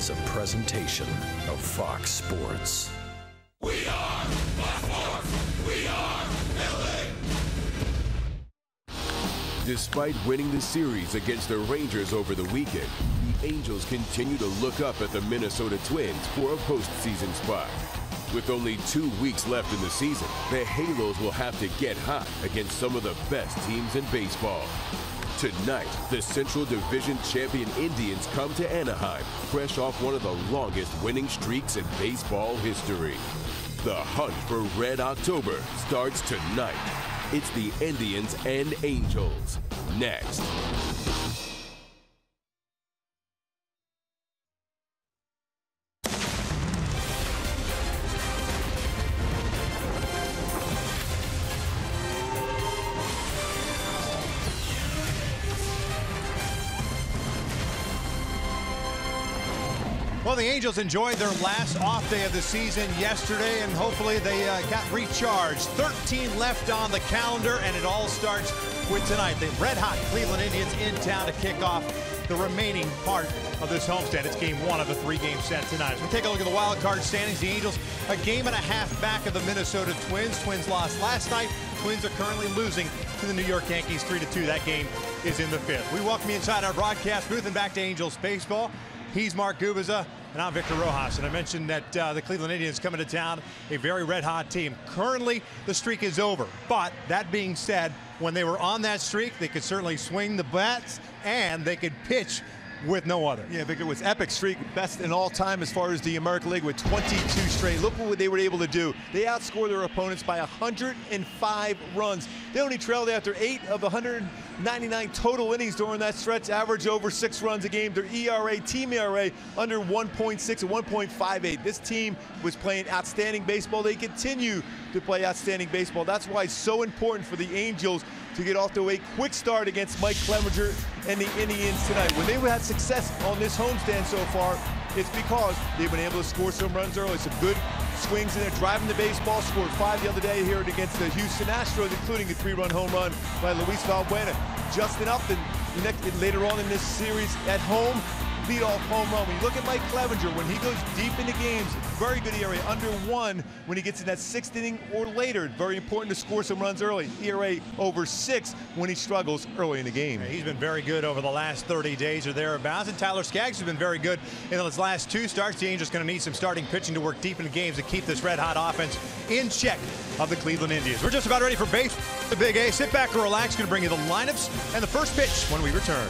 is a presentation of Fox Sports. We are Baltimore. We are Philly. Despite winning the series against the Rangers over the weekend, the Angels continue to look up at the Minnesota Twins for a postseason spot. With only 2 weeks left in the season, the Halos will have to get hot against some of the best teams in baseball. Tonight, the Central Division champion Indians come to Anaheim, fresh off one of the longest winning streaks in baseball history. The hunt for Red October starts tonight. It's the Indians and Angels. Next. Well, the Angels enjoyed their last off day of the season yesterday, and hopefully they got recharged. 13 left on the calendar, and it all starts with tonight. The red-hot Cleveland Indians in town to kick off the remaining part of this homestand. It's game one of a three-game set tonight. As we take a look at the wild card standings, the Angels a game and a half back of the Minnesota Twins. Twins lost last night. Twins are currently losing to the New York Yankees 3-2. That game is in the fifth. We welcome you inside our broadcast booth and back to Angels baseball. He's Mark Gubiza, and I'm Victor Rojas. And I mentioned that the Cleveland Indians coming to town, a very red-hot team. Currently, the streak is over. But that being said, when they were on that streak, they could certainly swing the bats, and they could pitch with no other. Yeah, Victor, it was epic streak, best in all time as far as the American League with 22 straight. Look what they were able to do. They outscored their opponents by 105 runs. They only trailed after 8 of the 199 total innings during that stretch, average over 6 runs a game. Their ERA, team ERA, under 1.6 and 1.58. This team was playing outstanding baseball. They continue to play outstanding baseball. That's why it's so important for the Angels to get off to a quick start against Mike Clevenger and the Indians tonight. When they've had success on this homestand so far, it's because they've been able to score some runs early. Some good swings in there, driving the baseball. Scored 5 the other day here against the Houston Astros, including a 3-run home run by Luis Valbuena. Justin Upton, later on in this series at home, leadoff home run. When you look at Mike Clevenger, when he goes deep into games, very good ERA, under 1 when he gets in that 6th inning or later. Very important to score some runs early. ERA over 6 when he struggles early in the game. He's been very good over the last 30 days or thereabouts, and Tyler Skaggs has been very good in his last 2 starts. The Angels going to need some starting pitching to work deep into games to keep this red-hot offense in check of the Cleveland Indians. We're just about ready for base. The Big A. Sit back and relax. Going to bring you the lineups and the first pitch when we return.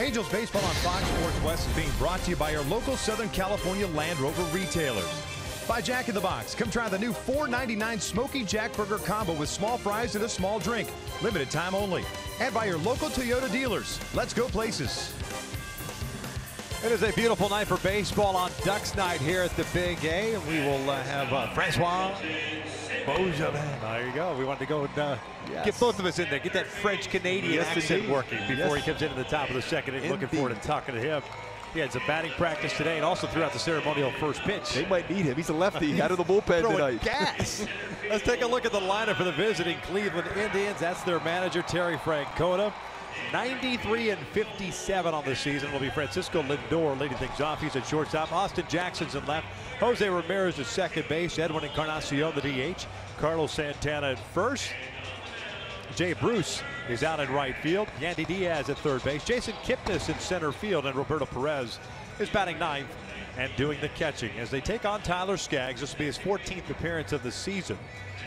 Angels baseball on Fox Sports West is being brought to you by your local Southern California Land Rover retailers. By Jack in the Box, come try the new $4.99 Smoky Jack Burger Combo with small fries and a small drink. Limited time only. And by your local Toyota dealers. Let's go places. It is a beautiful night for baseball on Ducks Night here at the Big A. And we will have Francois Beaujolais. There you go. We wanted to go and get both of us in there. Get that French-Canadian accent working before he comes into the top of the second. And looking forward to talking to him. He had some batting practice today and also throughout the ceremonial first pitch. They might need him. He's a lefty out of the bullpen tonight. Gas. Let's take a look at the lineup for the visiting Cleveland Indians. That's their manager, Terry Francona. 93-57 on the season. It'll be Francisco Lindor leading things off. He's at shortstop. Austin Jackson's in left. Jose Ramirez at second base. Edwin Encarnacion, the DH. Carlos Santana at first. Jay Bruce is out in right field. Yandy Diaz at third base. Jason Kipnis in center field. And Roberto Perez is batting ninth and doing the catching as they take on Tyler Skaggs. This will be his 14th appearance of the season.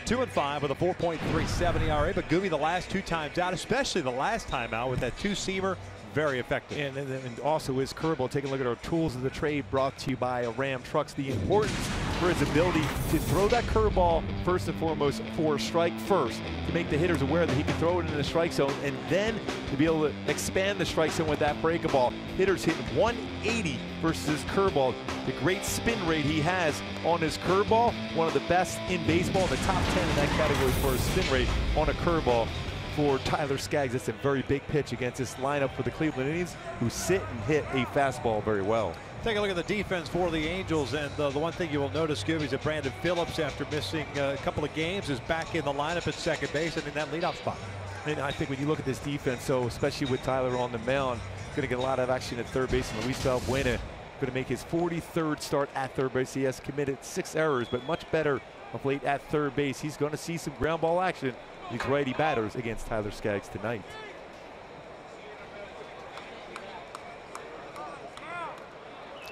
2-5 with a 4.37 ERA. But Gooby, the last two times out, especially the last time out with that two-seamer, very effective. And also his curveball. Take a look at our tools of the trade brought to you by Ram Trucks. The importance for his ability to throw that curveball first and foremost for a strike first, to make the hitters aware that he can throw it in the strike zone, and then to be able to expand the strike zone with that breaking ball. Hitters hitting 180 versus his curveball. The great spin rate he has on his curveball, one of the best in baseball, in the top 10 in that category for his spin rate on a curveball. For Tyler Skaggs, that's a very big pitch against this lineup for the Cleveland Indians, who sit and hit a fastball very well. Take a look at the defense for the Angels, and the one thing you will notice, Gooby, is that Brandon Phillips, after missing a couple of games, is back in the lineup at second base and in that leadoff spot. And I think when you look at this defense, so especially with Tyler on the mound, going to get a lot of action at third base, and Luis Valbuena going to make his 43rd start at third base. He has committed 6 errors, but much better of late at third base. He's going to see some ground ball action. These righty batters against Tyler Skaggs tonight.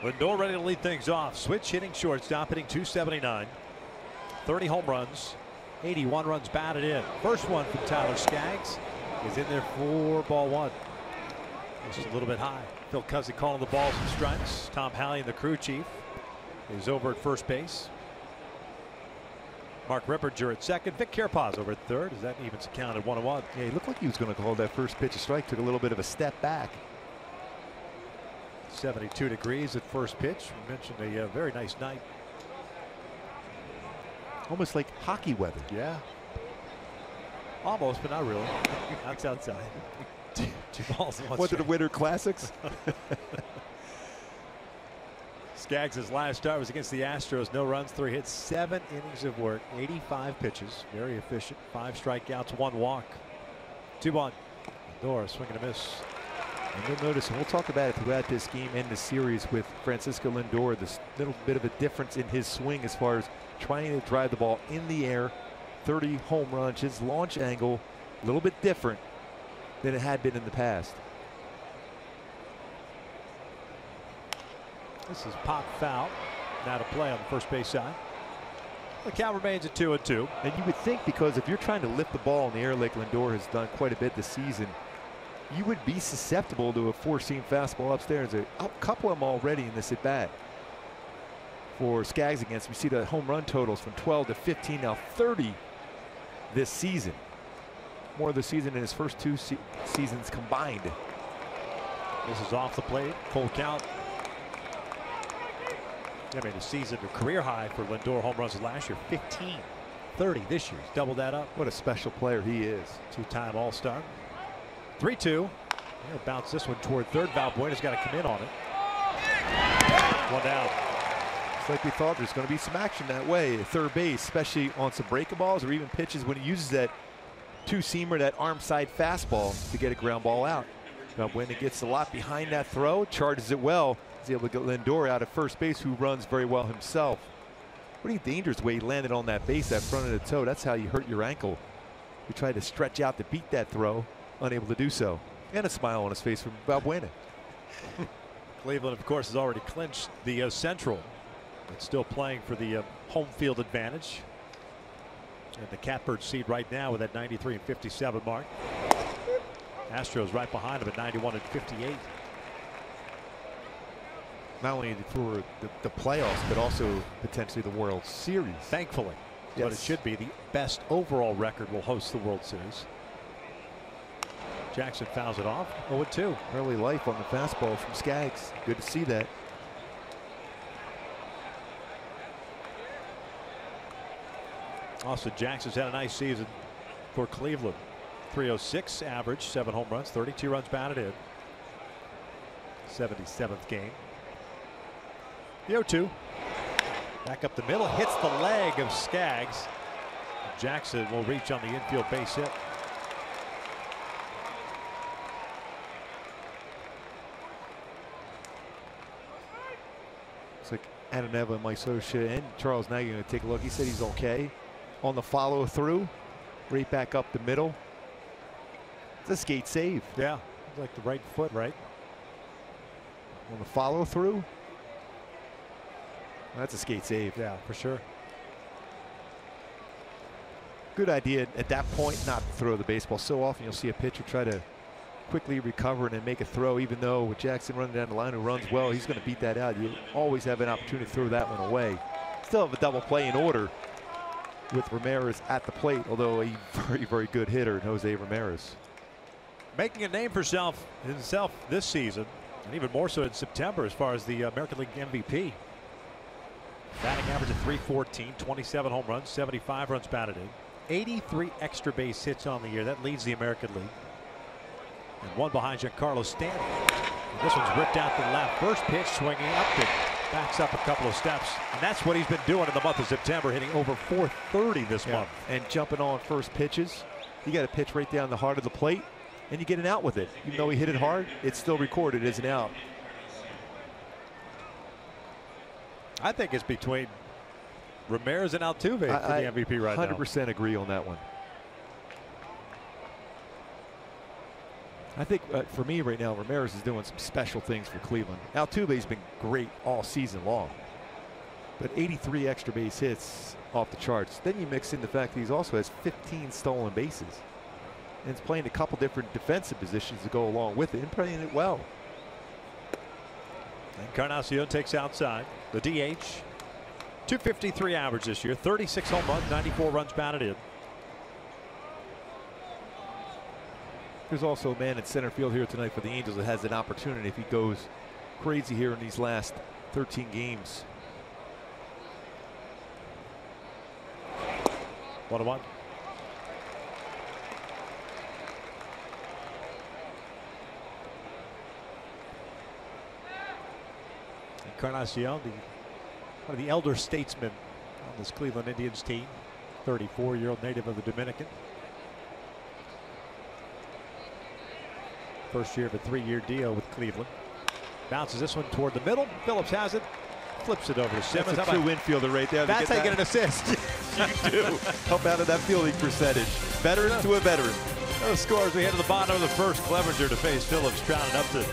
Lindor ready to lead things off. Switch hitting shortstop, hitting .279. 30 home runs, 81 runs batted in. First one from Tyler Skaggs is in there for ball one. This is a little bit high. Phil Cuzzy calling the balls and strikes. Tom Hallian, the crew chief, is over at first base. Mark Ripperger at second. Vic Carapaz over at third. Is that evens count at 1-1? Yeah, he looked like he was going to call that first pitch a strike. Took a little bit of a step back. 72 degrees at first pitch. We mentioned a very nice night. Almost like hockey weather. Yeah. Almost, but not really. That's outside. Two balls and one What strike. are the Winter Classics? Skaggs' last start was against the Astros. No runs, 3 hits, 7 innings of work, 85 pitches. Very efficient. 5 strikeouts, 1 walk. 2-1. Lindor swinging a miss. And you'll notice, and we'll talk about it throughout this game and the series with Francisco Lindor, this little bit of a difference in his swing as far as trying to drive the ball in the air. 30 home runs. His launch angle a little bit different than it had been in the past. This is pop foul. Now to play on the first base side. The count remains at 2-2. And you would think, because if you're trying to lift the ball in the air like Lindor has done quite a bit this season, you would be susceptible to a four-seam fastball upstairs. A couple of them already in this at bat for Skaggs against. We see the home run totals from 12 to 15, now 30 this season. More of the season in his first 2 seasons combined. This is off the plate. Full count. I mean, a season, a career high for Lindor home runs last year, 15. 30 this year. He's doubled that up. What a special player he is. 2-time All-Star. 3-2. He'll bounce this one toward third. Valbuena's got to come in on it. 1 down. It's like we thought there's going to be some action that way at third base, especially on some breaking balls or even pitches when he uses that two-seamer, that arm side fastball to get a ground ball out. Valbuena gets a lot behind that throw, charges it well. He's able to get Lindor out at first base, who runs very well himself. Pretty dangerous way he landed on that base, that front of the toe. That's how you hurt your ankle. He tried to stretch out to beat that throw, unable to do so. And a smile on his face from Valbuena. Cleveland, of course, has already clinched the Central. It's still playing for the home field advantage. And the catbird seed right now with that 93 and 57 mark. Astros right behind him at 91 and 58. not only for the playoffs, but also potentially the World Series. Thankfully. Yes. But it should be. The best overall record will host the World Series. Jackson fouls it off. 0-2. Early life on the fastball from Skaggs. Good to see that. Austin Jackson's had a nice season for Cleveland. 306 average, 7 home runs, 32 runs batted in. 77th game. The 0-2. Back up the middle, hits the leg of Skaggs. Jackson will reach on the infield base hit. Looks like Ananeva and Mike Scioscia and Charles Nagy going to take a look. He said he's okay. On the follow through, right back up the middle. It's a skate save. Yeah, like the right foot, right? On the follow through, that's a skate save. Yeah, for sure. Good idea at that point not to throw the baseball. So often you'll see a pitcher try to quickly recover and then make a throw, even though with Jackson running down the line who runs well, he's going to beat that out. You always have an opportunity to throw that one away. Still have a double play in order with Ramirez at the plate, although a very, very good hitter in Jose Ramirez. Making a name for himself this season, and even more so in September as far as the American League MVP. Batting average of .314, 27 home runs, 75 runs batted in, 83 extra base hits on the year. That leads the American League. And one behind Giancarlo Stanton. And this one's ripped out to the left. First pitch swinging up and backs up a couple of steps. And that's what he's been doing in the month of September, hitting over .430 this month. And jumping on first pitches. You got to pitch right down the heart of the plate, and you get an out with it. Even though he hit it hard, it's still recorded as an out. I think it's between Ramirez and Altuve for the MVP right now. 100% agree on that one. I think for me right now, Ramirez is doing some special things for Cleveland. Altuve's been great all season long, but 83 extra base hits off the charts. Then you mix in the fact that he also has 15 stolen bases, and is playing a couple different defensive positions to go along with it, and playing it well. Encarnacion takes outside. The DH, .253 average this year, 36 home runs, 94 runs batted in. There's also a man in center field here tonight for the Angels that has an opportunity if he goes crazy here in these last 13 games. 1-1. Encarnacion, one of the elder statesmen on this Cleveland Indians team, 34-year-old native of the Dominican. First year of a 3-year deal with Cleveland. Bounces this one toward the middle. Phillips has it. Flips it over to Simmons. That's a true infielder right there. That's how you get an assist. You do. Help out of that fielding percentage. Veteran to a veteran. Those scores. We head to the bottom of the first. Clevenger to face Phillips, Trout up to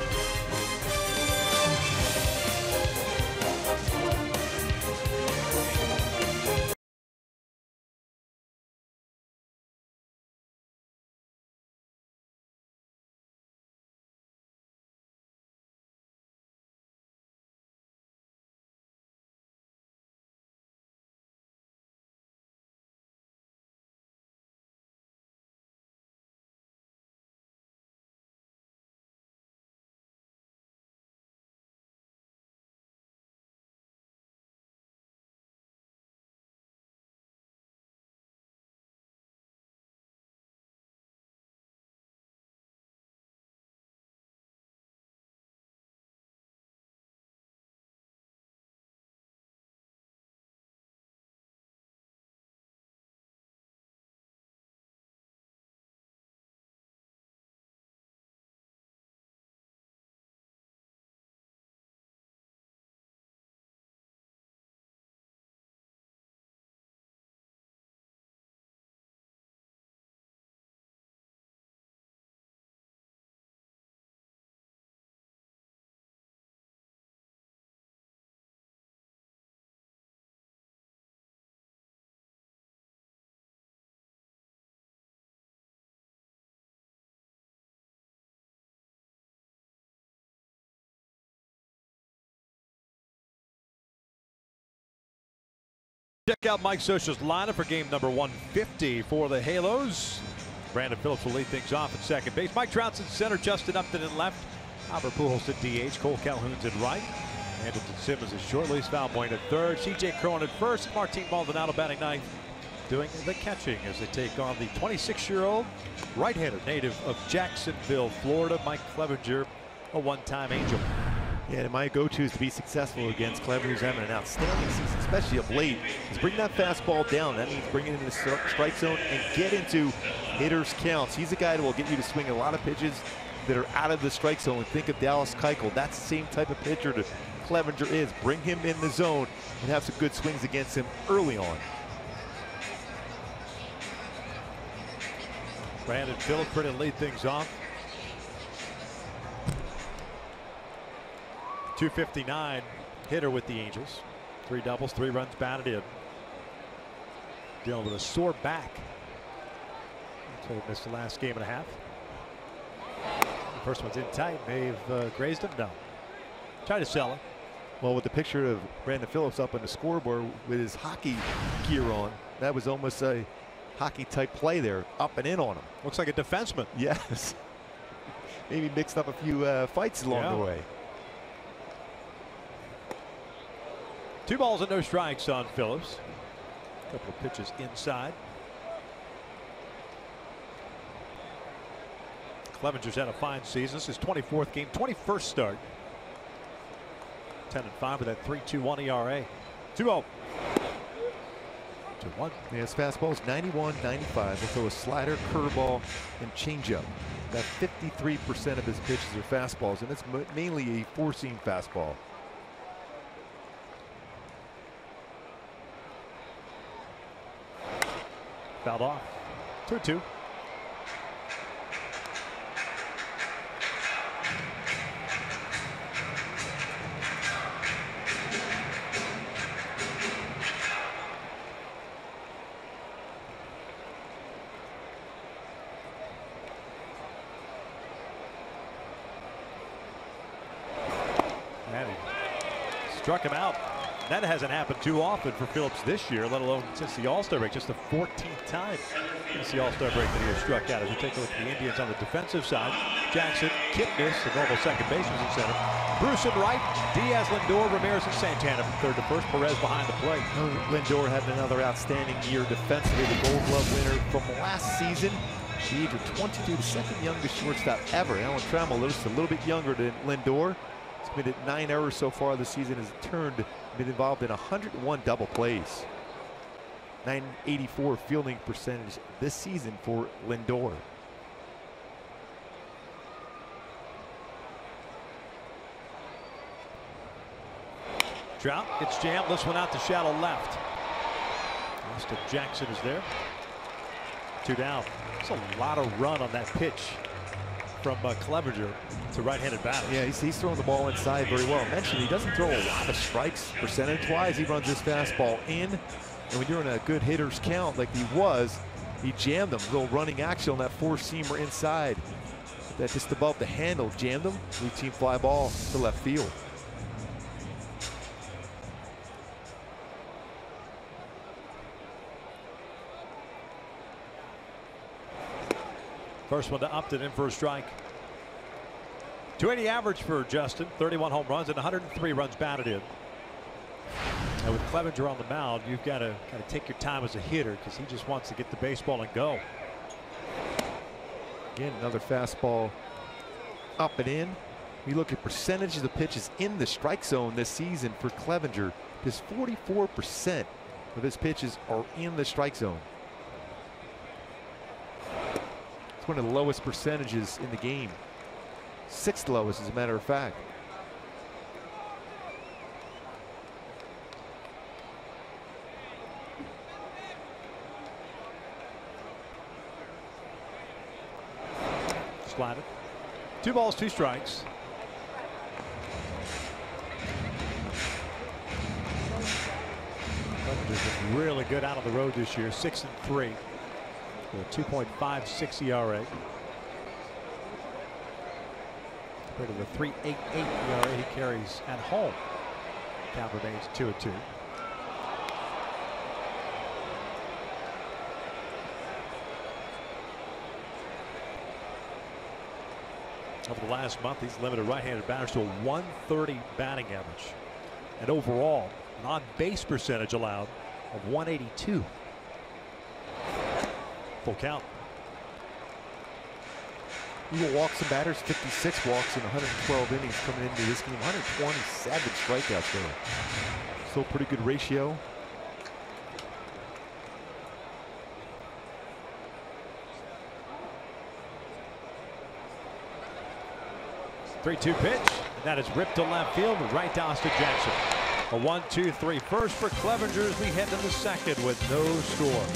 Check out Mike Scioscia's lineup for game number 150 for the Halos. Brandon Phillips will lead things off at second base. Mike Trout's in center, Justin Upton in left, Albert Pujols at DH, Cole Calhoun's in right, Andrelton Simmons is short, Luis Valbuena at third, C.J. Cron at first, Martin Maldonado batting ninth, doing the catching as they take on the 26-year-old right-hander native of Jacksonville, Florida, Mike Clevenger, a one-time Angel. Yeah, and my go-to is to be successful against Clevenger, who's having an outstanding season, especially of late. Is bring that fastball down. That means bring it into the strike zone and get into hitters' counts. He's a guy that will get you to swing a lot of pitches that are out of the strike zone. Think of Dallas Keuchel. That's the same type of pitcher that Clevenger is. Bring him in the zone and have some good swings against him early on. Brandon Phillips ready to lead things off. 259 hitter with the Angels. 3 doubles, 3 runs batted in. Dealing with a sore back. So he missed the last game and a half. The first one's in tight. May have grazed him. No. Try to sell it. Well, with the picture of Brandon Phillips up on the scoreboard with his hockey gear on, that was almost a hockey type play there, up and in on him. Looks like a defenseman. Yes. Maybe mixed up a few fights along the way. 2 balls and no strikes on Phillips. A couple of pitches inside. Clevenger's had a fine season. This is his 24th game, 21st start. 10-5 with that 3.21 ERA. 2-0. 2-1. Yeah, his fastball is 91, 95. He'll throw a slider, curveball, and changeup. About 53% of his pitches are fastballs, and it's mainly a four-seam fastball. Fouled off. 2-2. And he struck him out. That hasn't happened too often for Phillips this year, let alone since the All-Star break. Just the 14th time since the All-Star break that he has struck out. As we take a look at the Indians on the defensive side, Jackson, Kipnis, the normal second baseman in center. Bruce in right, Diaz, Lindor, Ramirez, and Santana from third to first. Perez behind the plate. Lindor had another outstanding year defensively, the Gold Glove winner from last season. The age of 22, the second youngest shortstop ever. Alan Trammell, just a little bit younger than Lindor. He's committed 9 errors so far this season. Has been involved in 101 double plays. 984 fielding percentage this season for Lindor. Trout gets jammed. This one out to shallow left. Austin Jackson is there. 2 down. That's a lot of run on that pitch from Clevenger to right-handed batters. Yeah, he's throwing the ball inside very well. I mentioned he doesn't throw a lot of strikes percentage-wise. He runs his fastball in, and when you're in a good hitter's count like he was, he jammed him. A little running action on that four-seamer inside. That just above the handle jammed him. Routine fly ball to left field. First one to Upton, in for a strike. 280 average for Justin, 31 home runs and 103 runs batted in. And with Clevenger on the mound, you've got to kind of take your time as a hitter because he just wants to get the baseball and go. Again, another fastball up and in. We look at percentages of pitches in the strike zone this season for Clevenger. Just 44% of his pitches are in the strike zone. It's one of the lowest percentages in the game. 6th lowest, as a matter of fact. Slatted. 2 balls, 2 strikes. Clevenger's been really good out on the road this year, 6-3. With a 2.56 ERA. Compared to the 3.88 ERA he carries at home. Count remains 2-2. Over the last month, he's limited right-handed batters to a 130 batting average. And overall, non-base percentage allowed of 182. Full count. He walks and batters, 56 walks in 112 innings coming into this game. 127 strikeouts there. Still pretty good ratio. 3-2 pitch, and that is ripped to left field, right to Austin Jackson. A 1-2-3 first for Clevenger as we head to the second with no score.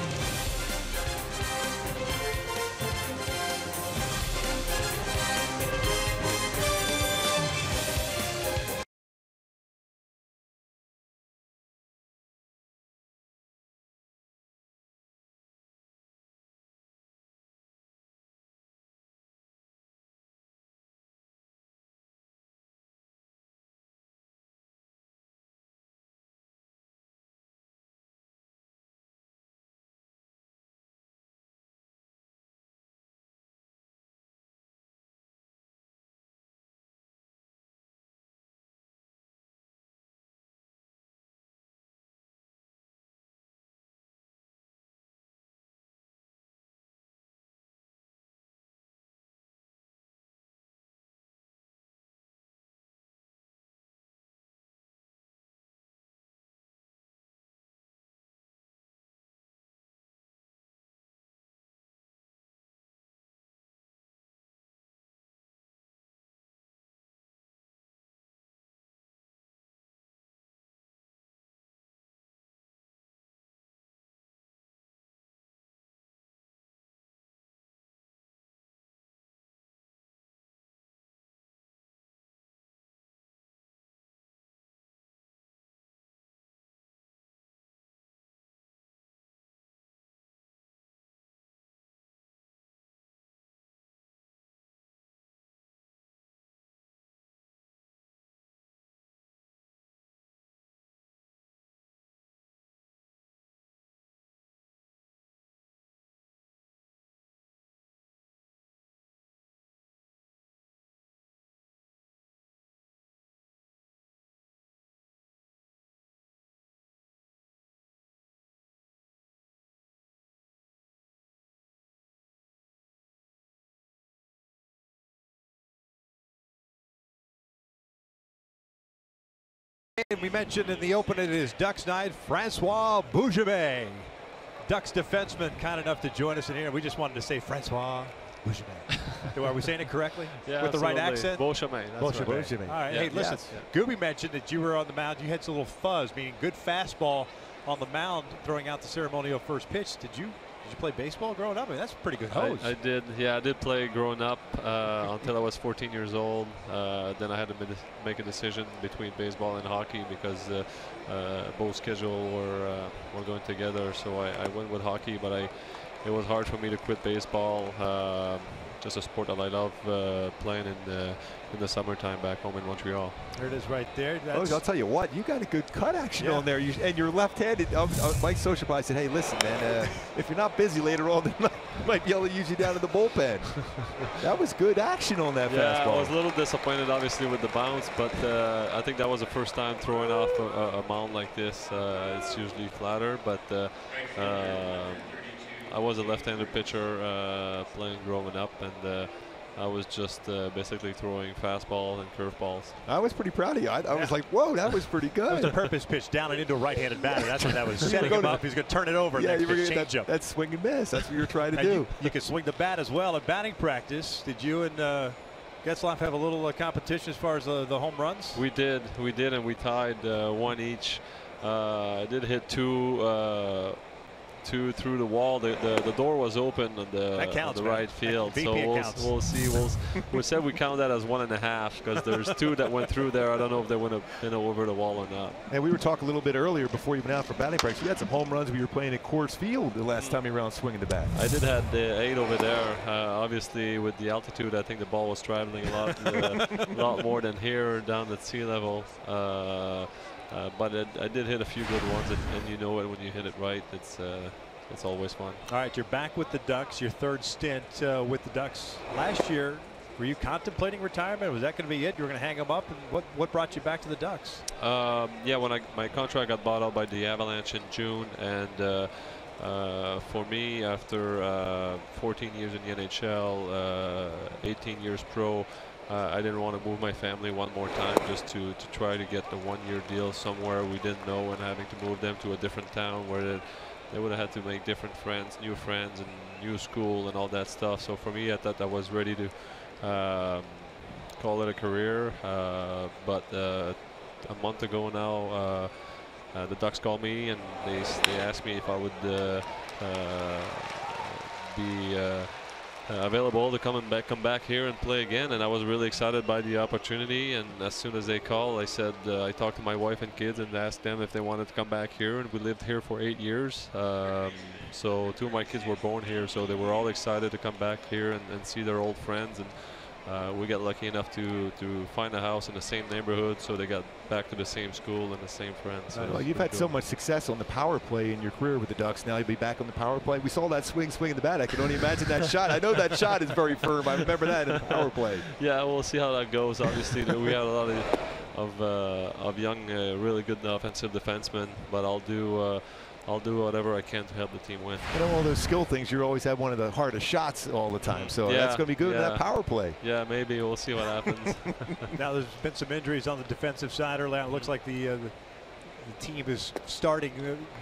And we mentioned in the open it is Ducks night. Francois Boujebe, Ducks defenseman, kind enough to join us in here. We just wanted to say Francois Boujebe. Are we saying it correctly? Yeah, with the right accent? Boujebe. Boujebe. All right. Yeah. Hey, listen. Yes. Gooby mentioned that you were on the mound. You had some little fuzz, meaning good fastball on the mound, throwing out the ceremonial first pitch. Did you play baseball growing up? I mean, that's a pretty good hose. I did. Yeah, I did play growing up until I was 14 years old. Then I had to make a decision between baseball and hockey because both schedule were going together. So I went with hockey, but it was hard for me to quit baseball. Just a sport that I love playing in the summertime back home in Montreal. There it is right there. I'll tell you what, you got a good cut action on there. And you're left-handed. Mike Socialby said, hey, listen, man, if you're not busy later on, they might be able to use you down in the bullpen. That was good action on that fastball. I was a little disappointed, obviously, with the bounce, but I think that was the first time throwing off a mound like this. It's usually flatter, but I was a left-handed pitcher playing growing up, and I was just basically throwing fastball and curveballs. I was pretty proud of you. I was like, whoa, that was pretty good. That was a purpose pitch down and into a right-handed batter. That's what that was setting him up. He's going to turn it over. Yeah, you were going to that swing and miss. That's what you were trying to do. You could swing the bat as well at batting practice. Did you and Getzlaff have a little competition as far as the home runs? We did, and we tied one each. I did hit two through the wall. The door was open on the right field, so we'll see. We said we count that as 1.5 because there's two that went through there. I don't know if they would have been over the wall or not. And we were talking a little bit earlier before you went out for batting practice. You had some home runs. We were playing at Coors Field the last time you were around swinging the bat. I did have the 8 over there. Obviously, with the altitude, I think the ball was traveling a lot more than here down at sea level. But I did hit a few good ones, and you know it when you hit it right. It's always fun. All right, you're back with the Ducks. Your third stint with the Ducks. Last year, Were you contemplating retirement? Was that going to be it? You were going to hang them up? And what brought you back to the Ducks? Yeah, when my contract got bought out by the Avalanche in June, and for me, after 14 years in the NHL, 18 years pro, I didn't want to move my family one more time just to try to get the one-year deal somewhere we didn't know, and having to move them to a different town where they would have had to make different friends, new friends, and new school and all that stuff. So for me, I thought I was ready to call it a career. But a month ago now, the Ducks called me and they asked me if I would be available to come back here and play again, and I was really excited by the opportunity. And as soon as they called, I said I talked to my wife and kids and asked them if they wanted to come back here, and we lived here for 8 years. So 2 of my kids were born here, so they were all excited to come back here and see their old friends. And we got lucky enough to find a house in the same neighborhood, so they got back to the same school and the same friends. So well, you've had so much success on the power play in your career with the Ducks. Now you'll be back on the power play. We saw that swing in the bat. I can only imagine that shot. I know that shot is very firm. I remember that in the power play. Yeah, we'll see how that goes. Obviously, we have a lot of young, really good offensive defensemen, but I'll do whatever I can to help the team win. You know, all those skill things, you always have one of the hardest shots all the time. So yeah, that's going to be good in that power play. Yeah, maybe. We'll see what happens. Now, there's been some injuries on the defensive side early on. It looks like the team is starting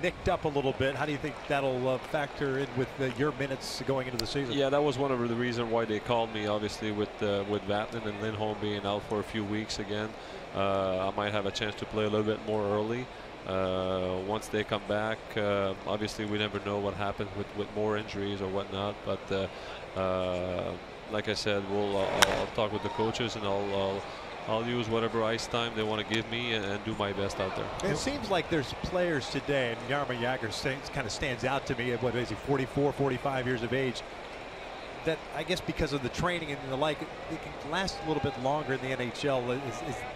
nicked up a little bit. How do you think that'll factor in with your minutes going into the season? Yeah, that was one of the reasons why they called me, obviously, with Vatanen and Lindholm being out for a few weeks again. I might have a chance to play a little bit more early. Once they come back, obviously we never know what happens with more injuries or whatnot, but like I said, I'll talk with the coaches, and I'll use whatever ice time they want to give me and do my best out there. It seems like there's players today, and Jaromir Jagr kind of stands out to me at, what is he, 44, 45 years of age, that I guess because of the training and the like, it can last a little bit longer in the NHL.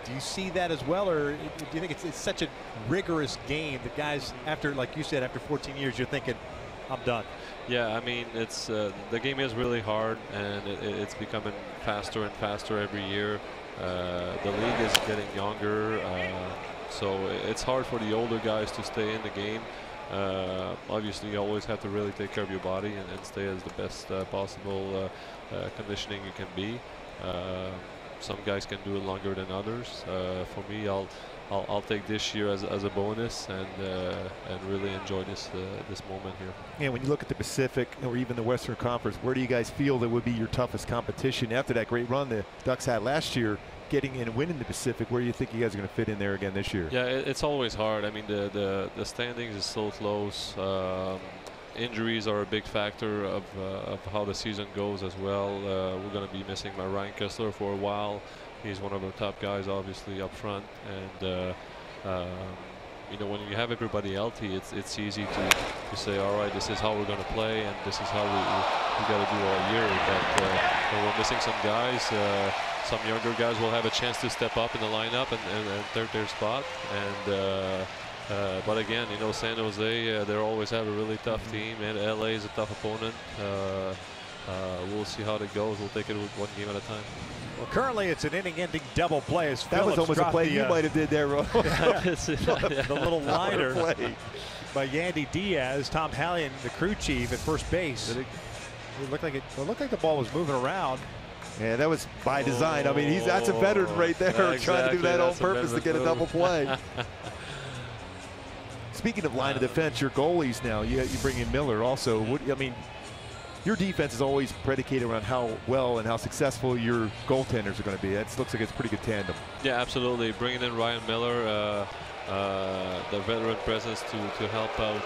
Do you see that as well, or do you think it's such a rigorous game that guys, after, like you said, after 14 years, you're thinking, I'm done? Yeah, I mean, it's the game is really hard, and it's becoming faster and faster every year. The league is getting younger, so it's hard for the older guys to stay in the game. Obviously, you always have to really take care of your body and stay as the best possible conditioning you can be. Some guys can do it longer than others. For me, I'll take this year as a bonus and really enjoy this moment here. Yeah, when you look at the Pacific or even the Western Conference, where do you guys feel that would be your toughest competition after that great run the Ducks had last year? Getting in and winning the Pacific, where do you think you guys are going to fit in there again this year? Yeah, it's always hard. I mean, the standings is so close. Injuries are a big factor of how the season goes as well. We're going to be missing Ryan Kessler for a while. He's one of our top guys, obviously, up front. And you know, when you have everybody healthy, it's easy to say, all right, this is how we're going to play, and this is how we got to do all year. But we're missing some guys. Some younger guys will have a chance to step up in the lineup and take their spot. And but again, you know, San Jose, they always have a really tough team, and LA is a tough opponent. We'll see how it goes. We'll take it one game at a time. Well, currently it's an inning-ending double play as that Phillips was almost a play you might have did there, Ron. The little liner by Yandy Diaz. Tom Hallion, the crew chief at first base. It looked like the ball was moving around. Yeah, that was by design. I mean, that's a veteran right there, exactly. trying to do that on purpose to get a double play. Speaking of line of defense, your goalies now, you bring in Miller also. I mean, your defense is always predicated around how well and how successful your goaltenders are going to be. That looks like it's a pretty good tandem. Yeah, absolutely. Bringing in Ryan Miller, the veteran presence to help out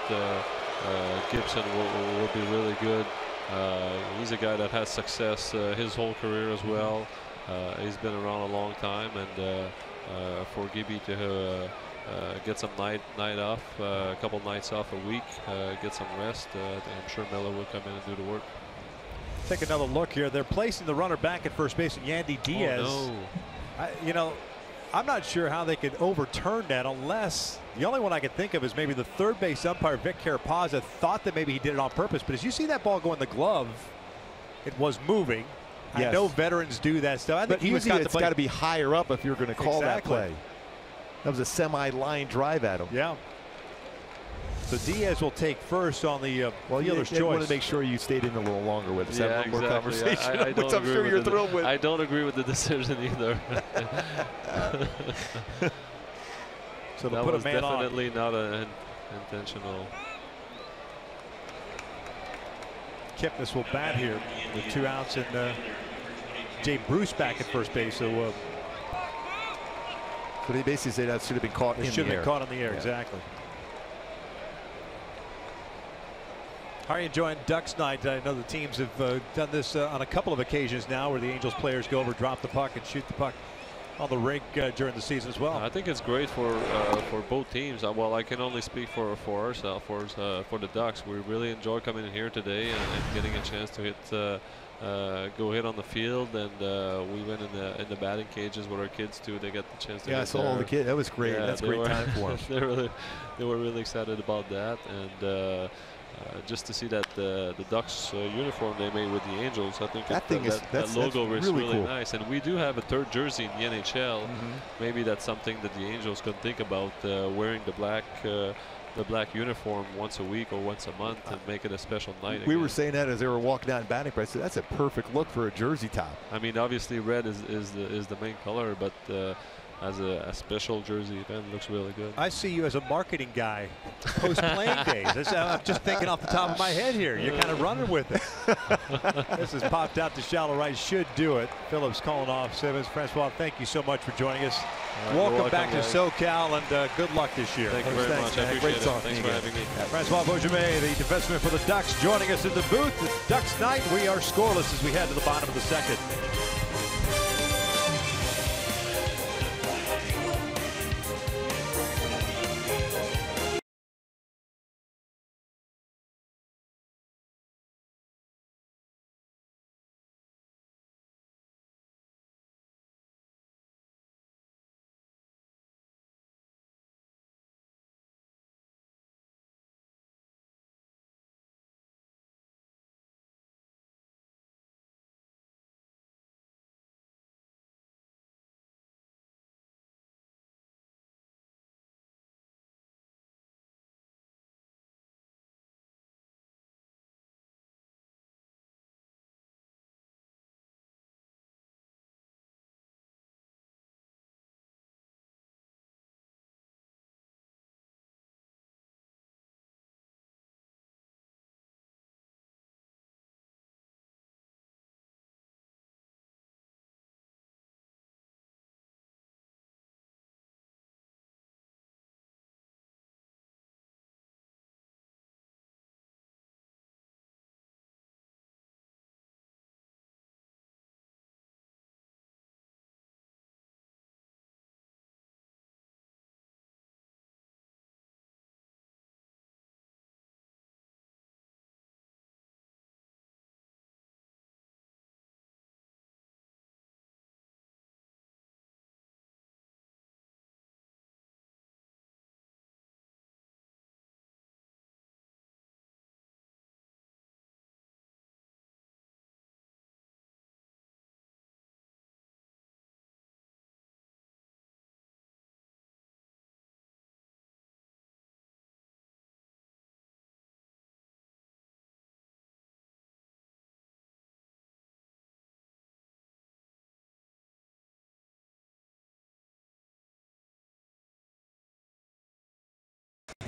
Gibson will be really good. He's a guy that has success his whole career as well. He's been around a long time, and for Gibby to get some night off, a couple nights off a week, get some rest, I'm sure Miller will come in and do the work. Take another look here. They're placing the runner back at first base, Yandy Diaz. Oh, no. You know, I'm not sure how they could overturn that, unless the only one I could think of is maybe the third base umpire, Vic Carapazza, thought that maybe he did it on purpose. But as you see that ball go in the glove, it was moving. I know veterans do that stuff. I think but usually it's got to be higher up if you're going to call that play. That was a semi-line drive at him. Yeah. So Diaz will take first on the fielder's choice. I want to make sure you stayed in a little longer with us. Yeah, have more exactly. conversation, which I'm sure you're thrilled with. I don't agree with the decision either. So that put was a man definitely not an intentional. Kipnis will bat here with 2 outs and Jay Bruce back at first base. So they basically say that should have been caught in the air. Should have been caught in the air, exactly. How are you enjoying Ducks night? I know the teams have done this on a couple of occasions now where the Angels players go over, drop the puck, and shoot the puck on the rink during the season as well. I think it's great for both teams. Well, I can only speak for ourselves, for the Ducks. We really enjoy coming in here today and getting a chance to go hit on the field, and we went in the batting cages with our kids too. They got the chance to. Yeah, I saw all the kids. That was great. Yeah, that's a great time for them. They were really excited about that, and just to see that the Ducks uniform they made with the Angels, I think that logo was really cool. Nice. And we do have a 3rd jersey in the NHL. Maybe that's something that the Angels could think about, wearing the black uniform once a week or once a month and make it a special night. We were saying that as they were walking out in batting practice. That's a perfect look for a jersey top. I mean, obviously red is the main color, but as a special jersey event, looks really good. I see you as a marketing guy post-playing days. I'm just thinking off the top of my head here. You're kind of running with it. This has popped out to shallow right. Should do it. Phillips calling off Simmons. Francois, thank you so much for joining us. Welcome back to SoCal, and good luck this year. Thank you very much. I appreciate it. Thanks for having me. Francois Beaujemais, the defenseman for the Ducks, joining us in the booth. The Ducks night. We are scoreless as we head to the bottom of the 2nd.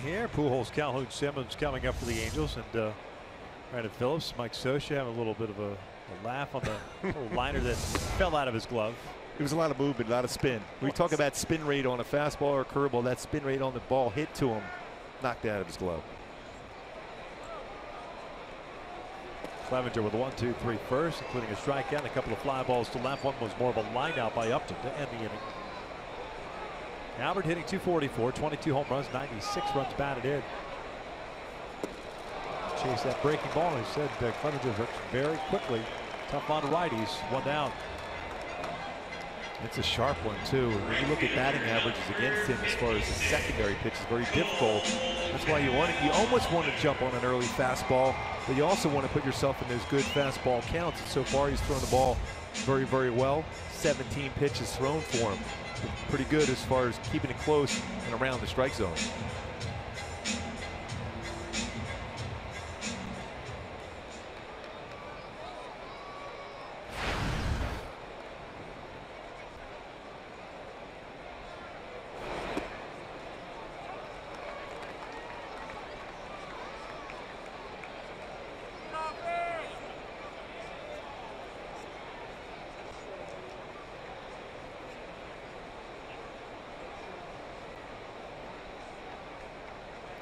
Here, Pujols, Calhoun, Simmons coming up for the Angels, and Brandon Phillips, Mike Scioscia having a little bit of a laugh on the little liner that fell out of his glove. It was a lot of movement, a lot of spin. We talk about spin rate on a fastball or a curveball. That spin rate on the ball hit to him, knocked out of his glove. Clevenger with a 1-2-3 first, including a strikeout and a couple of fly balls to left. One was more of a line out by Upton to end the inning. Albert hitting .244, 22 home runs, 96 runs batted in. Chase that breaking ball. He said Clevenger works very quickly. Tough on the righties. One down. It's a sharp one too. When you look at batting averages against him as far as his secondary pitch is very difficult. That's why you almost want to jump on an early fastball, but you also want to put yourself in those good fastball counts. And so far he's thrown the ball very, very well. 17 pitches thrown for him. Pretty good as far as keeping it close and around the strike zone.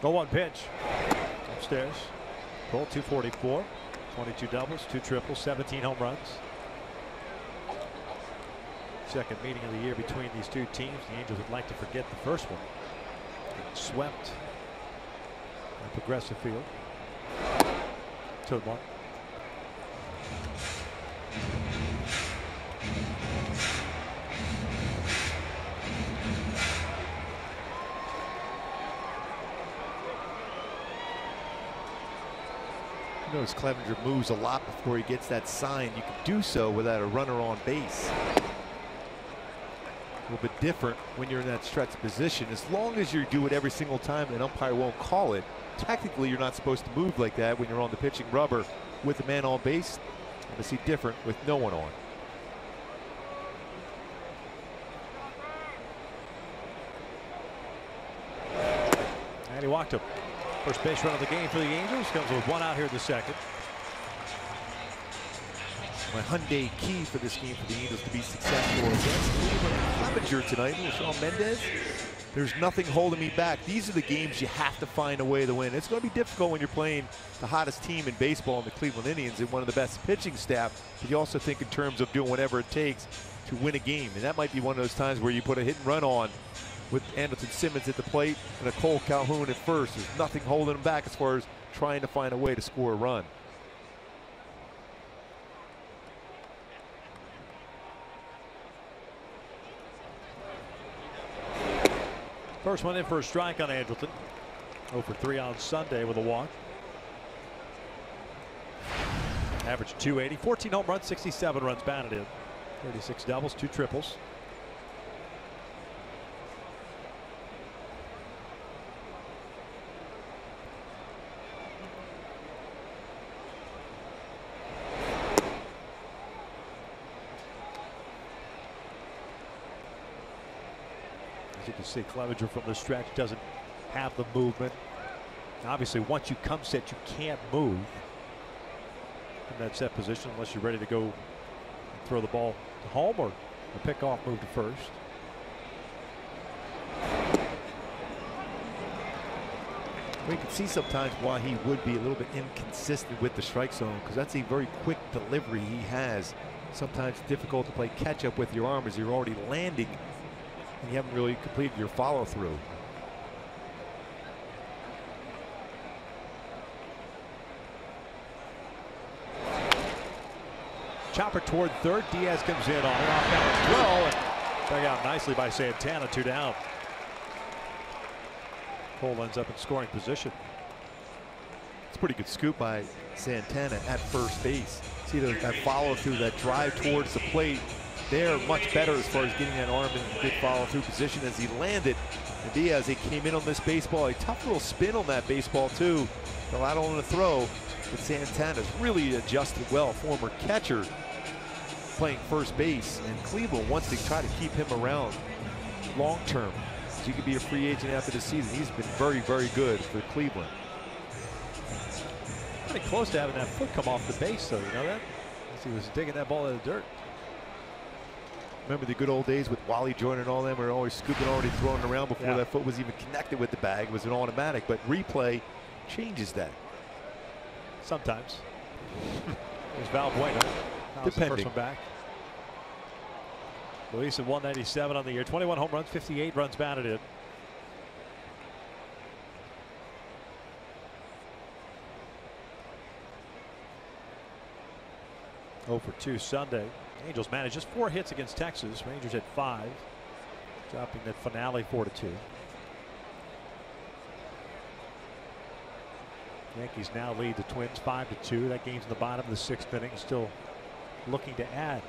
The 1 pitch. Upstairs. Pull 244. 22 doubles, 2 triples, 17 home runs. Second meeting of the year between these two teams. The Angels would like to forget the first one. Getting swept at Progressive Field. 2-1. You notice Clevenger moves a lot before he gets that sign. You can do so without a runner on base. A little bit different when you're in that stretch position. As long as you do it every single time, an umpire won't call it. Technically, you're not supposed to move like that when you're on the pitching rubber with the man on base. Obviously different with no one on. And he walked him. First base run of the game for the Angels comes with 1 out here in the second. My Hyundai key for this game for the Angels to be successful against Clevenger tonight. Shawn Mendez. There's nothing holding me back. These are the games you have to find a way to win. It's going to be difficult when you're playing the hottest team in baseball in the Cleveland Indians and one of the best pitching staff. But you also think in terms of doing whatever it takes to win a game. And that might be one of those times where you put a hit and run on with Anderson Simmons at the plate and a Cole Calhoun at first. There's nothing holding him back as far as trying to find a way to score a run. First one in for a strike on Andrelton. 0 for 3 on Sunday with a walk. Average 280, 14 home runs, 67 runs batted in. 36 doubles, 2 triples. As you can see, Clevenger from the stretch doesn't have the movement. Obviously, once you come set, you can't move in that set position unless you're ready to go and throw the ball to home or a pickoff move to first. We can see sometimes why he would be a little bit inconsistent with the strike zone, because that's a very quick delivery he has. Sometimes difficult to play catch up with your arm as you're already landing and you haven't really completed your follow through. Chopper toward third. Diaz comes in on an off-balance throw and dug out nicely by Santana. 2 down. Cole ends up in scoring position. It's a pretty good scoop by Santana at first base. See that follow through, that drive towards the plate. They're much better as far as getting that arm in good follow through position as he landed. And Diaz, he came in on this baseball. A tough little spin on that baseball too. Fell out on the throw. But Santana's really adjusted well. Former catcher playing first base. And Cleveland wants to try to keep him around long term. So he could be a free agent after the season. He's been very, very good for Cleveland. Pretty close to having that foot come off the base, though. You know that? As he was digging that ball in the dirt. Remember the good old days with Wally Joyner and all them were always scooping, already throwing around before that foot was even connected with the bag. It was an automatic, but replay changes that. Sometimes. There's Val Bueno. Depending. First one back. Luis at 197 on the year. 21 home runs, 58 runs batted in. Oh for 2 Sunday. Angels managed just 4 hits against Texas. Rangers had 5, dropping that finale 4-2. Yankees now lead the Twins 5-2. That game's in the bottom of the 6th inning. Still looking to add.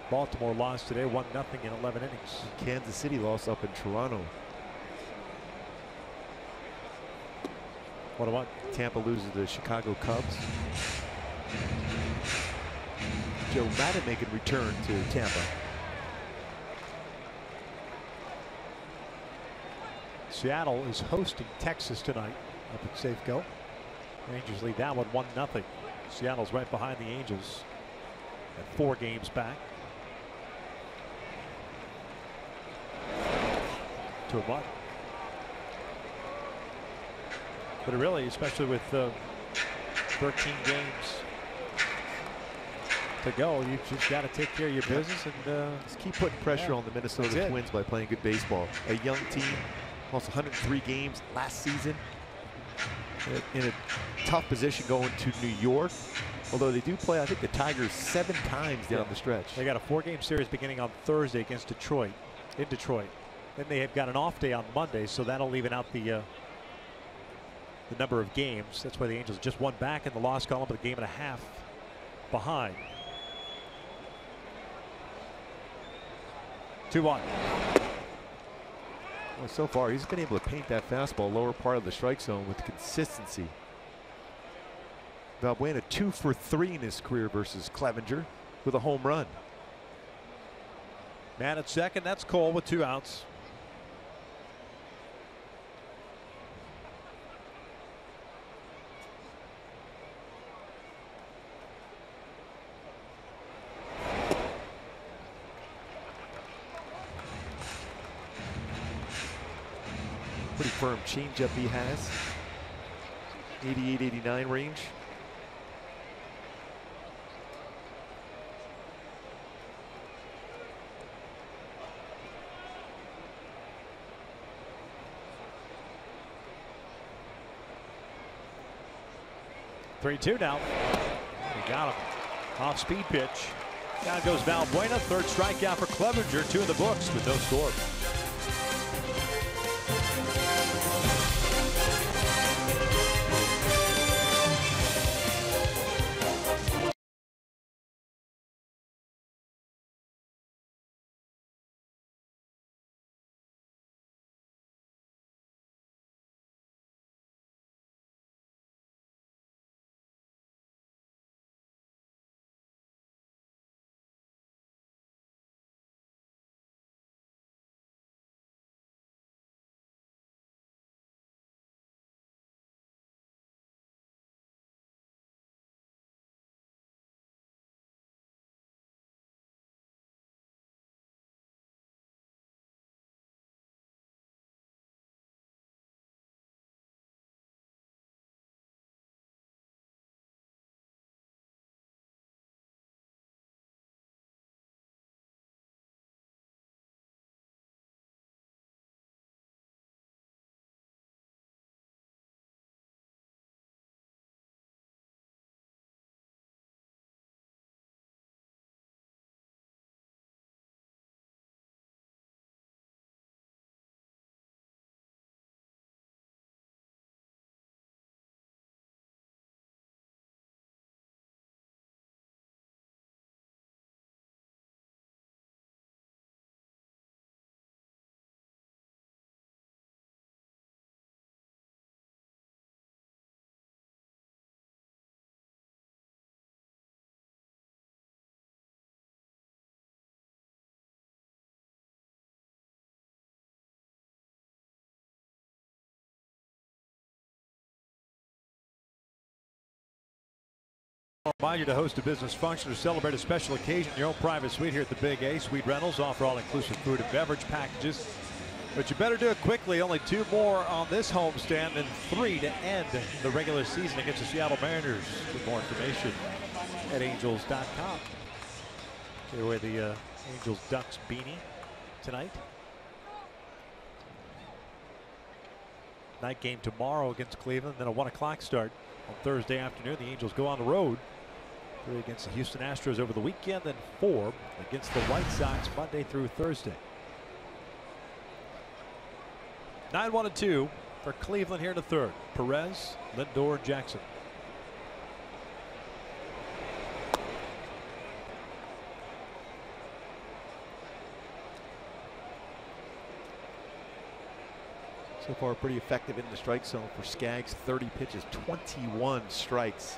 Baltimore lost today 1-0 in 11 innings. Kansas City lost up in Toronto. 1-1. Tampa loses to the Chicago Cubs. Joe Madden making return to Tampa. Seattle is hosting Texas tonight up at Safeco. Rangers lead that one 1-0. Seattle's right behind the Angels at 4 games back. 2-1. But really, especially with 13 games to go, you just got to take care of your business and just keep putting pressure on the Minnesota Twins by playing good baseball. A young team, lost 103 games last season, in a tough position going to New York. Although they do play, I think, the Tigers 7 times down the stretch. They got a 4-game series beginning on Thursday against Detroit, in Detroit. Then they have got an off day on Monday, so that'll even out the number of games. That's why the Angels just won back in the loss column, but a game and a half behind. 2-1. Well, so far, he's been able to paint that fastball lower part of the strike zone with consistency. Valbuena 2 for 3 in his career versus Clevenger with a home run. Man at second, that's Cole with 2 outs. Pretty firm changeup he has. 88-89 range. Three-two now. He got him. Off speed pitch. Down goes Valbuena. 3rd strikeout for Clevenger. 2 in the books with no score. Remind you to host a business function or celebrate a special occasion in your own private suite here at the Big A. Suite Rentals offer all-inclusive food and beverage packages. But you better do it quickly. Only 2 more on this homestand and 3 to end the regular season against the Seattle Mariners. With more information at angels.com. Here with the Angels Ducks beanie tonight. Night game tomorrow against Cleveland, then a 1 o'clock start on Thursday afternoon. The Angels go on the road. 3 against the Houston Astros over the weekend, then 4 against the White Sox Monday through Thursday. 9-1-2 for Cleveland here in the third. Perez, Lindor, and Jackson. So far, pretty effective in the strike zone for Skaggs. 30 pitches, 21 strikes.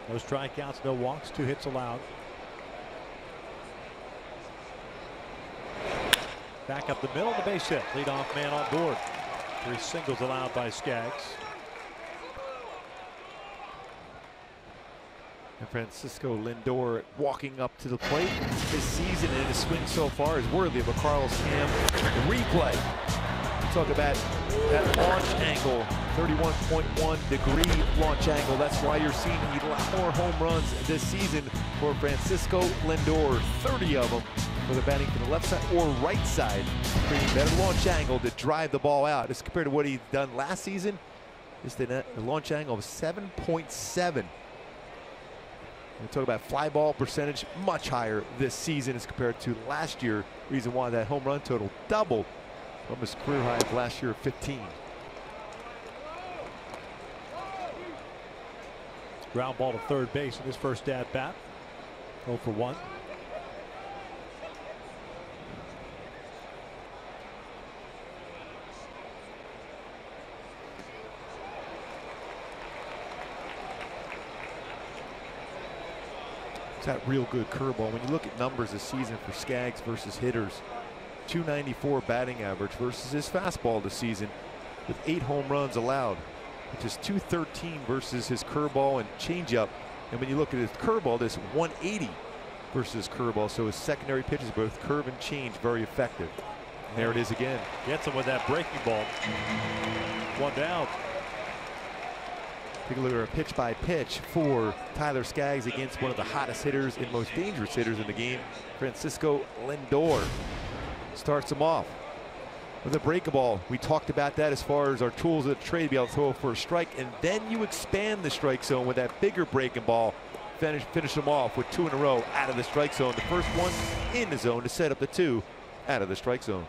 No strikeouts, no walks, 2 hits allowed. Back up the middle, the base hit. Leadoff man on board. 3 singles allowed by Skaggs. And Francisco Lindor walking up to the plate this season, and his swing so far is worthy of a Carlos Ham replay. Talk about that launch angle, 31.1 degree launch angle. That's why you're seeing a lot more home runs this season for Francisco Lindor. 30 of them, whether batting from the left side or right side, creating better launch angle to drive the ball out. As compared to what he'd done last season, is the launch angle of 7.7. We talk about fly ball percentage, much higher this season as compared to last year. Reason why that home run total doubled from his career high of last year of 15. Ground ball to third base in his first at bat. 0 for 1. It's that real good curveball. When you look at numbers this season for Skaggs versus hitters, 294 batting average versus his fastball this season with 8 home runs allowed, which is 213 versus his curveball and changeup. And when you look at his curveball, this 180 versus curveball. So his secondary pitches, both curve and change, very effective. And there it is again. Gets him with that breaking ball. 1 down. Take a look at a pitch by pitch for Tyler Skaggs against one of the hottest hitters and most dangerous hitters in the game, Francisco Lindor. Starts him off with a breaking ball. We talked about that as far as our tools of the trade to be able to throw for a strike, and then you expand the strike zone with that bigger breaking ball. Finish them off with 2 in a row out of the strike zone. The first one in the zone to set up the 2 out of the strike zone.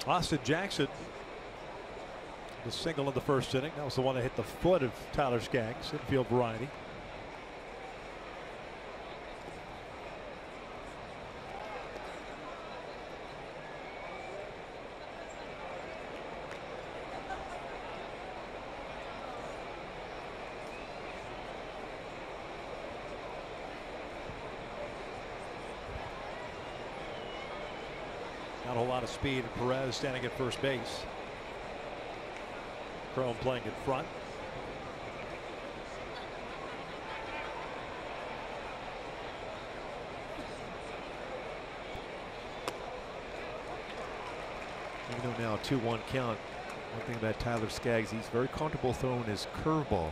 Austin Jackson, the single in the first inning. That was the one that hit the foot of Tyler Skaggs. Infield variety. Not a whole lot of speed, and Perez standing at first base. Chrome playing in front. Even though now a 2-1 count, one thing about Tyler Skaggs, he's very comfortable throwing his curveball.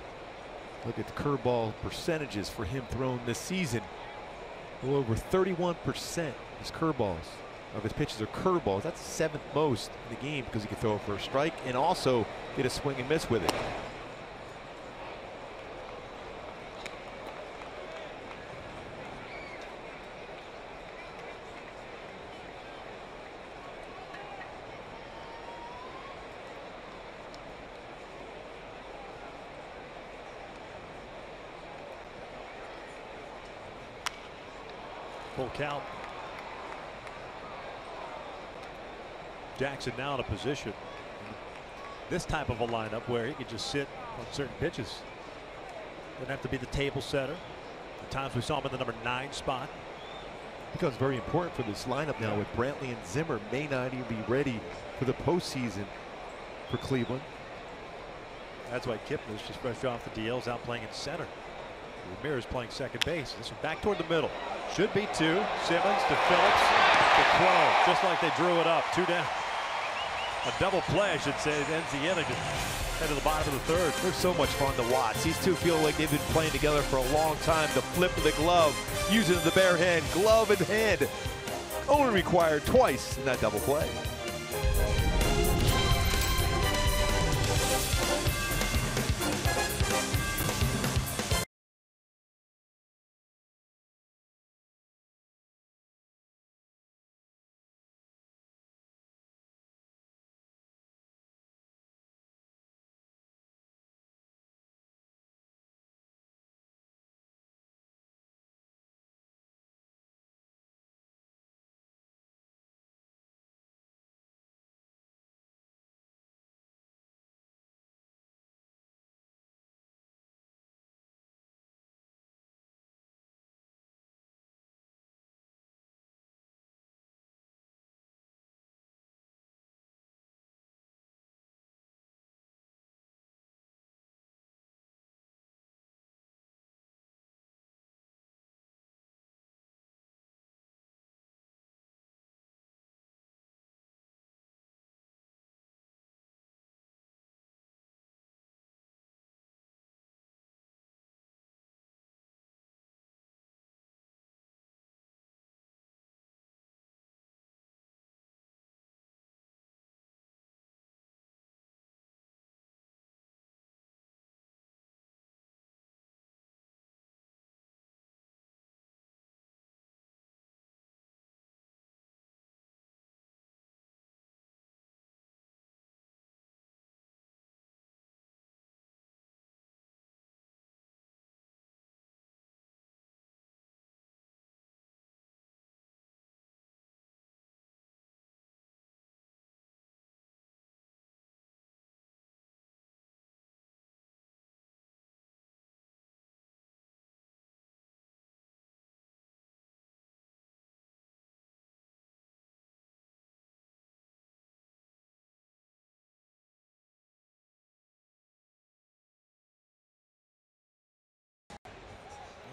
Look at the curveball percentages for him thrown this season. A little over 31% his curveballs of his pitches are curveballs. That's the 7th most in the game because he can throw it for a strike and also get a swing and miss with it. Full count. Jackson now in a position, this type of a lineup, where he could just sit on certain pitches. Doesn't have to be the table setter. At times we saw him in the number 9 spot. becomes very important for this lineup now with Brantley and Zimmer may not even be ready for the postseason for Cleveland. That's why Kipnis, just fresh off the DL's out playing in center. Ramirez playing second base. This one back toward the middle. Should be two. Simmons to Phillips to Crow. Just like they drew it up. 2 down. A double play, I should say. It ends the inning. Head to the bottom of the third. They're so much fun to watch. These two feel like they've been playing together for a long time. The flip of the glove, using the bare hand, glove in hand. Only required twice in that double play.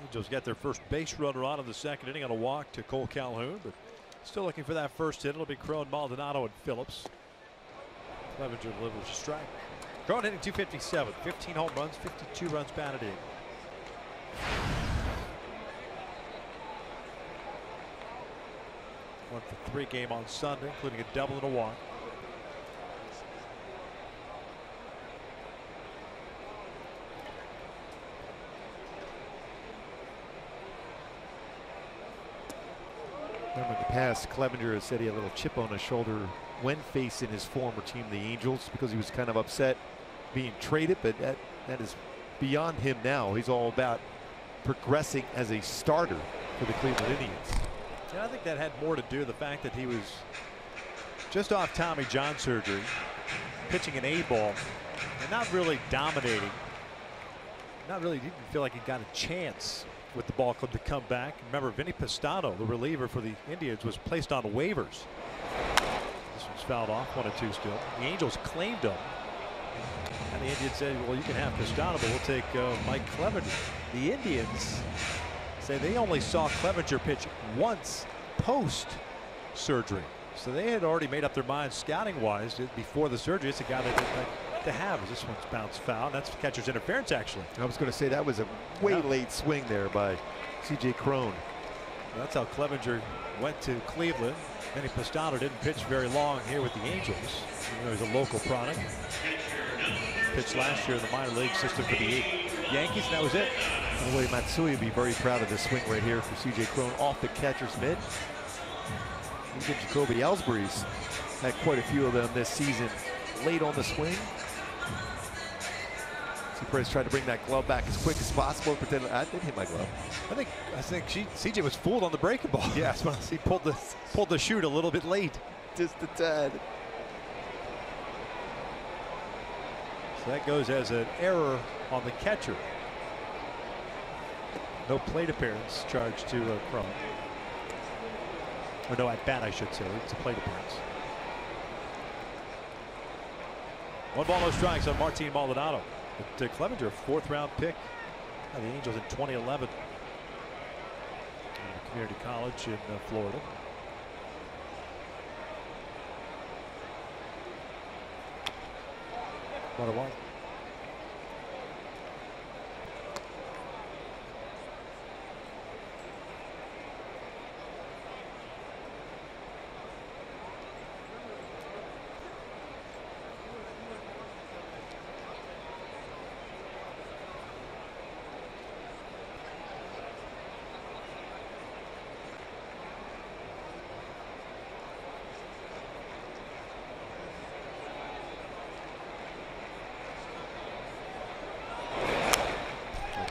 Angels get their first base runner on in the second inning on a walk to Cole Calhoun, but still looking for that first hit. It'll be Crone, Maldonado, and Phillips. Clevenger delivers a strike. Crone hitting .257, 15 home runs, 52 runs batted in. Went for 3 game on Sunday, including a double and a walk. Remember in the past, Clevenger has said he had a little chip on his shoulder when facing his former team, the Angels, because he was kind of upset being traded, but that is beyond him now. He's all about progressing as a starter for the Cleveland Indians. Yeah, I think that had more to do with the fact that he was just off Tommy John surgery, pitching an A ball, and not really dominating. Didn't feel like he got a chance with the ball club to come back. Remember, Vinny Pistano, the reliever for the Indians, was placed on waivers. This one's fouled off, 1-2 still. The Angels claimed him, and the Indians said, well, you can have Pistano, but we'll take Mike Clevenger. The Indians say they only saw Clevenger pitch once post surgery, so they had already made up their minds scouting wise before the surgery. It's a guy that they'd like to have. This one's bounced foul. That's catcher's interference, actually. I was going to say that was a way late swing there by C.J. Crone. That's how Clevenger went to Cleveland. Vinny Pistano didn't pitch very long here with the Angels. You know, he's a local product. Pitched last year in the minor league system for the Yankees, and that was it. By the way, Matsui would be very proud of this swing right here for C.J. Crone off the catcher's mitt. Even Jacoby Ellsbury's had quite a few of them this season. Late on the swing. Perez tried to bring that glove back as quick as possible, but then I didn't hit my glove. I think CJ was fooled on the breaking ball. Yeah, he pulled the chute a little bit late. Just a tad. So that goes as an error on the catcher. No plate appearance charged to Crone. Or no, at bat, I should say. It's a plate appearance. 1 ball, no strikes on Martin Maldonado. But Clevenger, 4th round pick by the Angels in 2011. Community college in Florida. What a one.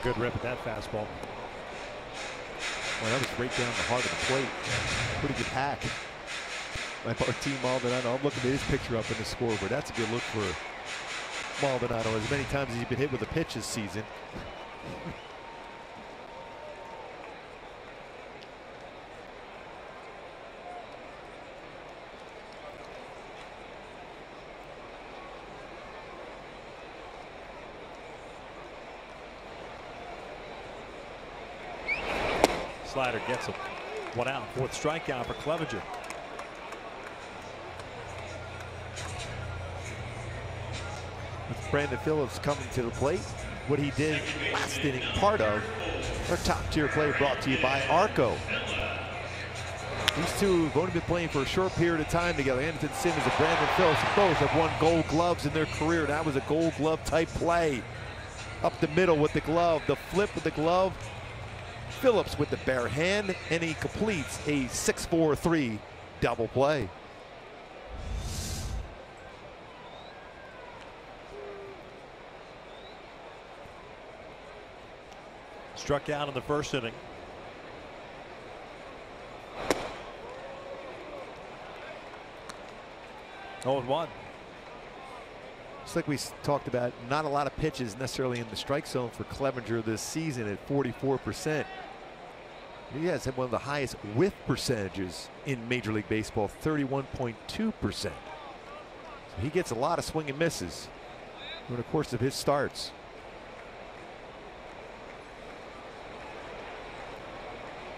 Good rip at that fastball. Well, that was right down the heart of the plate. Pretty good hack by Martin Maldonado. I'm looking at his picture up in the scoreboard. That's a good look for Maldonado. As many times as he's been hit with a pitch this season. Slider gets him. 1 out. 4th strikeout for Clevenger. With Brandon Phillips coming to the plate, what he did last inning, part of our top tier play brought to you by Arco. These two have only been playing for a short period of time together. Anderson Simmons and Brandon Phillips both have won Gold Gloves in their career. That was a Gold Glove type play. Up the middle with the glove, the flip with the glove. Phillips with the bare hand, and he completes a 6-4-3 double play. Struck out in the 1st inning. Oh, 1. Just like we talked about, not a lot of pitches necessarily in the strike zone for Clevenger this season at 44%. He has had one of the highest whiff percentages in Major League Baseball, 31.2%. So he gets a lot of swing and misses over the course of his starts.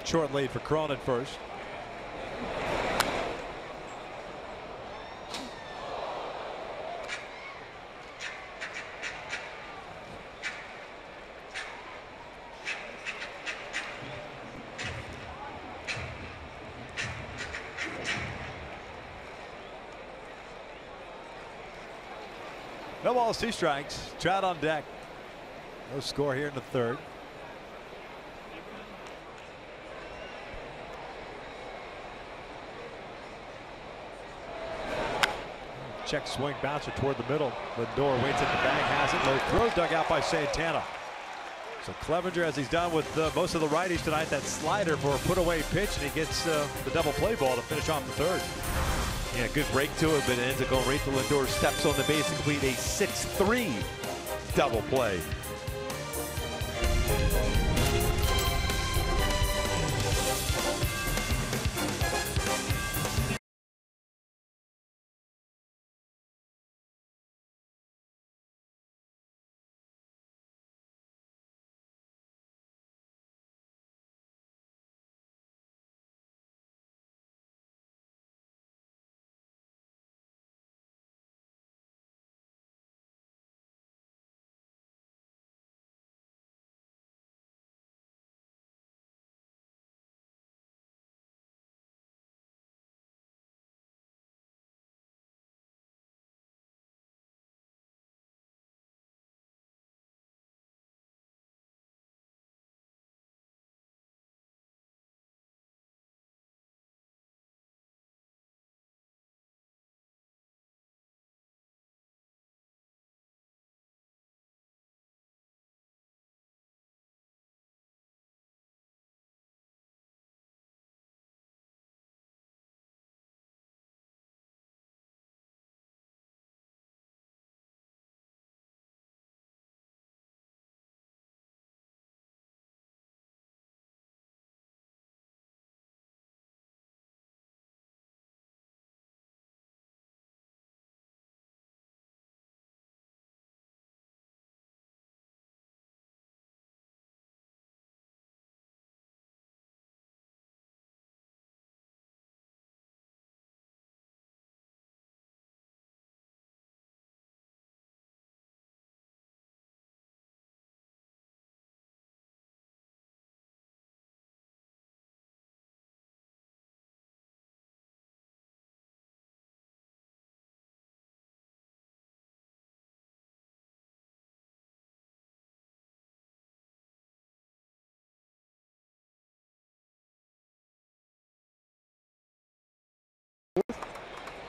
Short lead for Cronin first. No balls, 2 strikes. Trout on deck. No score here in the 3rd. Check swing bouncer toward the middle. Lindor waits at the bag, has it. Low throw dug out by Santana. So Clevenger, as he's done with most of the righties tonight, that slider for a put away pitch, and he gets the double play ball to finish off the 3rd. Yeah, good break to it, but it ends up going right to Lindor. Steps on the base and complete a 6-3 double play.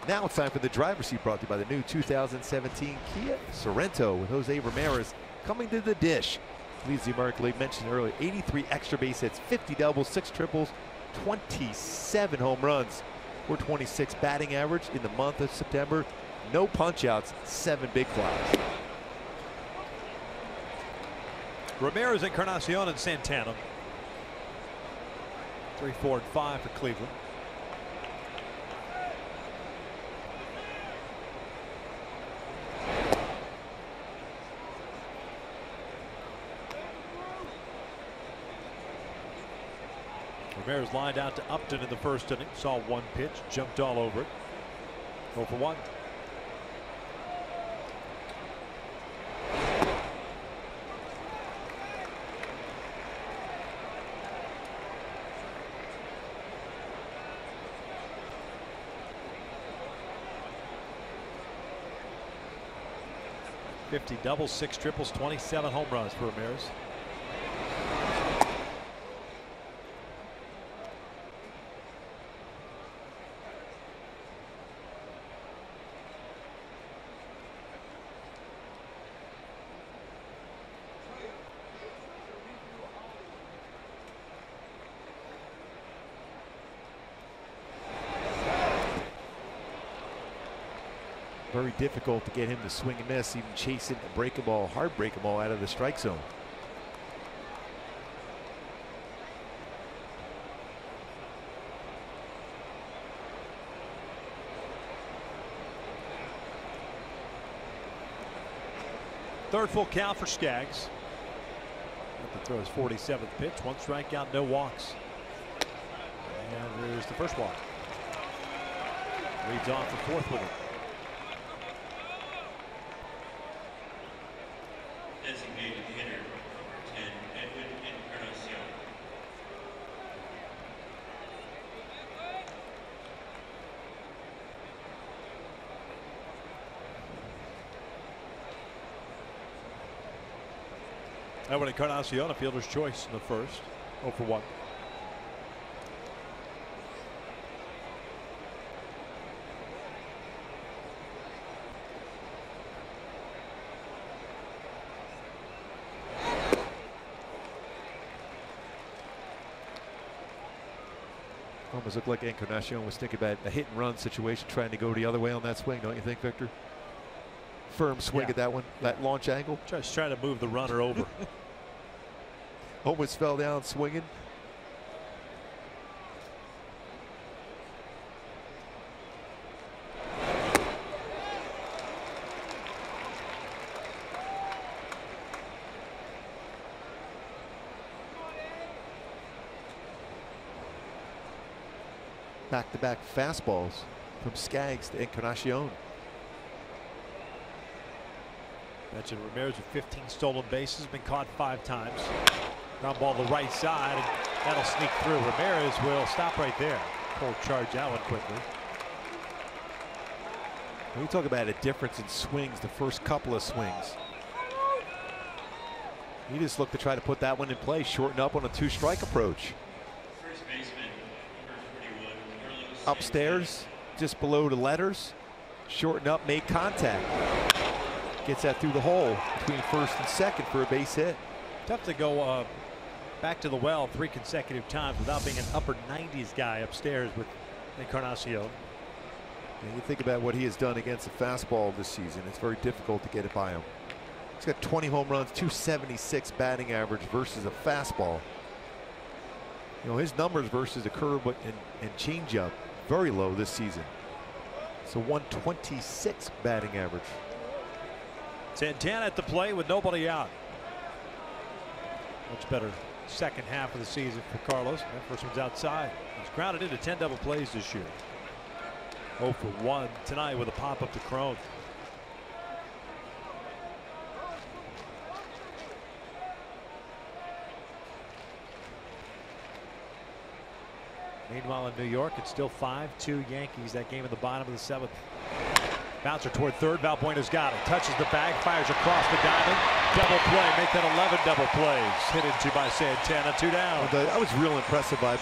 Now it's time for the driver's seat, brought to you by the new 2017 Kia Sorento with Jose Ramirez coming to the dish. Leads the American League, mentioned earlier, 83 extra base hits, 50 doubles, 6 triples, 27 home runs. 426 batting average in the month of September. No punch-outs, 7 big flies. Ramirez, Encarnacion, and Santana. 3, 4, and 5 for Cleveland. Ramirez lined out to Upton in the first inning. Saw one pitch, jumped all over it. 0 for 1. .50 doubles, 6 triples, 27 home runs for Ramirez. Very difficult to get him to swing and miss, even chase it and break a ball, hard break a ball out of the strike zone. Third full count for Skaggs. At the throw his 47th pitch. 1 strikeout, no walks. And there's the first walk. Leads off the 4th with it. Designated hitter, number 10, Edwin Encarnacion. Edwin Encarnacion, a fielder's choice in the first. 0 for 1. Almost looked like Encarnacion was thinking about a hit and run situation, trying to go the other way on that swing, don't you think, Victor? Firm swing at that one, that launch angle. Just trying to move the runner over. Almost fell down swinging. Back-to-back fastballs from Skaggs to Encarnacion. Mentioned Ramirez with 15 stolen bases, been caught 5 times. Ground ball to the right side, and that'll sneak through. Ramirez will stop right there. Pull charge out one quickly. When you talk about a difference in swings, the first couple of swings, he just looked to try to put that one in play, shorten up on a 2-strike approach. First baseman, number 41, Upstairs, just below the letters, shorten up, made contact. Gets that through the hole between first and second for a base hit. Tough to go back to the well 3 consecutive times without being an upper 90s guy upstairs with Encarnacion. And you think about what he has done against the fastball this season. It's very difficult to get it by him. He's got 20 home runs, 276 batting average versus a fastball. You know, his numbers versus the curve and changeup very low this season. So 126 batting average. Santana at the plate with nobody out. Much better second half of the season for Carlos. That first one's outside. He's grounded into 10 double plays this year. 0 for 1 tonight with a pop up to Crone. Meanwhile, in New York, it's still 5-2 Yankees. That game in the bottom of the 7th. Bouncer toward third. Valbuena's got it. Touches the bag. Fires across the diamond. Double play. Make that 11 double plays. Hit into by Santana. 2 down. I was real impressed by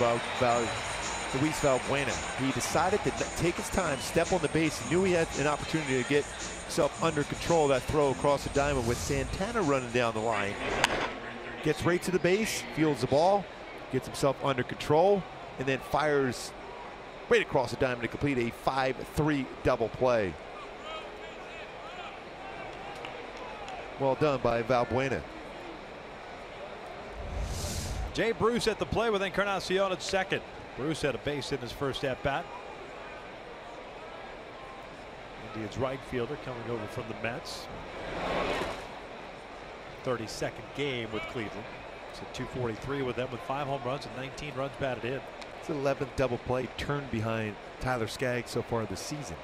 Luis Valbuena. He decided to take his time, step on the base. He knew he had an opportunity to get himself under control. That throw across the diamond with Santana running down the line. Gets right to the base, fields the ball, gets himself under control, and then fires right across the diamond to complete a 5-3 double play. Well done by Valbuena. Jay Bruce at the play with Encarnacion at second. Bruce had a base in his first at bat. Indians right fielder coming over from the Mets. 32nd game with Cleveland. It's a 243 with them with 5 home runs and 19 runs batted in. It's the 11th double play turned behind Tyler Skaggs so far this season.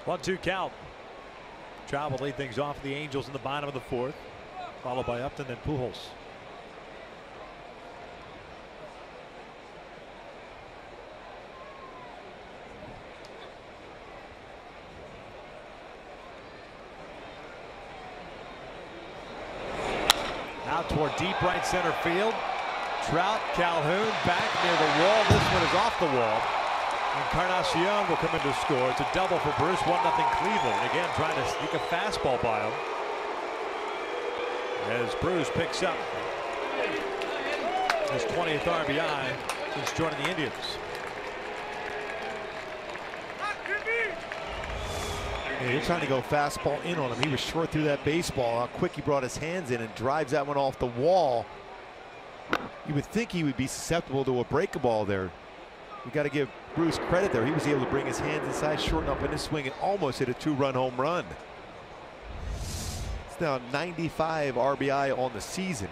One-two count. Trout will lead things off for the Angels in the bottom of the 4th, followed by Upton and Pujols. Out toward deep right center field. Trout, Calhoun back near the wall. This one is off the wall. Encarnacion will come in to score. It's a double for Bruce. 1-0 Cleveland. Again, trying to sneak a fastball by him. As Bruce picks up his 20th RBI since joining the Indians. Yeah, you're trying to go fastball in on him. He was short through that baseball. How quick he brought his hands in and drives that one off the wall. You would think he would be susceptible to a break ball there. We got to give Bruce credit there. He was able to bring his hands inside, shorten up in his swing, and almost hit a 2-run home run. It's now 95 RBI on the season.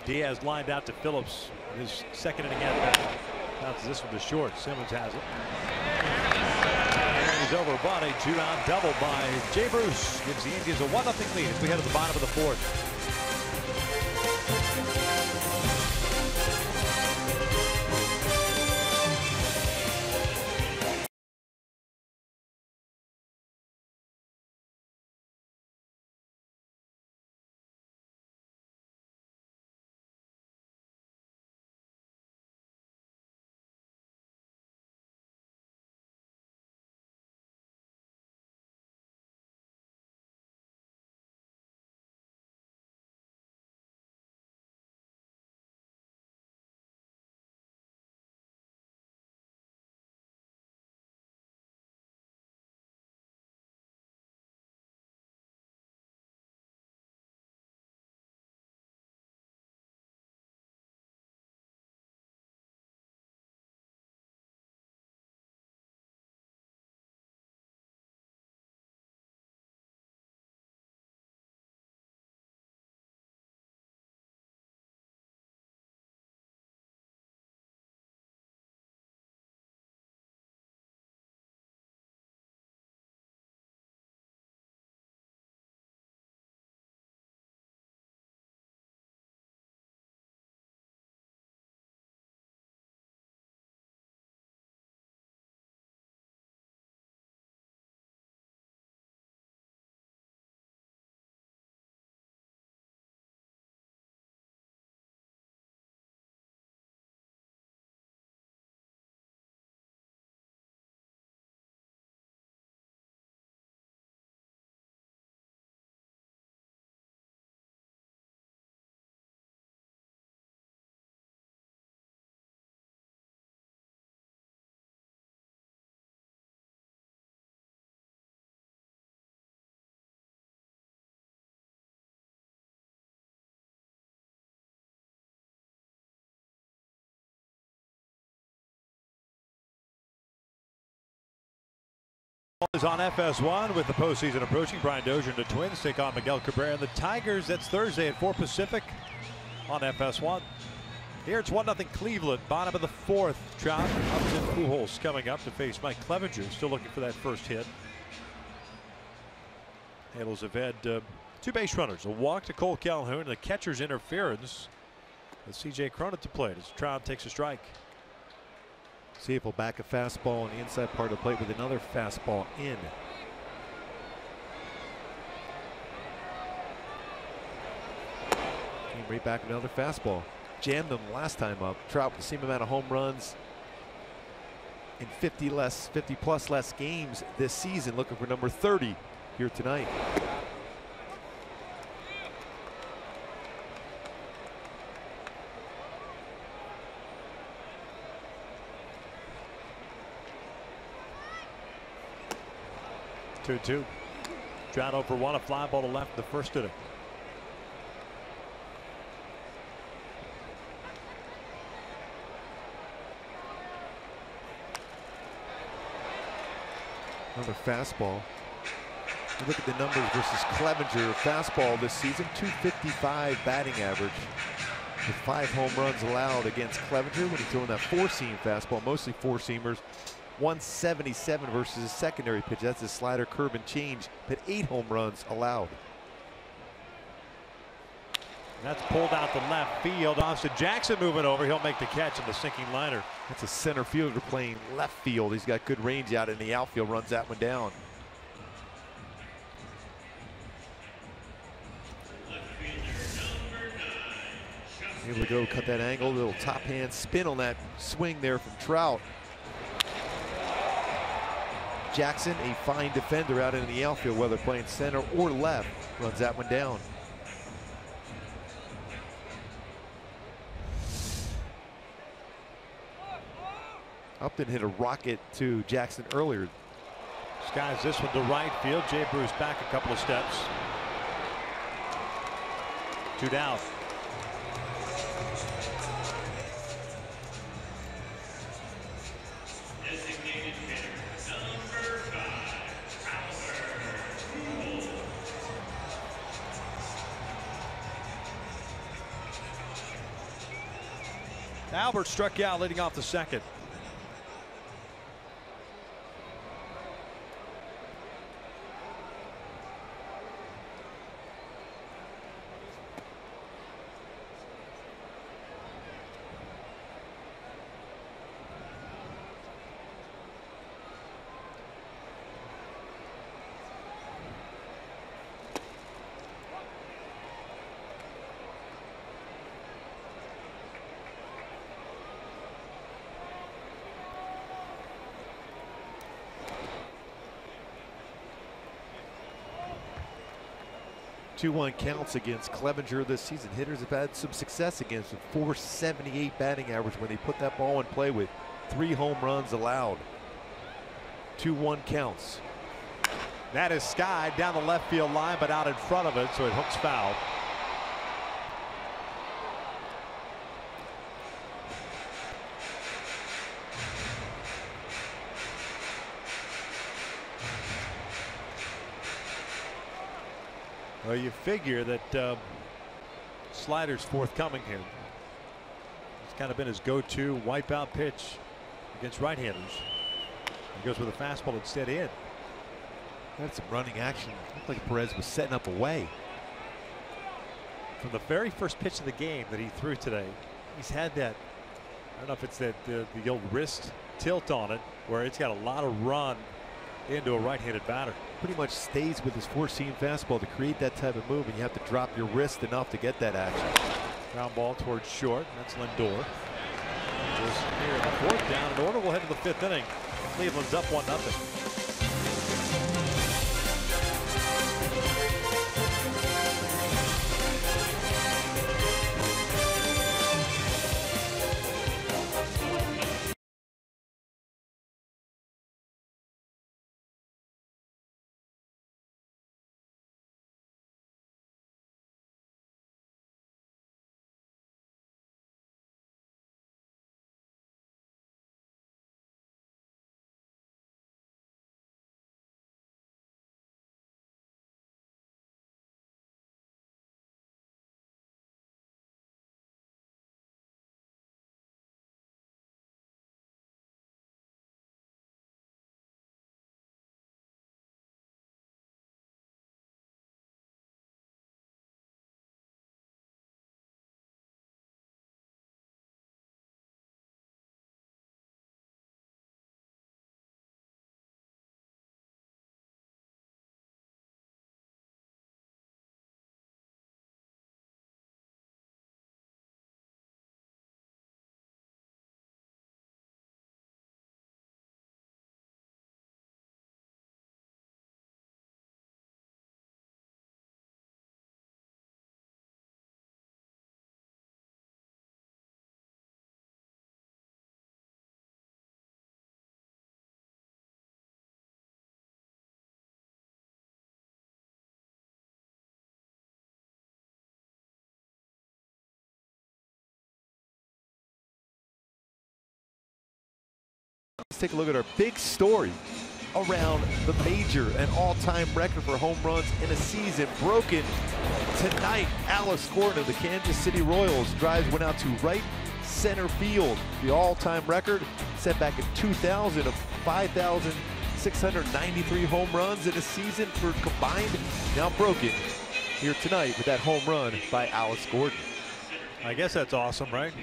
Diaz lined out to Phillips. His second inning at bat. Bounces this one to short. Simmons has it. And he's over body. 2-out double by Jay Bruce. Gives the Indians a 1-0 lead as we head to the bottom of the 4th. Is on FS1 with the postseason approaching. Brian Dozier and the Twins take on Miguel Cabrera and the Tigers. That's Thursday at 4 Pacific on FS1. Here it's 1-0 Cleveland, bottom of the fourth. Trout, Upton, Pujols coming up to face Mike Clevenger, still looking for that first hit. Halos have had 2 base runners, a walk to Cole Calhoun, and the catcher's interference with C.J. Cronin to plate as Trout takes a strike. See if he'll back a fastball on the inside part of the plate with another fastball in. Came right back with another fastball. Jammed them last time up. Trout with the same amount of home runs in 50 plus less games this season, looking for number 30 here tonight. Two. Trout over 1, a fly ball to left in the first inning. Another fastball. You look at the numbers versus Clevenger. Fastball this season, .255 batting average with 5 home runs allowed against Clevenger when he's throwing that 4-seam fastball, mostly 4-seamers. 177 versus his secondary pitch. That's his slider, curve, and change, but 8 home runs allowed. That's pulled out to left field. Austin Jackson moving over. He'll make the catch in the sinking liner. That's a center fielder playing left field. He's got good range out in the outfield, runs that one down. Able to go cut that angle, little top hand spin on that swing there from Trout. Jackson, a fine defender out in the outfield, whether playing center or left, runs that one down. Upton hit a rocket to Jackson earlier. Skies this one to right field. Jay Bruce back a couple of steps. 2 down. Albert struck out leading off the second. Two-one counts against Clevenger this season. Hitters have had some success against him. .478 batting average when they put that ball in play with 3 home runs allowed. 2-1 counts. That is skied down the left field line, but out in front of it, so it hooks foul. Well, you figure that slider's forthcoming here. It's kind of been his go-to wipeout pitch against right-handers. He goes with a fastball instead in. Had some running action. Looked like Perez was setting up away. From the very first pitch of the game that he threw today, he's had that, I don't know if it's that the old wrist tilt on it, where it's got a lot of run into a right-handed batter. Pretty much stays with his 4-seam fastball to create that type of move, and you have to drop your wrist enough to get that action. Ground ball towards short. That's Lindor. Just here in the fourth, down in order. We'll head to the 5th inning. Cleveland's up 1-0. Let's take a look at our big story around the major. An all-time record for home runs in a season broken tonight. Alex Gordon of the Kansas City Royals drives one out to right center field. The all-time record set back in 2000 of 5,693 home runs in a season for combined, now broken here tonight with that home run by Alex Gordon. I guess that's awesome, right?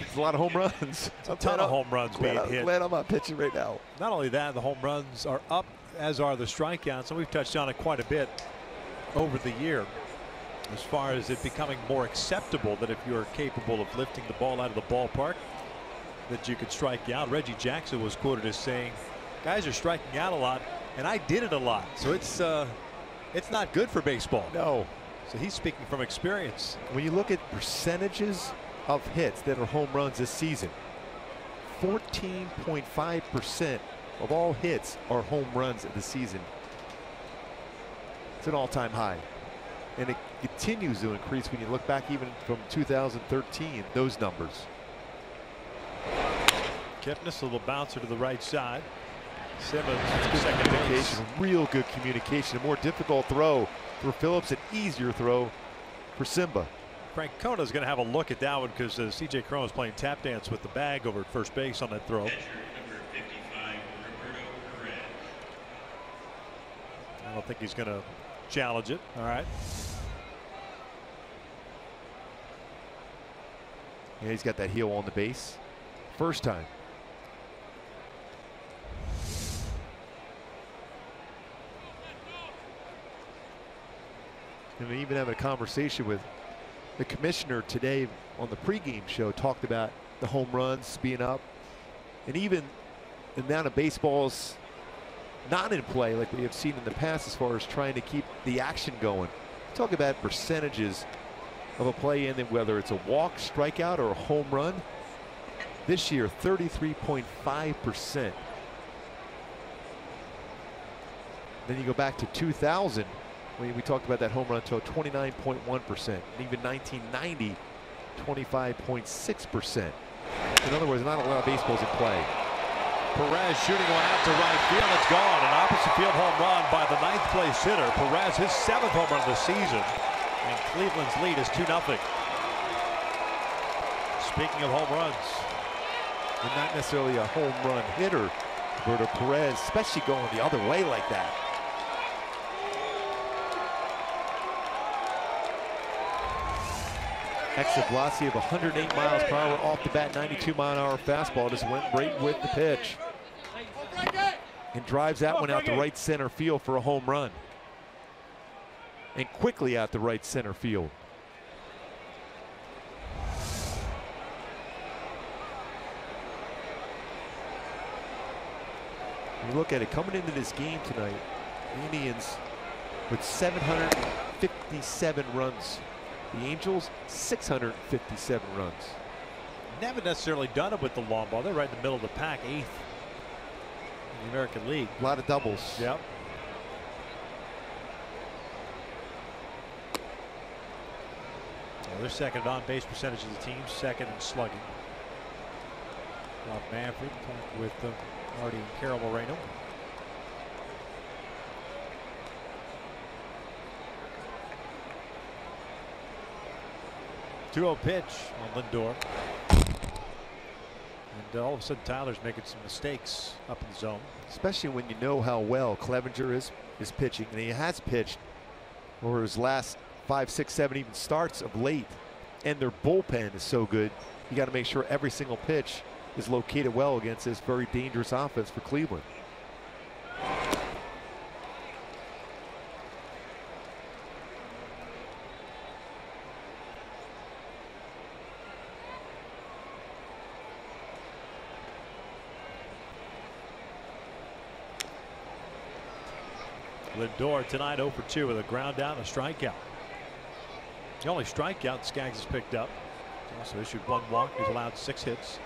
It's a lot of home runs. It's a ton of home runs being hit. Glad I'm not pitching right now. Not only that, the home runs are up, as are the strikeouts, and we've touched on it quite a bit over the year as far as it becoming more acceptable that if you're capable of lifting the ball out of the ballpark, that you could strike out. Reggie Jackson was quoted as saying, guys are striking out a lot, and I did it a lot. So it's not good for baseball. No. So he's speaking from experience. When you look at percentages of hits that are home runs this season, 14.5% of all hits are home runs this season. It's an all-time high, and it continues to increase when you look back even from 2013, those numbers. Kipnis, a little bouncer to the right side. Simmons, good second communication, base. real good communication. A more difficult throw for Phillips, an easier throw for Simba. Francona's going to have a look at that one because C.J. Cron was playing tap dance with the bag over at first base on that throw. Catcher number 55, Roberto Perez. I don't think he's going to challenge it. All right. Yeah, he's got that heel on the base. First time. And even having a conversation with the commissioner today on the pregame show, talked about the home runs being up, and even the amount of baseballs not in play like we have seen in the past as far as trying to keep the action going. Talk about percentages of a play in, whether it's a walk, strikeout, or a home run. This year, 33.5%. Then you go back to 2000. We talked about that home run total, 29.1%. And even 1990, 25.6%. In other words, not a lot of baseballs in play. Perez shooting one out to right field. It's gone. An opposite field home run by the 9th place hitter. Perez, his 7th home run of the season. And Cleveland's lead is 2-0. Speaking of home runs, And not necessarily a home run hitter, Roberto Perez, especially going the other way like that. Exit velocity of 108 miles per hour off the bat, 92-mile-an-hour fastball. Just went right with the pitch. And drives that one out to right center field for a home run. And quickly out to right center field. You look at it, coming into this game tonight, the Indians with 757 runs. The Angels, 657 runs. never necessarily done it with the long ball. They're right in the middle of the pack, 8th in the American League. A lot of doubles. Yep. Well, they're second on base percentage of the team, second in slugging. Rob Manfred talked with Marty and Carol Moreno. Two-0 pitch on Lindor. And all of a sudden Tyler's making some mistakes up in the zone. Especially when you know how well Clevenger is pitching, and he has pitched over his last 5, 6, 7 even starts of late. And their bullpen is so good, you got to make sure every single pitch is located well against this very dangerous offense for Cleveland. Lindor tonight 0 for 2 with a ground out and a strikeout. The only strikeout Skaggs has picked up. He's also issued 1 walk. He's allowed 6 hits.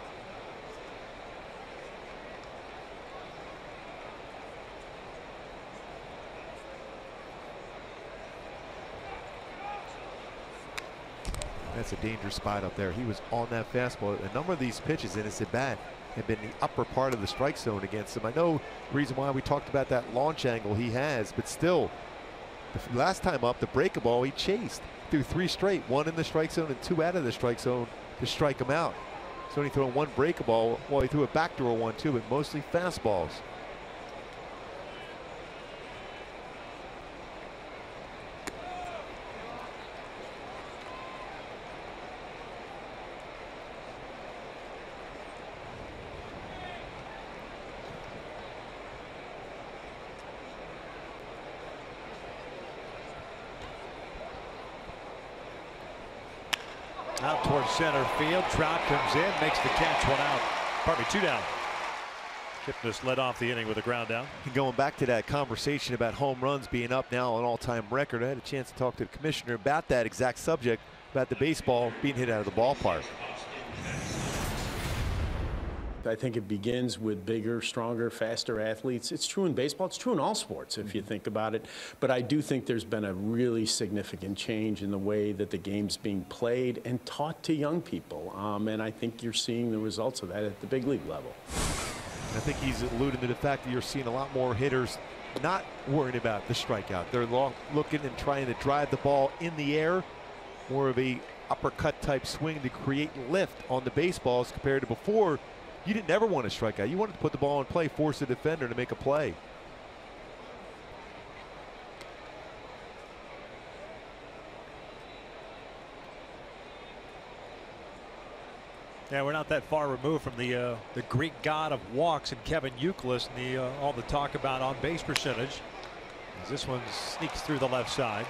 That's a dangerous spot up there. He was on that fastball. A number of these pitches, and it's a bat. have been the upper part of the strike zone against him. I know the reason why we talked about that launch angle he has, but still, the last time up, the break ball he chased through 3 straight, 1 in the strike zone and 2 out of the strike zone to strike him out. So only throwing 1 break ball, well, he threw a backdoor 1 too, but mostly fastballs. Out towards center field. Trout comes in, makes the catch, 1 out. Pardon me, 2 down. Kipnis led off the inning with a ground down. And going back to that conversation about home runs being up now, an all-time record, I had a chance to talk to the commissioner about that exact subject, about the baseball being hit out of the ballpark. I think it begins with bigger, stronger, faster athletes. It's true in baseball. It's true in all sports if you think about it. But I do think there's been a really significant change in the way that the game's being played and taught to young people. And I think you're seeing the results of that at the big league level. I think he's alluding to the fact that you're seeing a lot more hitters not worried about the strikeout. They're looking and trying to drive the ball in the air, more of a uppercut type swing to create lift on the baseballs compared to before. You didn't ever want to strike out. You wanted to put the ball in play, force the defender to make a play. Yeah, we're not that far removed from the Greek god of walks and Kevin Youkilis and all the talk about on base percentage. As this one sneaks through the left side.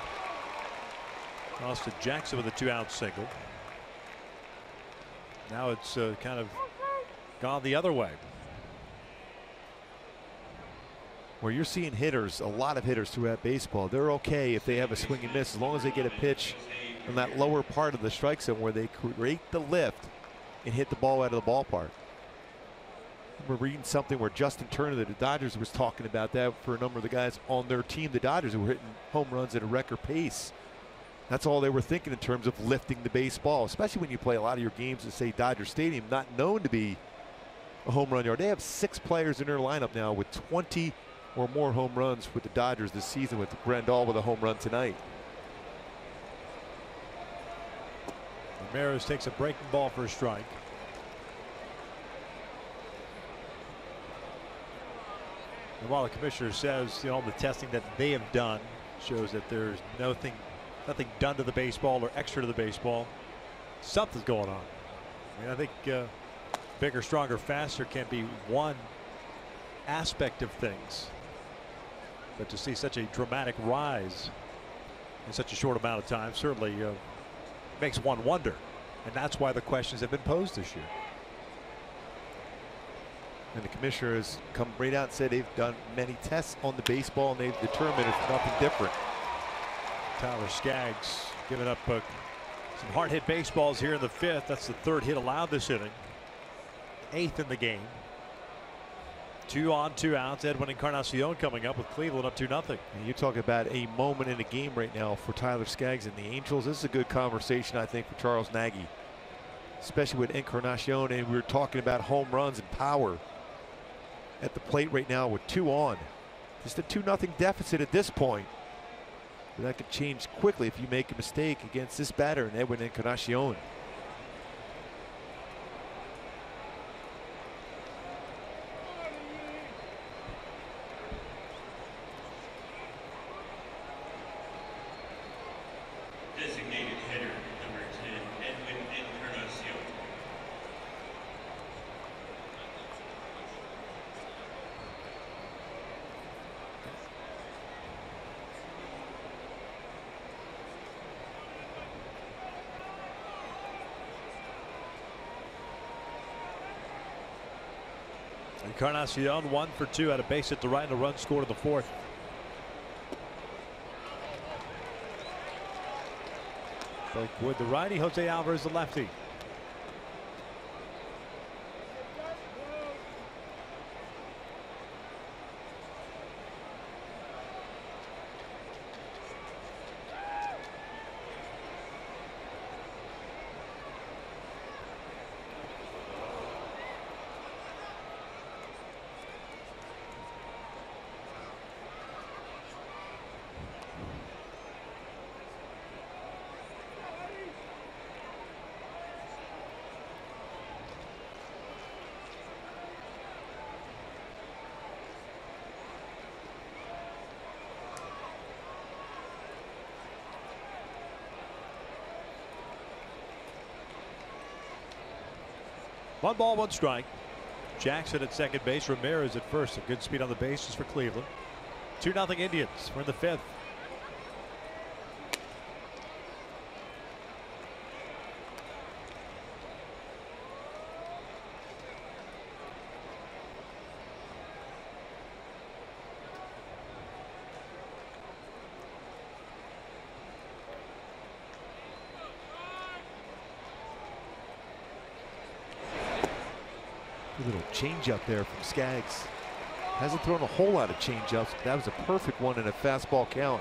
Austin Jackson with a 2-out single. Now it's kind of gone the other way. Where you're seeing hitters, a lot of hitters throughout baseball, they're okay if they have a swing and miss as long as they get a pitch from that lower part of the strike zone where they create the lift and hit the ball out of the ballpark. We're reading something where Justin Turner, the Dodgers, was talking about that for a number of the guys on their team, the Dodgers, who were hitting home runs at a record pace. That's all they were thinking in terms of lifting the baseball, especially when you play a lot of your games at, say, Dodger Stadium, not known to be a home run yard. They have 6 players in their lineup now with 20 or more home runs with the Dodgers this season, with Grandal with a home run tonight. Ramirez takes a breaking ball for a strike. And while the commissioner says, you know, the testing that they have done shows that there's nothing done to the baseball or extra to the baseball, something's going on. I mean, I think bigger, stronger, faster can be one aspect of things, but to see such a dramatic rise in such a short amount of time certainly makes one wonder, and that's why the questions have been posed this year. And the commissioner has come right out and said they've done many tests on the baseball and they've determined it's nothing different. Tyler Skaggs giving up some hard hit baseballs here in the 5th. That's the 3rd hit allowed this inning, 8th in the game. 2 on, 2 outs. Edwin Encarnacion coming up with Cleveland up 2-0. And you talk about a moment in the game right now for Tyler Skaggs and the Angels. This is a good conversation, I think, for Charles Nagy, especially with Encarnacion. And we were talking about home runs and power at the plate right now with 2 on. Just a 2-0 deficit at this point. But that could change quickly if you make a mistake against this batter and Edwin Encarnacion. Designated hitter number 10, Edwin Encarnacion. Encarnacion 1 for 2 at a base hit to right and a run scored in the 4th. Wood the righty, Jose Alvarez the lefty. 1 ball, 1 strike. Jackson at second base. Ramirez at first. A good speed on the bases for Cleveland. 2-0 Indians. We're in the 5th. A little changeup there from Skaggs. Hasn't thrown a whole lot of changeups, but that was a perfect one in a fastball count.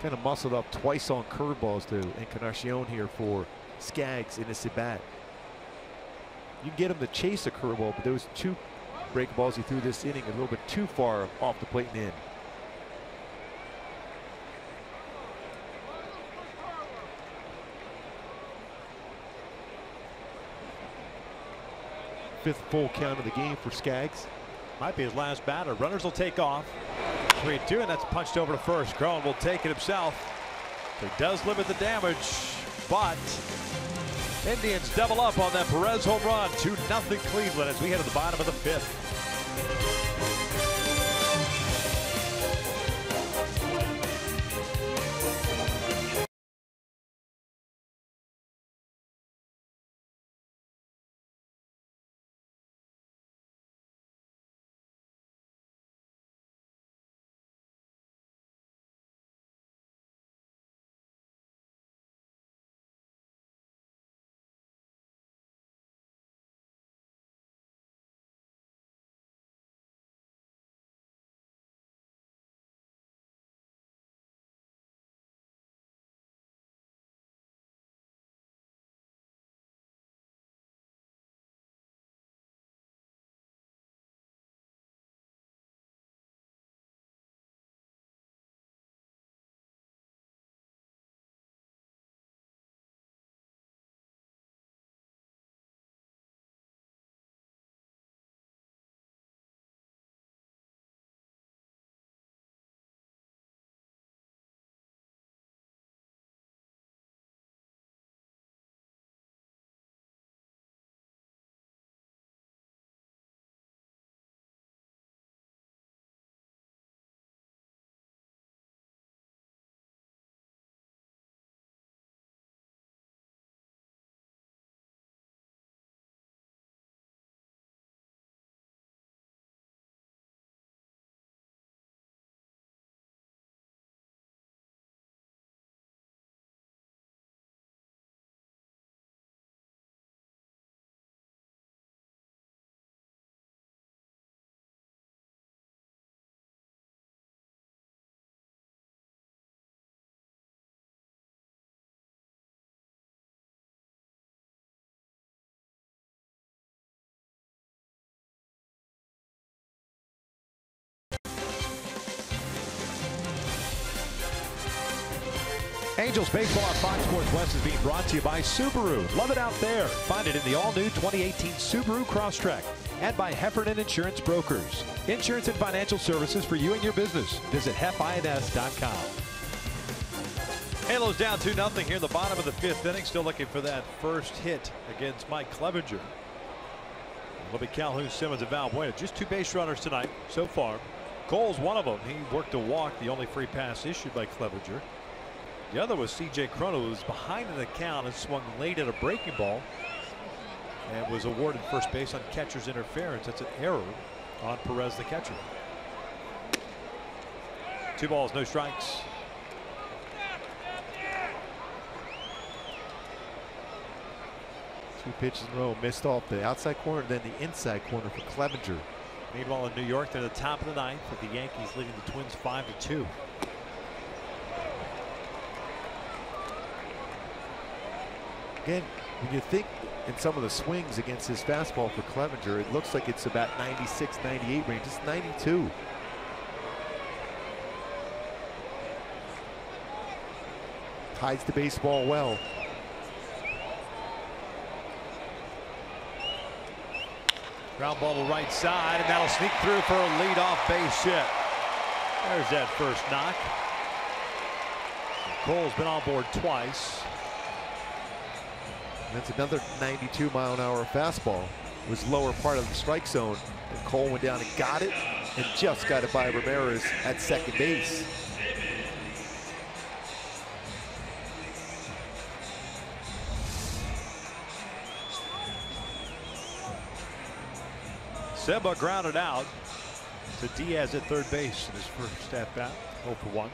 Kind of muscled up twice on curveballs to Encarnacion here for Skaggs in this at bat. You can get him to chase a curveball, but those 2 break balls he threw this inning a little bit too far off the plate and in. Fifth full count of the game for Skaggs. Might be his last batter. Runners will take off. 3-2, and that's punched over to first. Cron will take it himself. He does limit the damage, but Indians double up on that Perez home run. 2-0 Cleveland as we head to the bottom of the 5th. Angels Baseball on Fox Sports West is being brought to you by Subaru. Love it out there. Find it in the all-new 2018 Subaru Crosstrek. And by Heffernan Insurance Brokers. Insurance and financial services for you and your business. Visit hefins.com. Halos down 2-0 here in the bottom of the 5th inning. Still looking for that first hit against Mike Clevenger. It'll be Calhoun, Simmons, and Valbuena. Just 2 base runners tonight so far. Cole's one of them. He worked a walk, the only free pass issued by Clevenger. The other was C.J. Cronell, who was behind in the count and swung late at a breaking ball and was awarded first base on catcher's interference. That's an error on Perez, the catcher. 2 balls, no strikes. Two pitches in a row, missed off the outside corner, then the inside corner for Clevenger. Meanwhile, in New York, they're at the top of the 9th with the Yankees leading the Twins 5-2. Again, when you think in some of the swings against his fastball for Clevenger, it looks like it's about 96, 98 range. It's 92. Hides the baseball well. Ground ball to right side, and that'll sneak through for a leadoff base hit. There's that first knock. Cole's been on board twice. And that's another 92-mile-an-hour fastball. It was lower part of the strike zone, and Cole went down and got it, and just got it by Ramirez at second base. Seba grounded out to Diaz at third base in his first at bat. 0 for 1.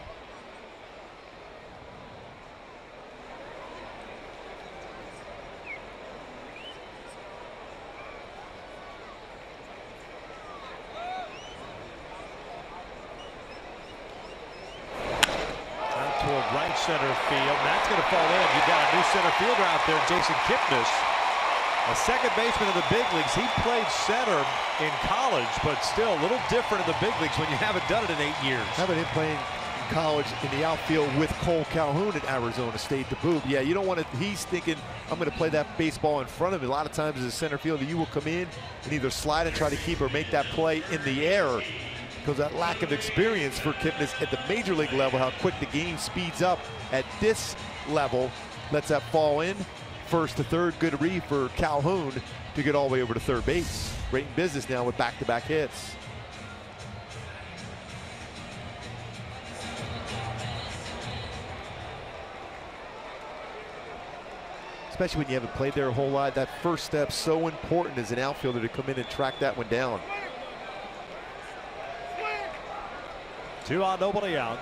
Toward right center field. That's going to fall in. You've got a new center fielder out there, Jason Kipnis. A second baseman in the big leagues. He played center in college, but still a little different in the big leagues when you haven't done it in 8 years. How about him playing in college in the outfield with Cole Calhoun at Arizona State to boot? Yeah, you don't want to. He's thinking, I'm going to play that baseball in front of him. A lot of times as a center fielder, you will come in and either slide and try to keep or make that play in the air. Because that lack of experience for Kipnis at the major league level, how quick the game speeds up at this level, lets that fall in. First to third, good read for Calhoun to get all the way over to third base. Great in business now with back-to-back hits. Especially when you haven't played there a whole lot, that first step so important as an outfielder to come in and track that one down. 2 on, nobody out.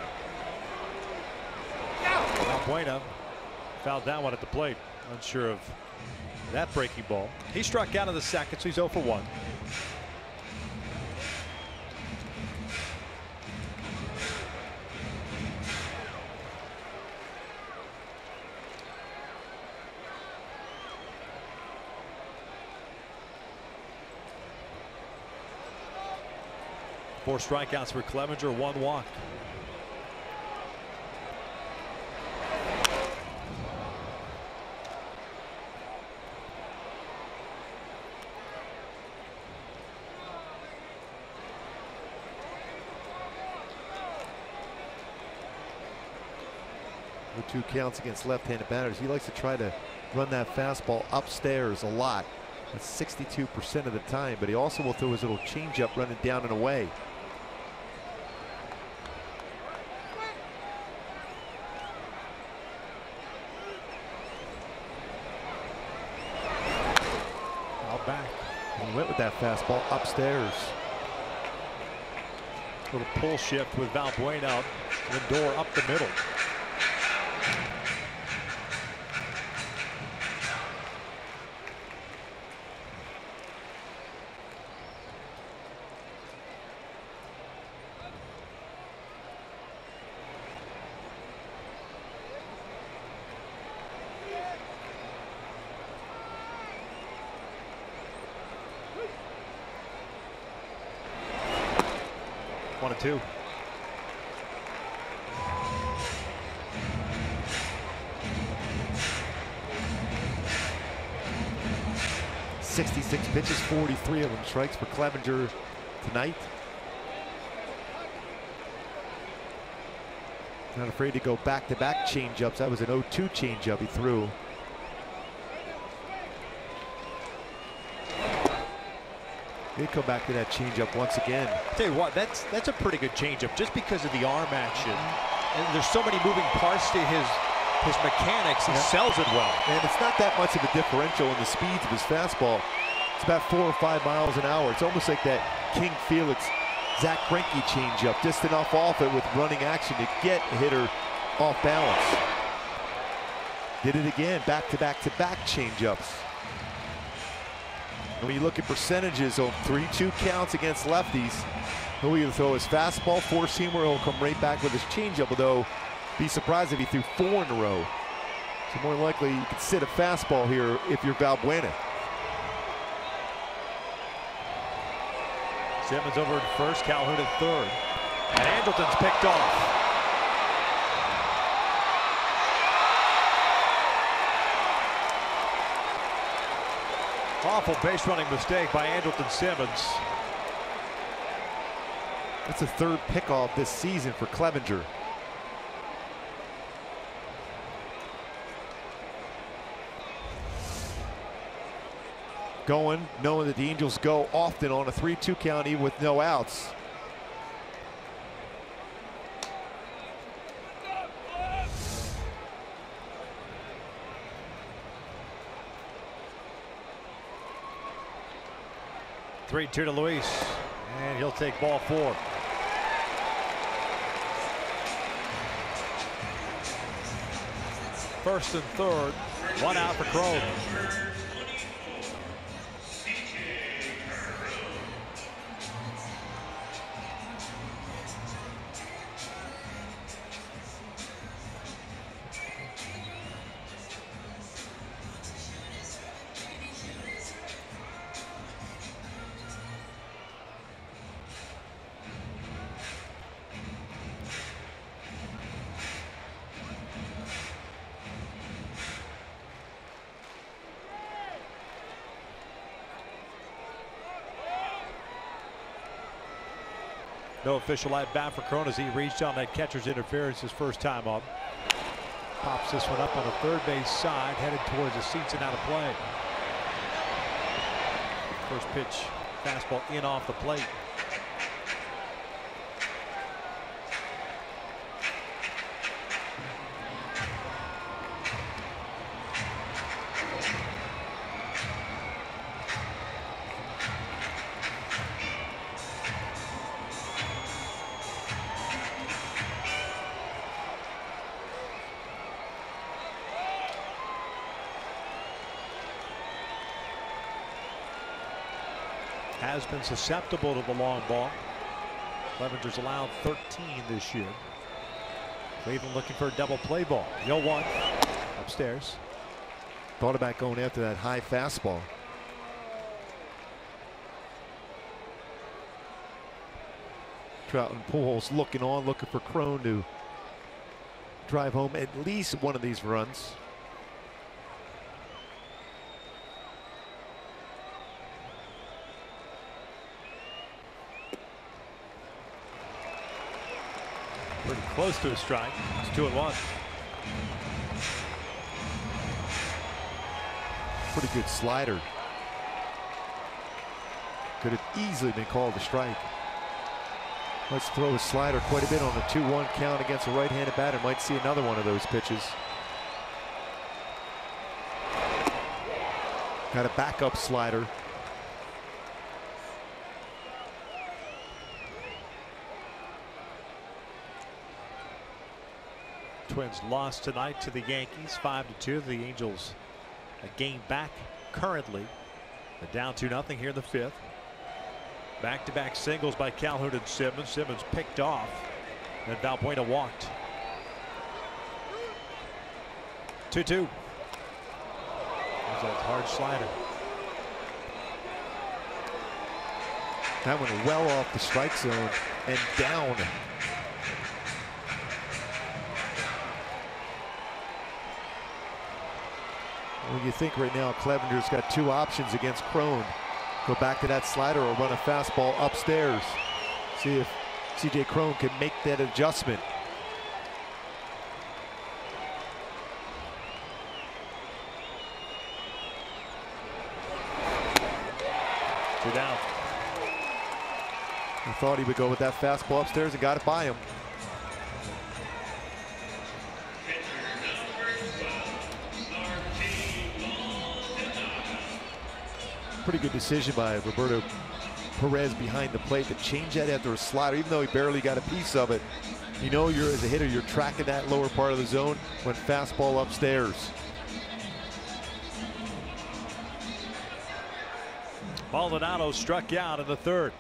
Buena fouled that one at the plate. Unsure of that breaking ball. He struck out in the second, so he's 0 for 1. Four strikeouts for Clevenger, 1 walk. The 2 counts against left-handed batters. He likes to try to run that fastball upstairs a lot. That's 62% of the time, but he also will throw his little changeup running down and away. Back. And he went with that fastball upstairs. Little pull shift with Valbuena. Lindor up the middle. One and 2. .66 pitches, 43 of them strikes for Clevenger tonight. Not afraid to go back-to-back changeups. That was an 0-2 changeup he threw. He'd come back to that changeup once again. Tell you what, that's a pretty good changeup just because of the arm action. And there's so many moving parts to his mechanics. He sells it well. And it's not that much of a differential in the speeds of his fastball. It's about 4 or 5 miles an hour. It's almost like that King Felix, Zach Greinke changeup, just enough off it with running action to get a hitter off balance. Did it again, back-to-back-to-back changeups. And when you look at percentages of 3-2 counts against lefties, he'll either throw his fastball, four-seamer, or he'll come right back with his changeup, although be surprised if he threw 4 in a row. So more likely you could sit a fastball here if you're Valbuena. Simmons over at first, Calhoun at third. And Andrelton's picked off. Awful base running mistake by Andrelton Simmons. That's the third pickoff this season for Clevenger. Going, knowing that the Angels go often on a 3-2 count even with no outs. Three-two to Luis, and he'll take ball 4. First and third, 1 out for Crone. No official at bat for Crone as he reached on that catcher's interference his first time up. Pops this one up on the third base side, headed towards the seats and out of play. First pitch, fastball in off the plate. Has been susceptible to the long ball. Clevenger's allowed 13 this year. Cleveland looking for a double play ball. 0-1 upstairs. Thought about going after that high fastball. Trout and Pujols looking on, looking for Crone to drive home at least one of these runs. Pretty close to a strike. It's 2-1. Pretty good slider. Could have easily been called a strike. Let's throw a slider quite a bit on a 2-1 count against a right-handed batter. Might see another one of those pitches. Got a backup slider. Twins lost tonight to the Yankees 5-2. The Angels a game back currently. They're down 2-0 here in the 5th. Back-to-back singles by Calhoun and Simmons. Simmons picked off and Valbuena walked. 2-2. There's that hard slider. That one well off the strike zone and down. Well, you think right now Clevenger's got 2 options against Crone. Go back to that slider or run a fastball upstairs. See if C.J. Crone can make that adjustment. Two down. I thought he would go with that fastball upstairs and got it by him. Pretty good decision by Roberto Perez behind the plate to change that after a slider, even though he barely got a piece of it. You know, you're as a hitter, you're tracking that lower part of the zone when fastball upstairs. Maldonado struck out in the 3rd.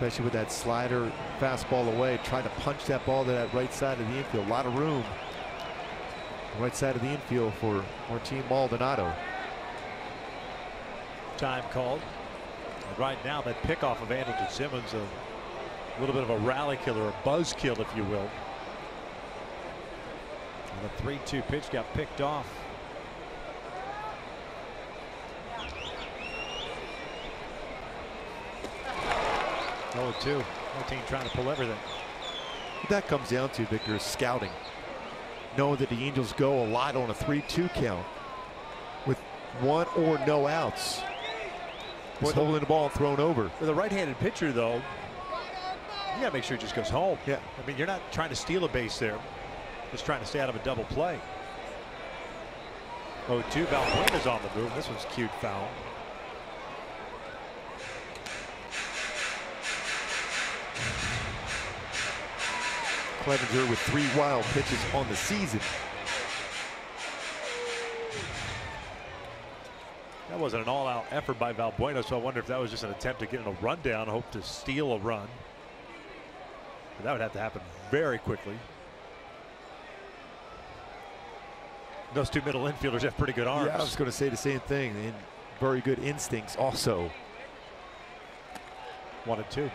especially with that slider fastball away, trying to punch that ball to that right side of the infield. A lot of room. Right side of the infield for Martin Maldonado. Time called. And right now, that pickoff of Andrelton Simmons, a little bit of a rally killer, a buzz kill, if you will. And the 3-2 pitch got picked off. Oh, 2. Martin trying to pull everything. What that comes down to, Victor, is scouting. Knowing that the Angels go a lot on a 3-2 count with 1 or no outs. Just holding the ball and thrown over. For the right-handed pitcher, though, you got to make sure he just goes home. Yeah. I mean, you're not trying to steal a base there. Just trying to stay out of a double play. 0-2. Valbuena's on the move. This one's cute foul. Clevenger with 3 wild pitches on the season. That wasn't an all-out effort by Valbuena, so I wonder if that was just an attempt to get in a rundown, hope to steal a run. But that would have to happen very quickly. Those 2 middle infielders have pretty good arms. Yeah, I was going to say the same thing. And very good instincts also. 1-2.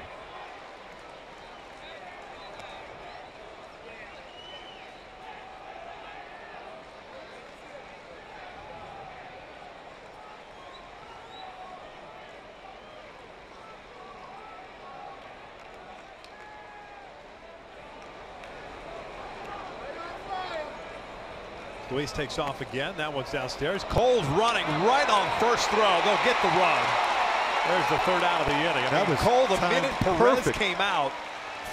Luis takes off again. That one's downstairs. Cole's running right on first throw. They'll get the run. There's the 3rd out of the inning. I mean, Cole, the minute Perez came out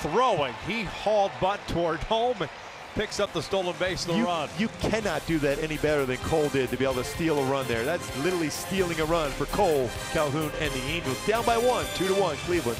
throwing, he hauled butt toward home and picks up the stolen base and the run. You cannot do that any better than Cole did to be able to steal a run there. That's literally stealing a run for Cole, Calhoun, and the Angels. Down by 1, 2-1, Cleveland.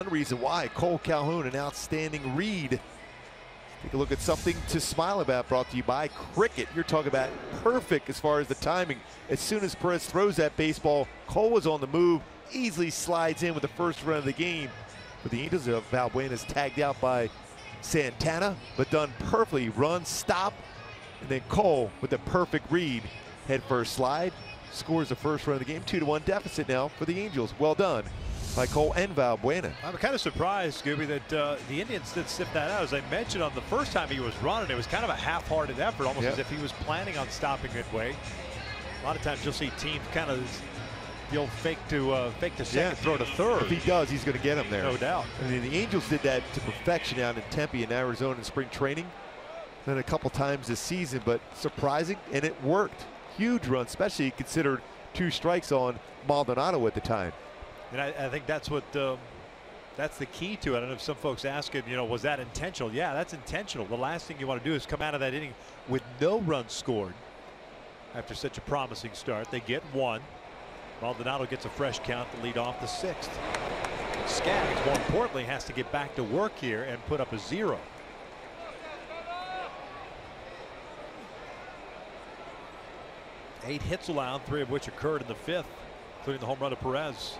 One reason why Cole Calhoun, an outstanding read. Take a look at something to smile about, brought to you by Cricket. You're talking about perfect as far as the timing. As soon as Perez throws that baseball, Cole was on the move, easily slides in with the first run of the game. For the Angels, Valbuena is tagged out by Santana, but done perfectly. Run, stop, and then Cole with the perfect read. Head first slide, scores the first run of the game. 2-1 deficit now for the Angels. Well done by Cole and Valbuena. I'm kind of surprised, Scooby, that the Indians did sift that out. As I mentioned, on the first time he was running, it was kind of a half-hearted effort, almost as if he was planning on stopping midway. A lot of times you'll see teams kind of the old fake to second, throw to third. If he does, he's going to get him there. No doubt. I mean, the Angels did that to perfection out in Tempe in Arizona in spring training. Then a couple times this season, but surprising, and it worked. Huge run, especially considered 2 strikes on Maldonado at the time. And I think that's what that's the key to it. I don't know if some folks asking, you know, was that intentional? Yeah, that's intentional. The last thing you want to do is come out of that inning with no runs scored after such a promising start. They get one. Maldonado gets a fresh count to lead off the 6th. Skaggs, more importantly, has to get back to work here and put up a 0. Eight hits allowed, 3 of which occurred in the 5th, including the home run to Perez.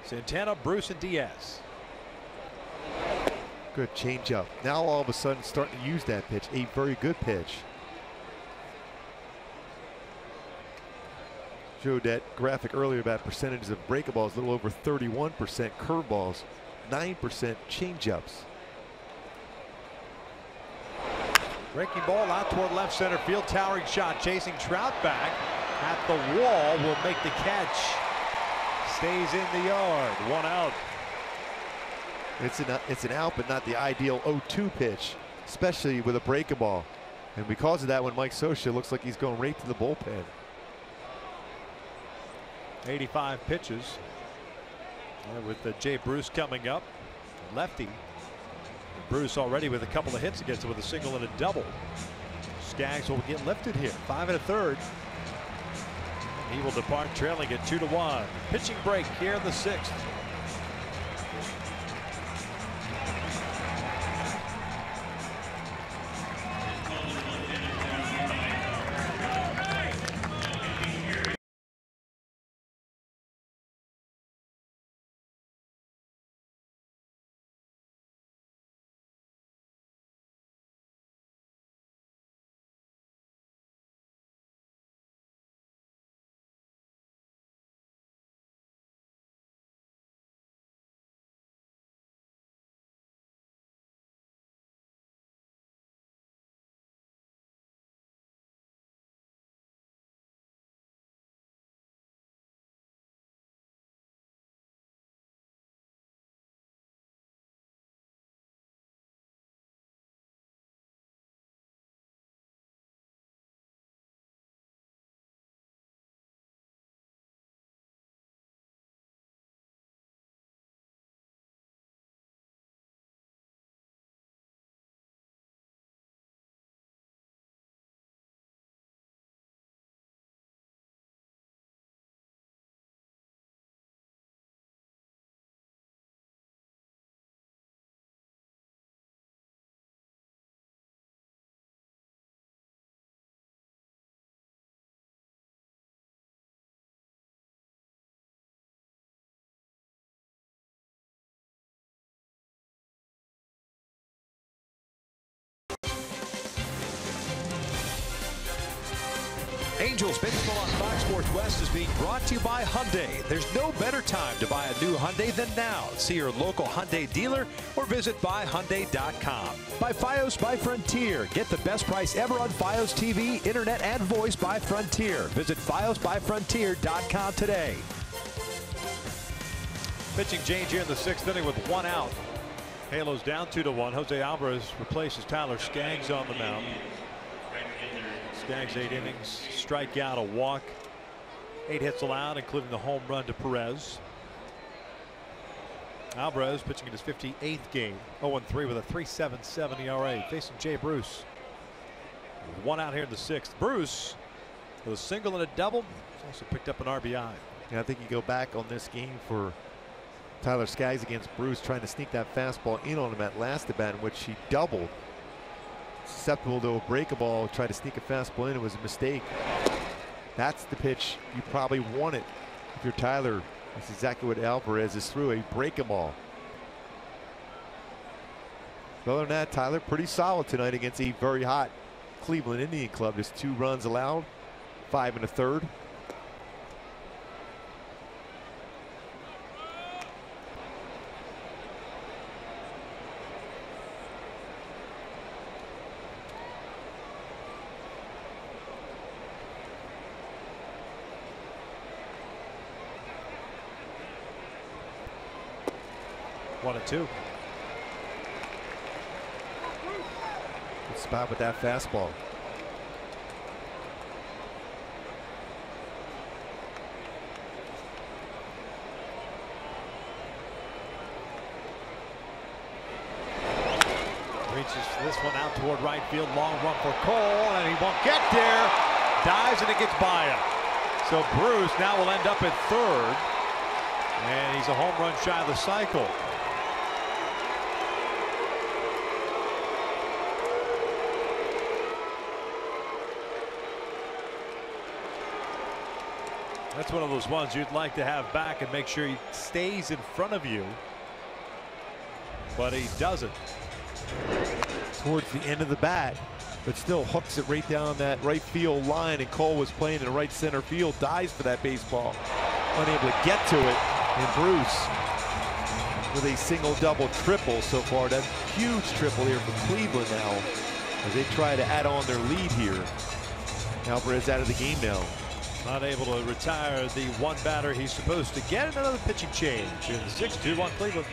Santana, Bruce, and Diaz. Good changeup. Now all of a sudden starting to use that pitch. A very good pitch. Showed that graphic earlier about percentages of breakables, a little over 31% curveballs, 9% changeups. Breaking ball out toward left center field. Towering shot, chasing Trout back at the wall. Will make the catch. Stays in the yard. 1 out. It's an out, but not the ideal 0-2 pitch, especially with a breaking ball. And because of that, when Mike Scioscia looks like he's going right to the bullpen. 85 pitches. With Jay Bruce coming up, lefty. Bruce already with a couple of hits against him with a single and a double. Skaggs will get lifted here. 5 1/3. He will depart trailing at 2-1. Pitching break here in the 6th. Angels baseball on Fox Sports West is being brought to you by Hyundai. There's no better time to buy a new Hyundai than now. See your local Hyundai dealer or visit buyhyundai.com. By Fios by Frontier. Get the best price ever on Fios TV, internet, and voice by Frontier. Visit fiosbyfrontier.com today. Pitching change here in the 6th inning with 1 out. Halos down 2-1. Jose Alvarez replaces Tyler Skaggs on the mound. Skaggs 8 innings, strikeout, a walk, 8 hits allowed, including the home run to Perez. Alvarez pitching in his 58th game, 0-3 with a 3.77 ERA, facing Jay Bruce. 1 out here in the 6th. Bruce with a single and a double. He's also picked up an RBI. And I think you go back on this game for Tyler Skaggs against Bruce, trying to sneak that fastball in on him at last at bat, in which he doubled. Susceptible to a break ball, tried to sneak a fastball in. It was a mistake. That's the pitch you probably want it if you're Tyler. That's exactly what Alvarez is through, a break ball. Other than that, Tyler pretty solid tonight against a very hot Cleveland Indian club. Just 2 runs allowed, 5 1/3. One and 2. Good spot with that fastball. Reaches this one out toward right field. Long run for Cole, and he won't get there. dives, and it gets by him. So Bruce now will end up at third, and he's a home run shy of the cycle. That's one of those ones you'd like to have back and make sure he stays in front of you, but he doesn't. Towards the end of the bat, but still hooks it right down that right field line, and Cole was playing in the right center field, dives for that baseball, unable to get to it, and Bruce with a single, double, triple so far. That huge triple here for Cleveland now as they try to add on their lead here. Alvarez out of the game now. Not able to retire the one batter he's supposed to get. Another pitching change in 6-2-1 Cleveland.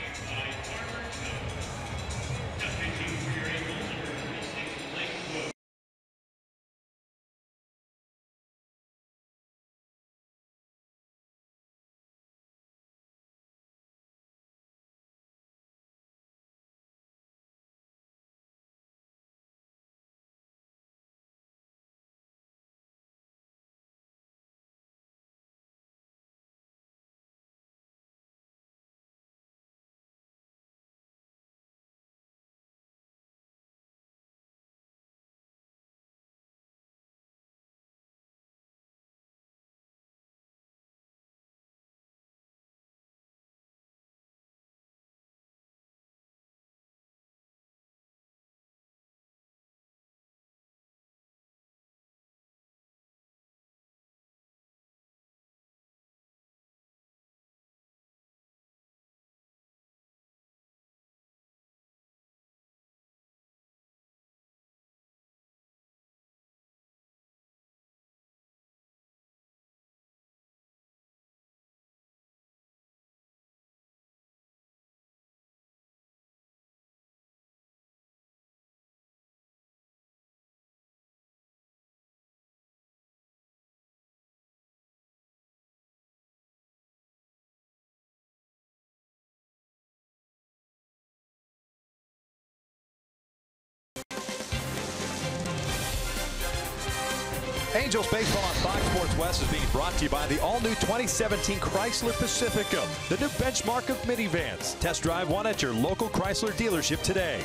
Angels baseball on Fox Sports West is being brought to you by the all-new 2017 Chrysler Pacifica, the new benchmark of minivans. Test drive one at your local Chrysler dealership today.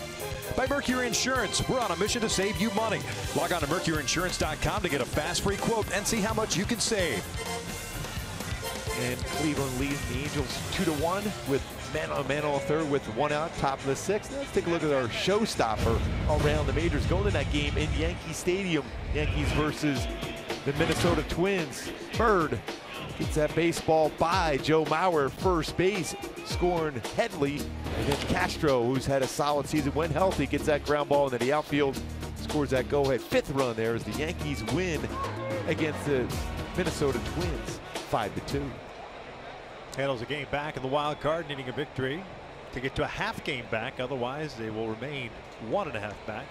By Mercury Insurance, we're on a mission to save you money. Log on to mercuryinsurance.com to get a fast free quote and see how much you can save. And Cleveland leads the Angels 2-1 with man on third with one out, top of the sixth. Let's take a look at our showstopper around the majors going to that game in Yankee Stadium. Yankees versus the Minnesota Twins. Bird gets that baseball by Joe Mauer, first base, scoring Headley. And then Castro, who's had a solid season when healthy, gets that ground ball into the outfield, scores that go-ahead fifth run there as the Yankees win against the Minnesota Twins 5-2. Handles a game back in the wild card, needing a victory to get to a half game back. Otherwise, they will remain 1.5 back.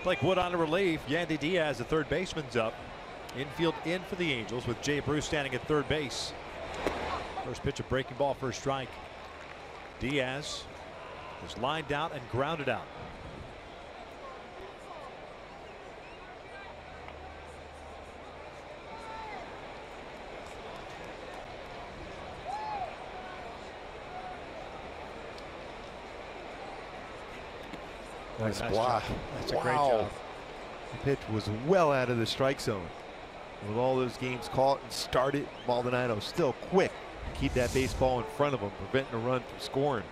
Blake Wood on a relief. Yandy Diaz, the third baseman's up. Infield in for the Angels with Jay Bruce standing at third base. First pitch, a breaking ball for a strike. Diaz is lined out and grounded out. Nice block. That's a great job. The pitch was well out of the strike zone. With all those games caught and started, Maldonado still quick to keep that baseball in front of him, preventing a run from scoring.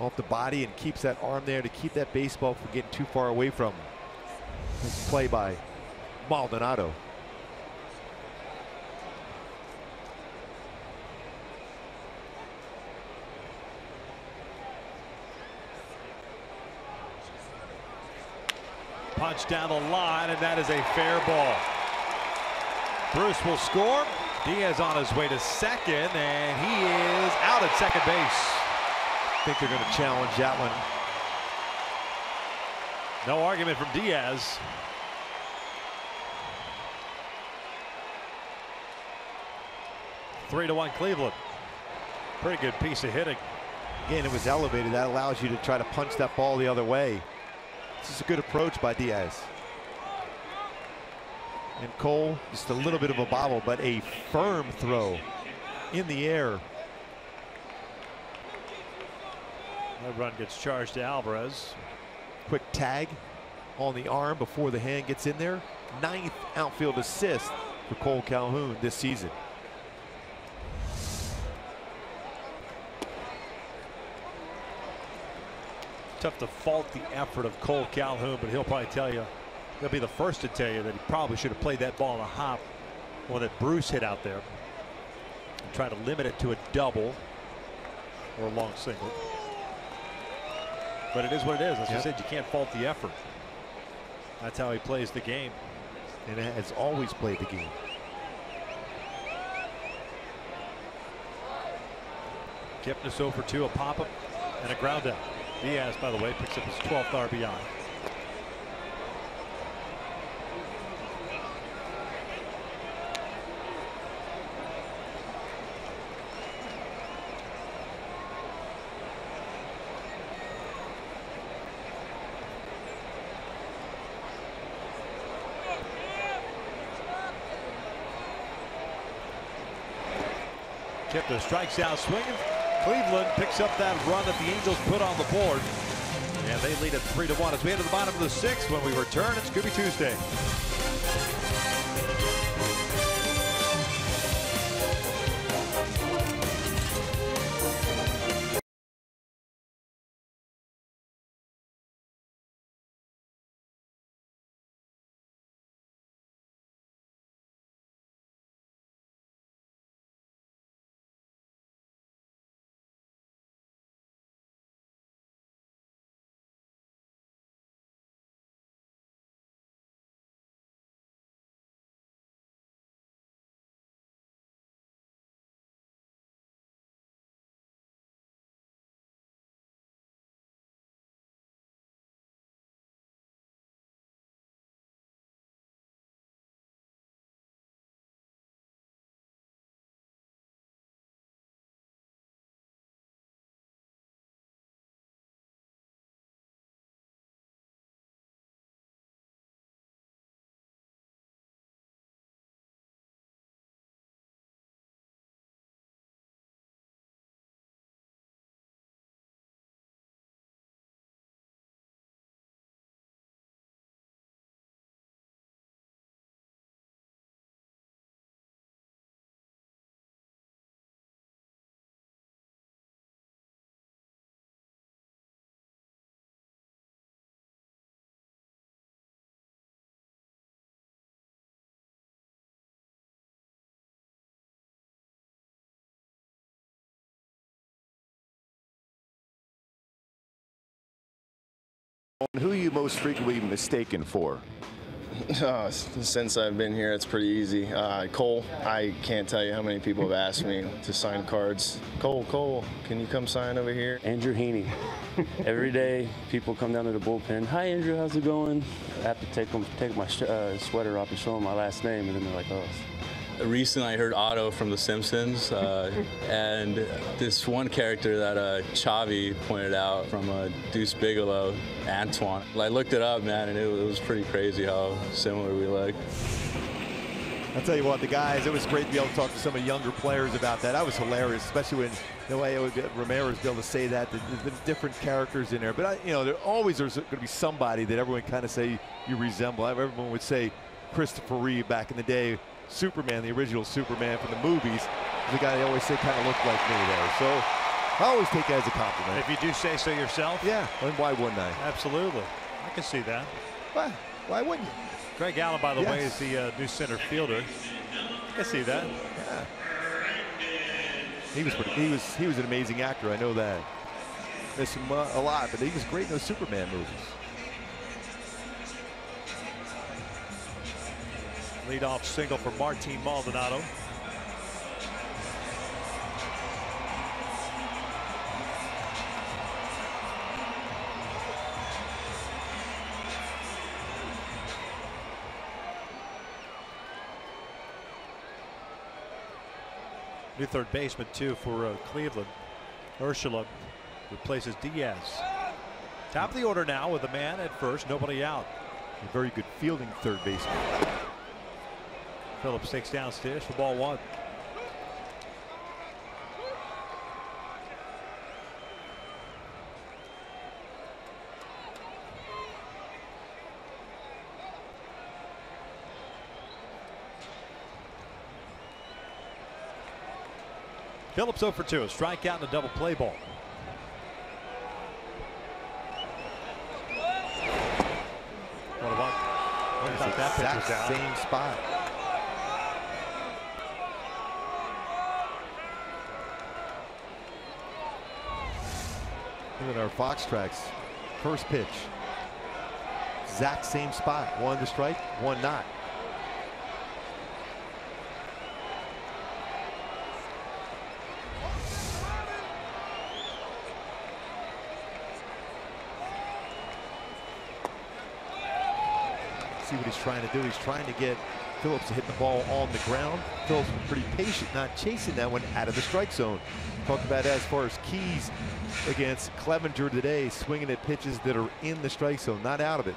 Off the body and keeps that arm there to keep that baseball from getting too far away from him. Nice play by Maldonado. Punch down the line, and that is a fair ball. Bruce will score. Diaz on his way to second, and he is out at second base. I think they're going to challenge that one. No argument from Diaz. Three to 1 Cleveland. Pretty good piece of hitting. Again, it was elevated. That allows you to try to punch that ball the other way. This is a good approach by Diaz. And Cole, just a little bit of a bobble, but a firm throw in the air. That run gets charged to Alvarez. Quick tag on the arm before the hand gets in there. 9th outfield assist for Cole Calhoun this season. Tough to fault the effort of Cole Calhoun, but he'll probably tell you, he'll be the first to tell you that he probably should have played that ball in a hop, one that Bruce hit out there. And try to limit it to a double or a long single. But it is what it is. As I said, you can't fault the effort. That's how he plays the game. And has always played the game. Kipnis over 2, a pop-up and a ground out. Diaz, by the way, picks up his 12th RBI. Kipnis strikes out swinging. Cleveland picks up that run that the Angels put on the board. And they lead it 3-1 as we head to the bottom of the 6th. When we return, it's Scooby Tuesday. Who are you most frequently mistaken for? Since I've been here, it's pretty easy. Cole, I can't tell you how many people have asked me to sign cards. Cole, can you come sign over here? Andrew Heaney. Every day, people come down to the bullpen. Hi, Andrew, how's it going? I have to take my sweater off and show them my last name, and then they're like, oh. Recently, I heard Otto from The Simpsons, and this one character that Chavi pointed out from Deuce Bigelow, Antoine. I looked it up, man, and it was pretty crazy how similar we look. I'll tell you what, the guys, it was great to be able to talk to some of the younger players about that. That was hilarious, especially when the way Ramirez be able to say that. The different characters in there, but there's going to be somebody that everyone kind of say you resemble. Everyone would say Christopher Reeve back in the day. Superman, the original Superman from the movies, the guy they always say kind of looked like me there. So I always take that as a compliment. If you do say so yourself. Yeah, and why wouldn't I? Absolutely. I can see that. Why wouldn't you? Greg Allen, by the way, is the new center fielder. I can see that. Yeah. He was an amazing actor, I know that. Miss him a lot, but he was great in those Superman movies. Leadoff single for Martin Maldonado. New third baseman too for Cleveland. Urshela replaces Diaz. Top of the order now with a man at first, nobody out. A very good fielding third baseman. Phillips takes downstairs for ball one. Phillips 0 for 2, a strikeout and a double play ball. What about that pitch was out? Same spot. Look at our Fox tracks. First pitch. Exact same spot. One to strike, one not. See what he's trying to do. He's trying to get Phillips to hit the ball on the ground. Phillips was pretty patient, not chasing that one out of the strike zone. Talked about as far as keys against Clevenger today, swinging at pitches that are in the strike zone, not out of it.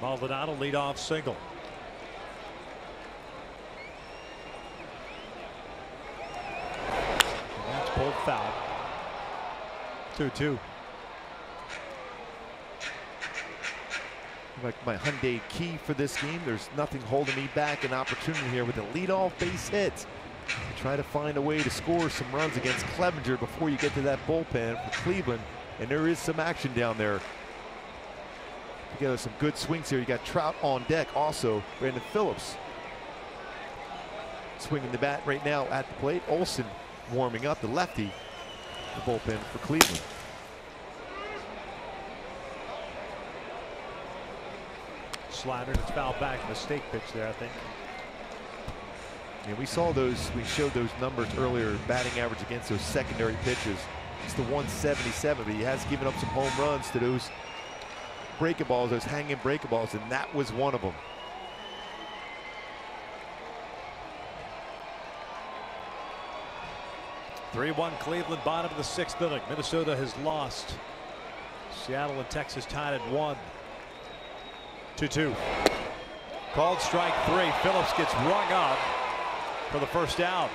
Maldonado leadoff single. And that's pulled foul. 2-2. Like my Hyundai key for this game, there's nothing holding me back. An opportunity here with a leadoff base hit to try to find a way to score some runs against Clevenger before you get to that bullpen for Cleveland. And there is some action down there. Together some good swings here. You got Trout on deck also. Brandon Phillips swinging the bat right now at the plate. Olsen warming up, the lefty, the bullpen for Cleveland. Slider, it's fouled back. Mistake pitch there, I think. Yeah, we saw those. We showed those numbers earlier. Batting average against those secondary pitches. It's the 177, but he has given up some home runs to those breaking balls, those hanging breaking balls, and that was one of them. (3-1) Cleveland, bottom of the 6th inning. Minnesota has lost. Seattle and Texas tied at 1. 2-2. Called strike 3. Phillips gets rung up for the first out.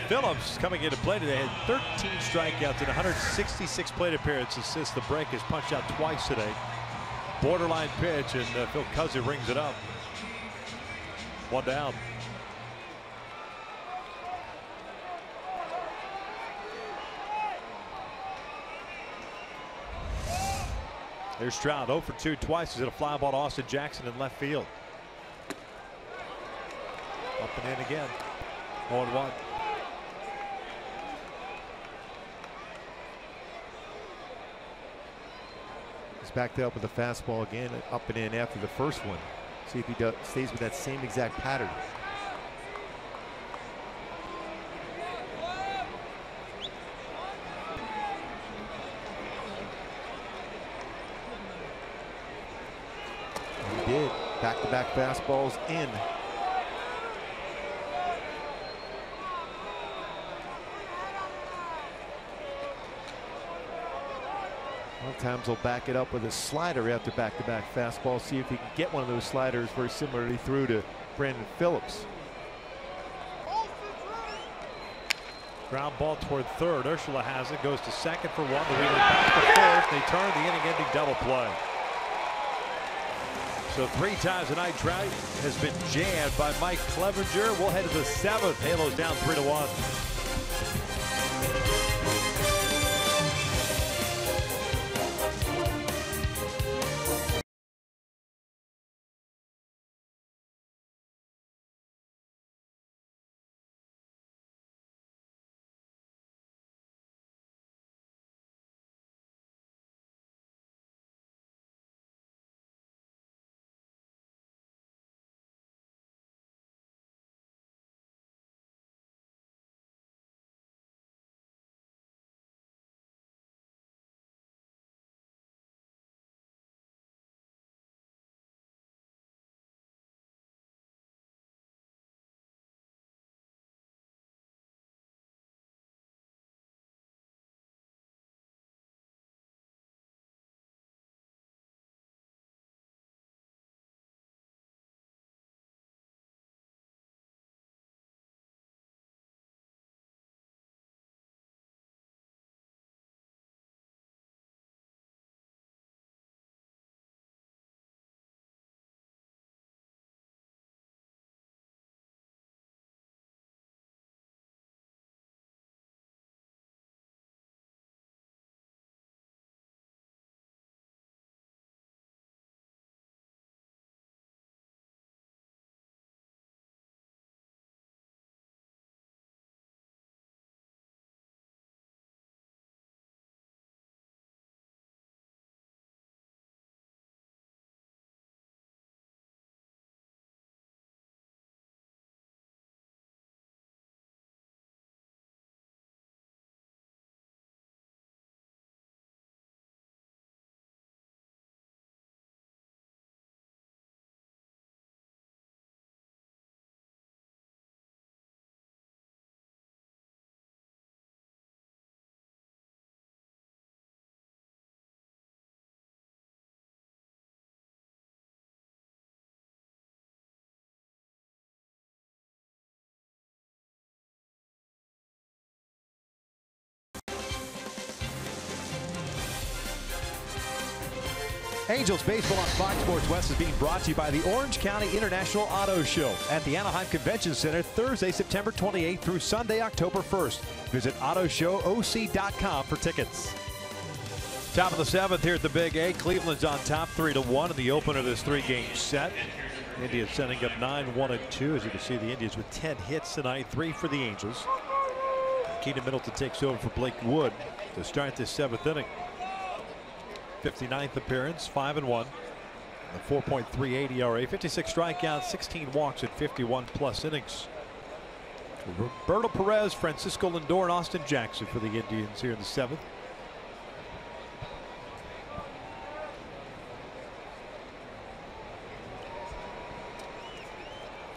Phillips coming into play today had 13 strikeouts and 166 plate appearances since the break. Has punched out twice today. Borderline pitch, and Phil Cuzzy rings it up. 1 down. There's Trout 0 for 2 twice. He's hit a fly ball to Austin Jackson in left field. Up and in again. 0-1. Backed up with a fastball again, up and in after the first one. See if he stays with that same exact pattern. He did. Back-to-back fastballs in. Sometimes he'll back it up with a slider after back-to-back fastball. See if he can get one of those sliders very similar he threw to Brandon Phillips. Ground ball toward third. Urshela has it. Goes to second for 1. The wheeler back to fourth. They turn the inning-ending double play. So 3 times tonight, Trout has been jammed by Mike Clevenger. We'll head to the 7th. Halos down 3-1. Angels baseball on Fox Sports West is being brought to you by the Orange County International Auto Show at the Anaheim Convention Center Thursday, September 28th through Sunday, October 1st. Visit AutoShowOC.com for tickets. Top of the 7th here at the Big A. Cleveland's on top 3-1 in the opener of this 3-game set. Indians sending up 9-1-2. As you can see, the Indians with 10 hits tonight, 3 for the Angels. Keenan Middleton takes over for Blake Wood to start this 7th inning. 59th appearance, 5-1. A 4.38 ERA, 56 strikeouts, 16 walks in 51 plus innings. Roberto Perez, Francisco Lindor, and Austin Jackson for the Indians here in the 7th.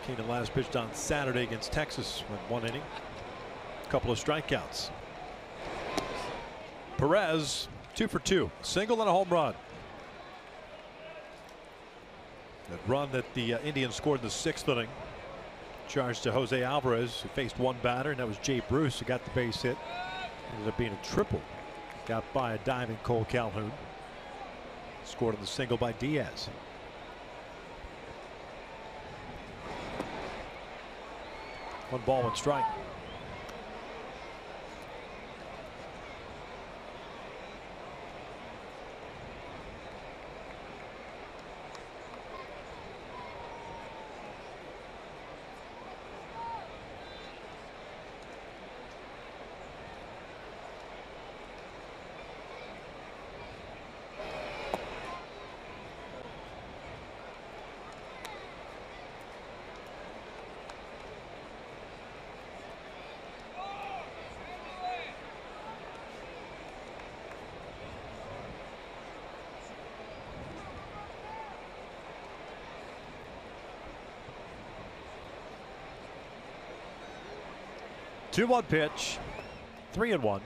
Keenan last pitched on Saturday against Texas, went 1 inning, a couple of strikeouts. Perez 2 for 2, single and a home run. That run that the Indians scored in the 6th inning, charged to Jose Alvarez, who faced one batter, and that was Jay Bruce, who got the base hit. Ended up being a triple. Got by a diving Cole Calhoun. Scored on the single by Diaz. One ball, one strike. Two-one pitch, 3-1.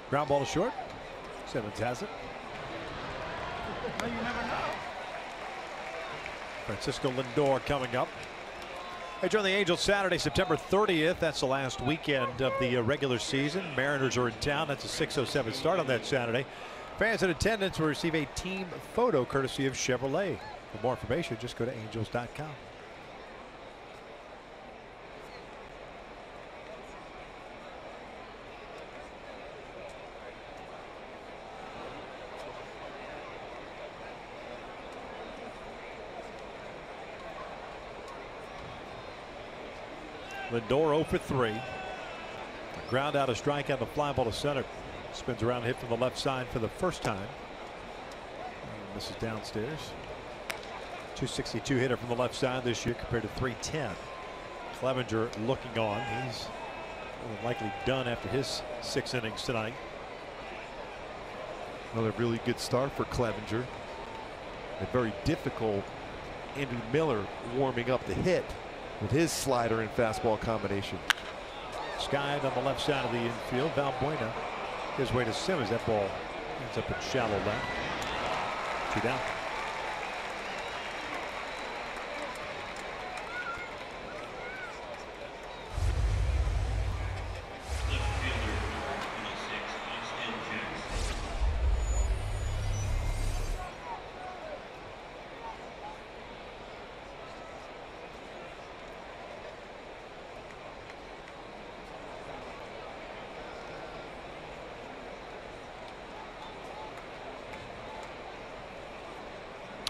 Ground ball to short. Simmons has it. Well, you never know. Francisco Lindor coming up. They join the Angels Saturday, September 30th. That's the last weekend of the regular season. Mariners are in town. That's a 6:07 start on that Saturday. Fans in attendance will receive a team photo courtesy of Chevrolet. For more information, just go to angels.com. Lindor 0 for 3. A ground out, a strikeout, a fly ball to center. Spins around, hit from the left side for the first time. And this is downstairs. 262 hitter from the left side this year compared to 310. Clevenger looking on. He's more than likely done after his 6 innings tonight. Another really good start for Clevenger. A very difficult Andrew Miller warming up the hit with his slider and fastball combination. Skied on the left side of the infield. Valbuena his way to Simmons. That ball ends up in shallow left. 2 down.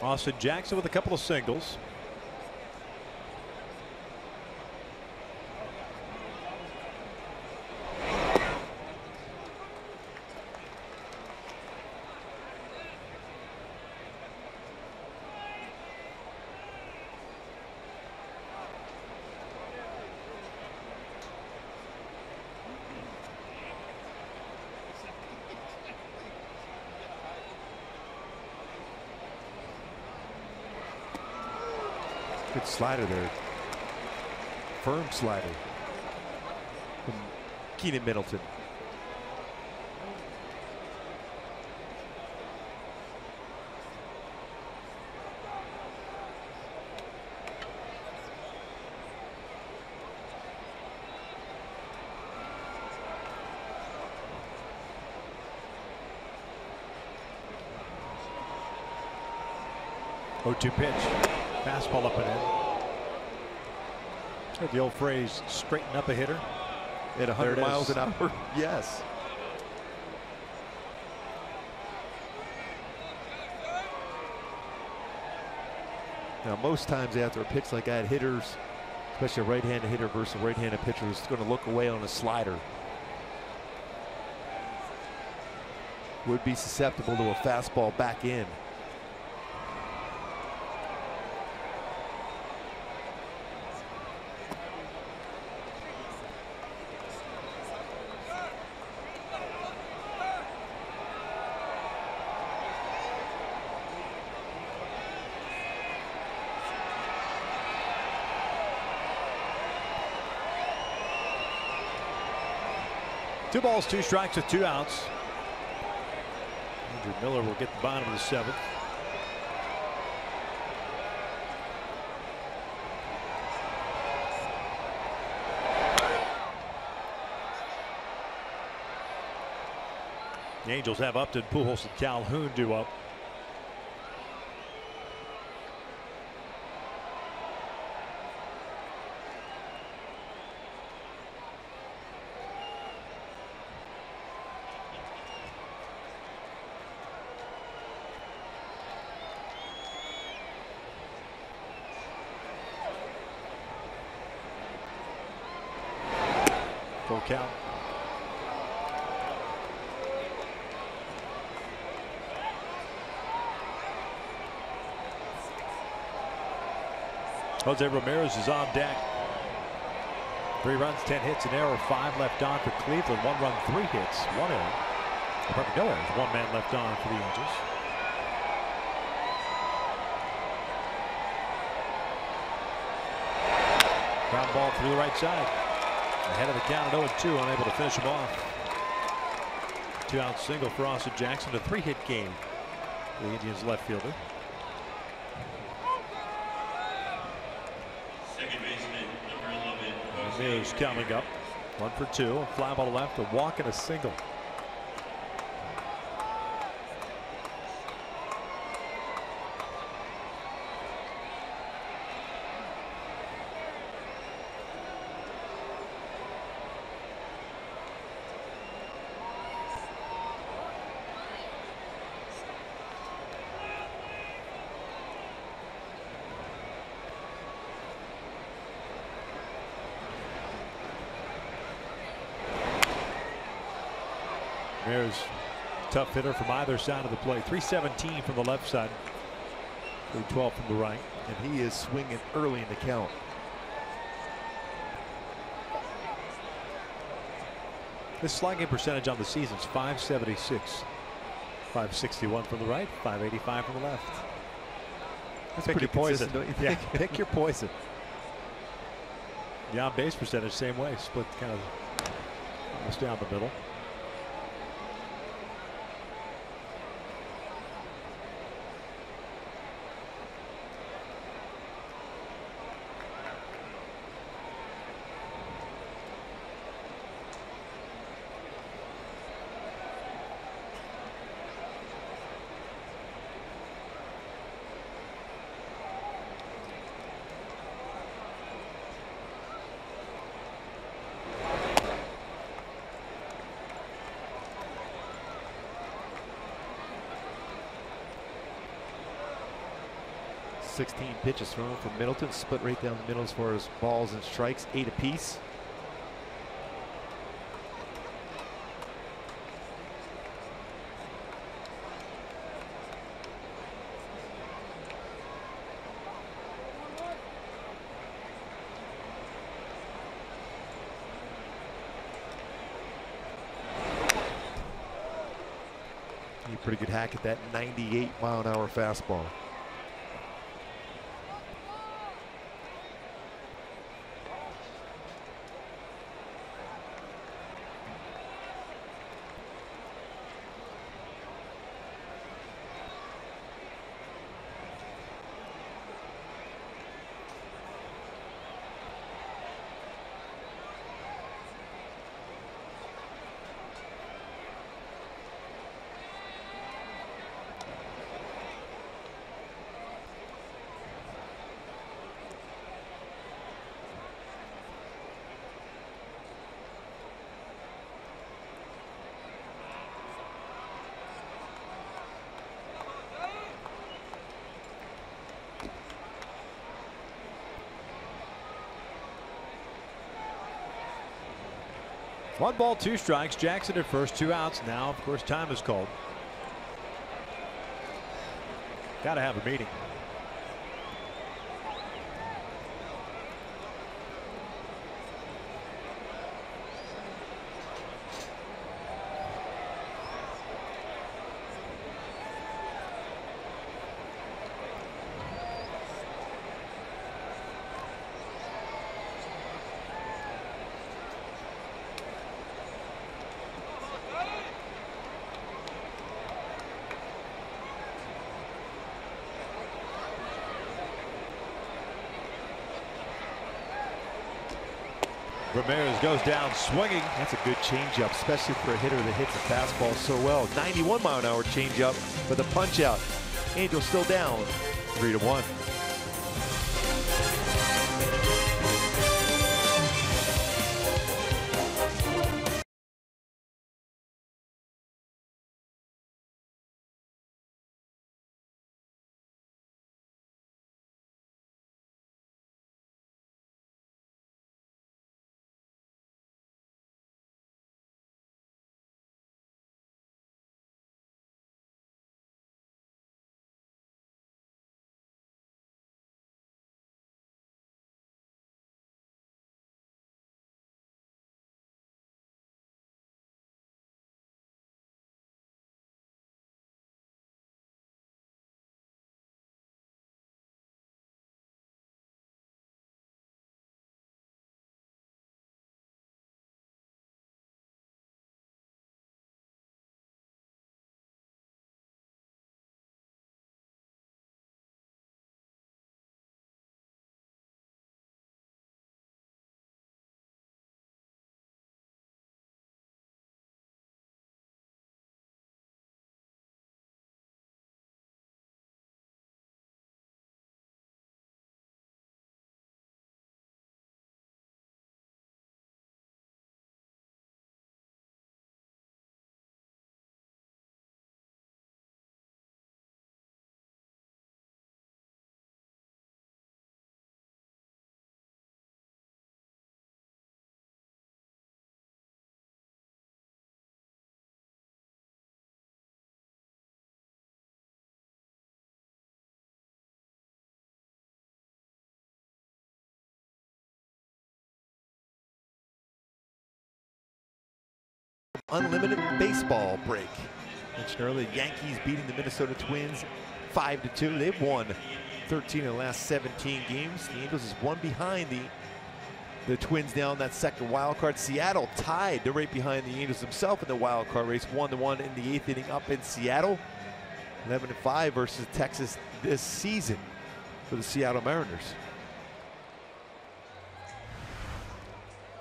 Austin Jackson with a couple of singles. Good slider there. Firm slider from Keenan Middleton. Oh, 2 pitch. Fastball up and in. Heard the old phrase, straighten up a hitter. At 100 miles an hour. Yes. Now, most times after a pitch like that, hitters, especially a right-handed hitter versus a right-handed pitcher, is going to look away on a slider. Would be susceptible to a fastball back in. Two balls, 2 strikes with 2 outs. Andrew Miller will get the bottom of the 7th. The Angels have Upton, Pujols, and Calhoun due up. Full count. Jose Ramirez is on deck. 3 runs, 10 hits, an error, 5 left on for Cleveland. 1 run, 3 hits, 1 error. Perfect, no errors. 1 man left on for the Angels. Ground ball through the right side. Ahead of the count at 0-2, unable to finish him off. 2-out single for Austin Jackson, a 3-hit game for the Indians left fielder. Second baseman, number 11. Ramirez coming up. 1 for 2, a fly ball to left, a walk and a single. Ramirez, tough hitter from either side of the plate. 317 from the left side, 312 from the right. And he is swinging early in the count. His slugging percentage on the season is .576. .561 from the right, .585 from the left. That's pick pretty your poison. Don't you Yeah, think? pick your poison. The on base percentage, same way, split kind of almost down the middle. Sixteen pitches thrown from Middleton, split right down the middle as far as balls and strikes, 8 apiece. Pretty good hack at that 98-mile-an-hour fastball. 1 ball, 2 strikes. Jackson at first, 2 outs. Now, of course, time is called. Got to have a meeting. Ramirez goes down swinging. That's a good changeup, especially for a hitter that hits a fastball so well. 91-mile-an-hour changeup with a punch out. Angels still down 3-1. Unlimited baseball break. Mentioned earlier, Yankees beating the Minnesota Twins 5-2. They've won 13 of the last 17 games. The Angels is one behind the Twins now in that second wild card. Seattle tied. They're right behind the Angels themselves in the wild card race, 1-1 in the 8th inning up in Seattle. 11-5 versus Texas this season for the Seattle Mariners.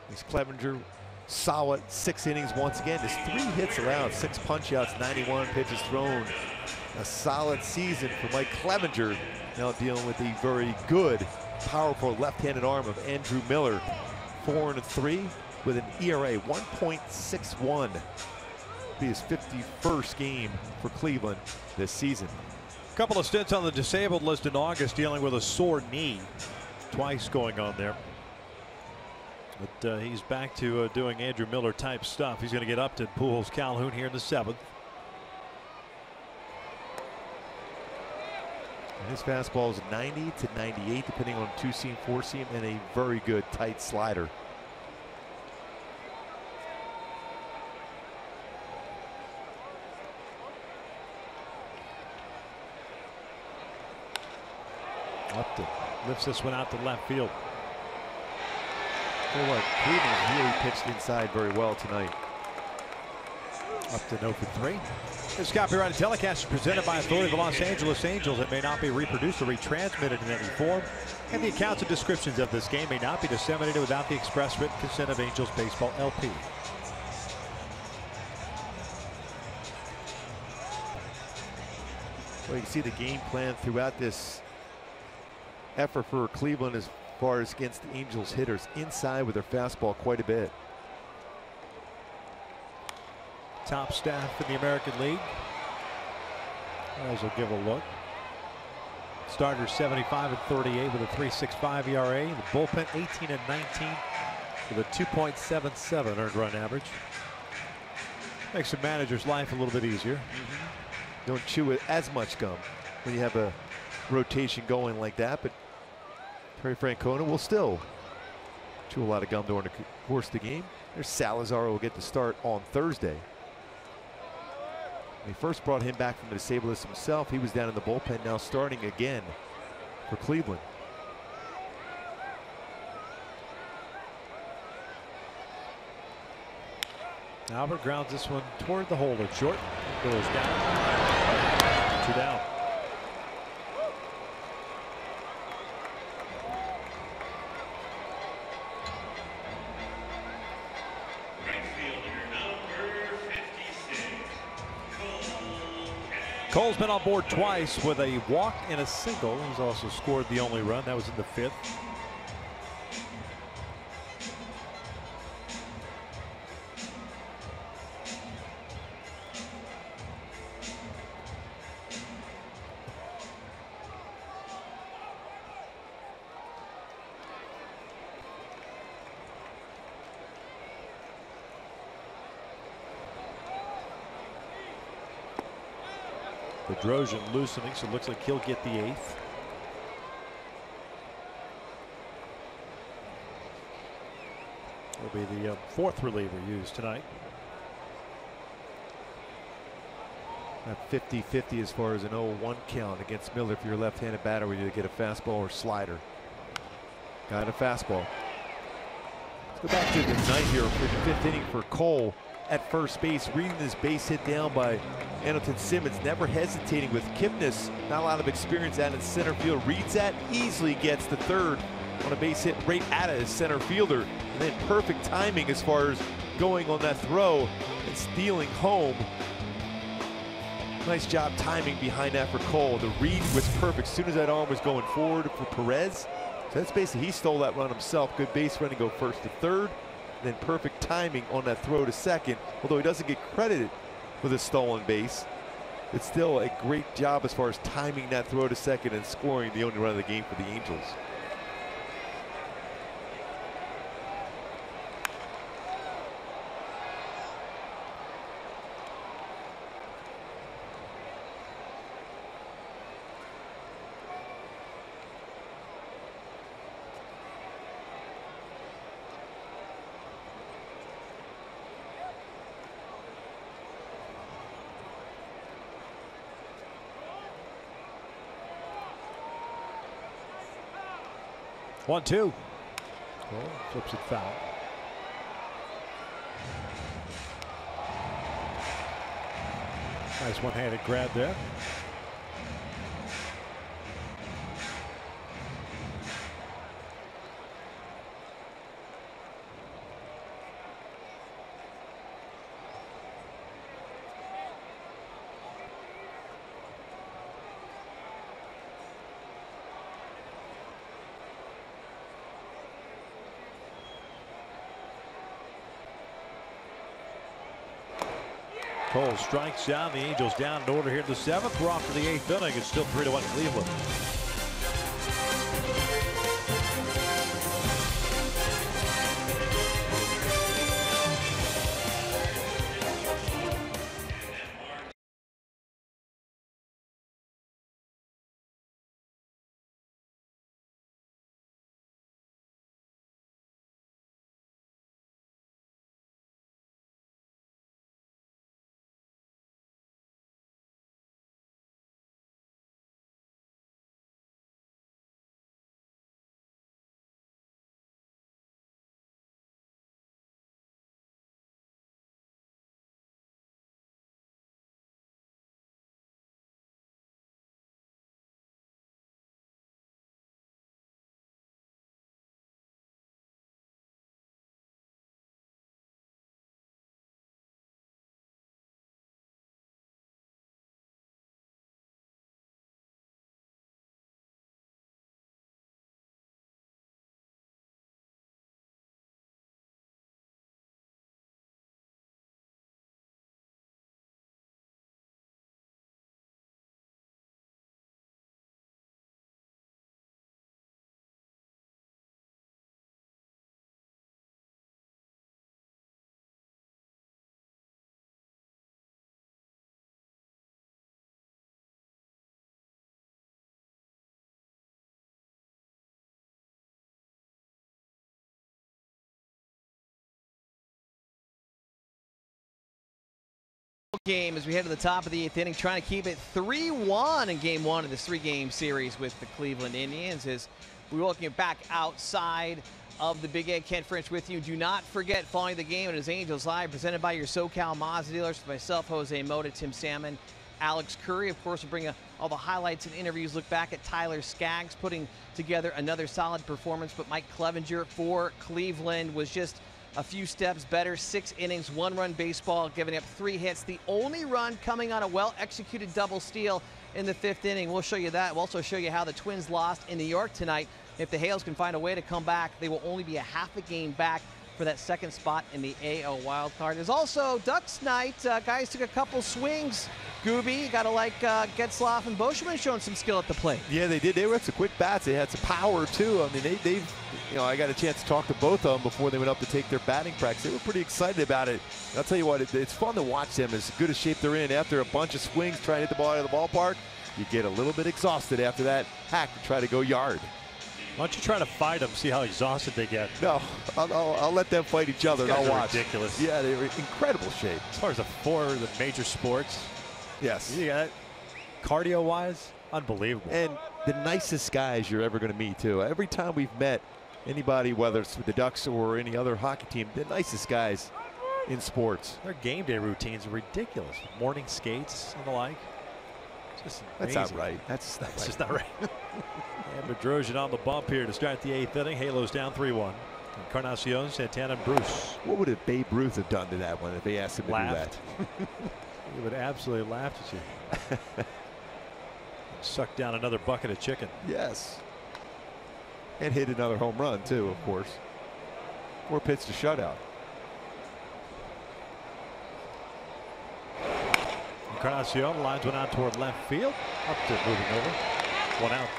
This Clevenger, solid 6 innings once again. Just 3 hits allowed, 6 punch-outs, 91 pitches thrown. A solid season for Mike Clevenger, now dealing with the very good, powerful left-handed arm of Andrew Miller. 4-3 with an ERA 1.61. Be his 51st game for Cleveland this season. A couple of stints on the disabled list in August, dealing with a sore knee. Twice going on there. But he's back to doing Andrew Miller type stuff. He's going to get Upton, Pujols, Calhoun here in the 7th. And his fastball is 90 to 98, depending on 2-seam, 4-seam, and a very good tight slider. Upton lifts this one out to left field. Tell you what, Cleveland really pitched inside very well tonight. Upton 0 for 3. This copyrighted telecast is presented by authority of the Los Angeles Angels. It may not be reproduced or retransmitted in any form, and the accounts and descriptions of this game may not be disseminated without the express written consent of Angels Baseball LP. Well, you can see the game plan throughout this effort for Cleveland as far as against the Angels hitters, inside with their fastball quite a bit. Top staff in the American League. As we'll give a look. Starters 75-38 with a 3.65 ERA. The bullpen 18-19 with a 2.77 earned run average. Makes the manager's life a little bit easier. Don't chew it as much gum when you have a rotation going like that, but Terry Francona will still chew a lot of gum during the course of the game. There's Salazar, who will get the start on Thursday. When he first brought him back from the disabled list himself, he was down in the bullpen, now starting again for Cleveland. Albert grounds this one toward the holder. Short. Goes down. 2 down. Cole's been on board twice with a walk and a single. He's also scored the only run. That was in the 5th. Bedrosian loosening, so it looks like he'll get the 8th. Will be the 4th reliever used tonight. At 50-50 as far as an 0-1 count against Miller. If you're a left-handed batter, we need to get a fastball or slider. Got a fastball. Let's go back to the night here for the 5th inning for Cole at first base, reading this base hit down by Andrelton Simmons, never hesitating with Kipnis. Not a lot of experience out in center field. Reads that, easily gets the 3rd on a base hit right at his center fielder. And then perfect timing as far as going on that throw and stealing home. Nice job timing behind that for Cole. The read was perfect as soon as that arm was going forward for Perez. So that's basically, he stole that run himself. Good base running, go 1st to 3rd. Then perfect timing on that throw to 2nd. Although he doesn't get credited with a stolen base, it's still a great job as far as timing that throw to 2nd and scoring the only run of the game for the Angels. One, two. Cole flips it foul. Nice one-handed grab there. Cole strikes down. The Angels down in order here in the 7th. We're off to the 8th inning. It's still 3-1 Cleveland. game as we head to the top of the 8th inning, trying to keep it 3-1 in game 1 of this 3-game series with the Cleveland Indians. As we welcome you back outside of the Big Egg. Kent French with you. Do not forget, following the game, it is Angels Live, presented by your SoCal Mazda dealers. With myself, Jose Mota, Tim Salmon, Alex Curry. Of course, we'll bring all the highlights and interviews. Look back at Tyler Skaggs putting together another solid performance, but Mike Clevenger for Cleveland was just a few steps better. 6 innings, 1-run baseball, giving up 3 hits. The only run coming on a well-executed double steal in the 5th inning. We'll show you that. We'll also show you how the Twins lost in New York tonight. If the Hails can find a way to come back, they will only be a half a game back for that 2nd spot in the AL wildcard. There's also Ducks night. Guys took a couple swings. Gooby, got to like Getzlaf and Boschman showing some skill at the plate. Yeah, they did. They were some quick bats. They had some power, too. I mean, they've, you know, I got a chance to talk to both of them before they went up to take their batting practice. They were pretty excited about it. And I'll tell you what, it's fun to watch them as good a shape they're in. After a bunch of swings trying to hit the ball out of the ballpark, you get a little bit exhausted after that hack to try to go yard. Why don't you try to fight them, see how exhausted they get? No, I'll let them fight each other and I'll watch. Ridiculous. Yeah, they were in incredible shape. As far as the 4 of the major sports. Yes. You got cardio-wise, unbelievable. And the nicest guys you're ever going to meet, too. Every time we've met anybody, whether it's the Ducks or any other hockey team, the nicest guys in sports. Their game day routines are ridiculous. Morning skates and the like. Just that's not right. That's just not right. And Bedrosian on the bump here to start the 8th inning. Halos down 3-1. Encarnacion, Santana, and Bruce. What would Babe Ruth have done to that one if they asked him to do that? He would absolutely laugh at you. Suck down another bucket of chicken. Yes. And hit another home run, too, of course. Or pitched a shutout. Encarnacion lines one out toward left field. Up to moving over. 1 out.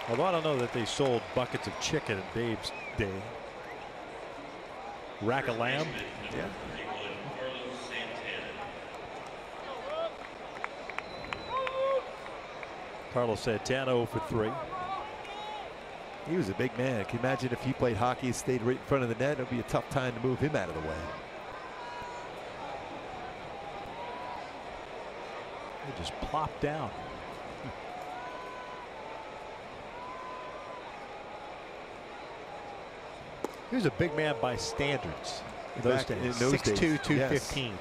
Although I don't know that they sold buckets of chicken in Babe's day. Rack of lamb. Yeah. Carlos Santana 0 for 3. He was a big man. Can you imagine if he played hockey and stayed right in front of the net? It would be a tough time to move him out of the way. He just plopped down. He was a big man by standards in those days. 6'2", 215. Yes.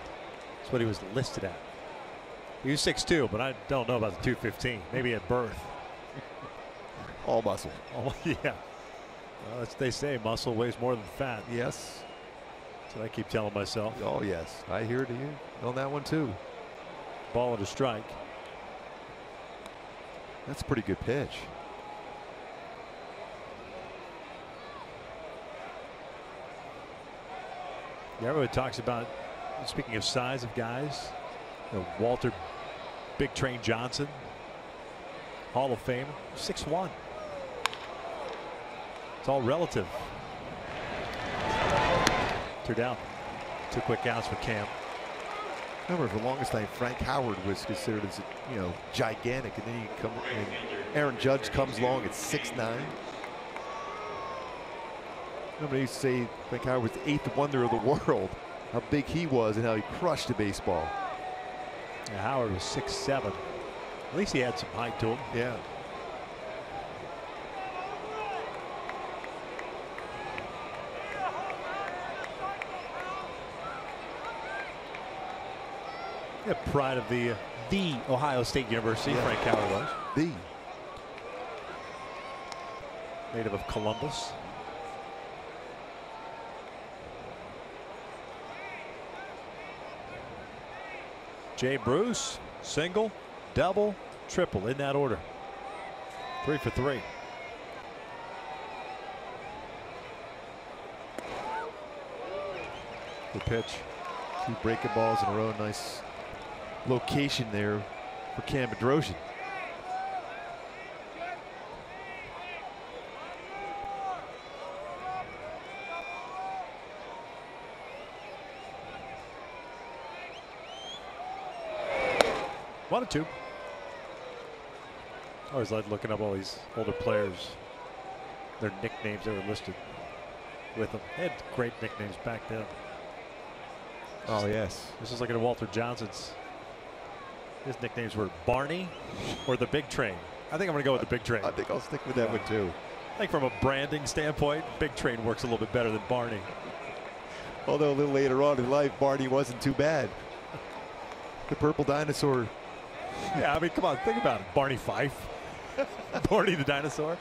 That's what he was listed at. He was 6'2", but I don't know about the 215. Maybe at birth. All muscle. Oh, yeah. Well, that's, they say muscle weighs more than fat. Yes. That's what I keep telling myself. Oh, yes. I hear you on that one, too. Ball and a strike. That's a pretty good pitch. Yeah, everyone talks about, speaking of size of guys, Walter Big Train Johnson, Hall of Fame, 6'1". It's all relative. 2 down. 2 quick outs for Cam. Remember, for the longest time, Frank Howard was considered as, you know, gigantic, and then he come and Aaron Judge comes along at 6'9". Remember, they used to say Frank Howard was the 8th wonder of the world. How big he was and how he crushed the baseball. Yeah, Howard was 6'7". At least he had some height to him. Yeah. Yeah, pride of the Ohio State University, yeah. Frank Howard was. Native of Columbus. Jay Bruce, single, double, triple in that order. 3 for 3. Good pitch. 2 breaking balls in a row. Nice location there for Cam Bedrosian. One or two. I always like looking up all these older players, their nicknames that were listed with them. They had great nicknames back then. Oh, yes. This is like in Walter Johnson's. His nicknames were Barney or the Big Train. I think I'm going to go with the Big Train. I think I'll stick with that one, too. I think from a branding standpoint, Big Train works a little bit better than Barney. Although a little later on in life, Barney wasn't too bad. The purple dinosaur. Yeah, I mean, come on, think about it. Barney Fife. Barney the dinosaur.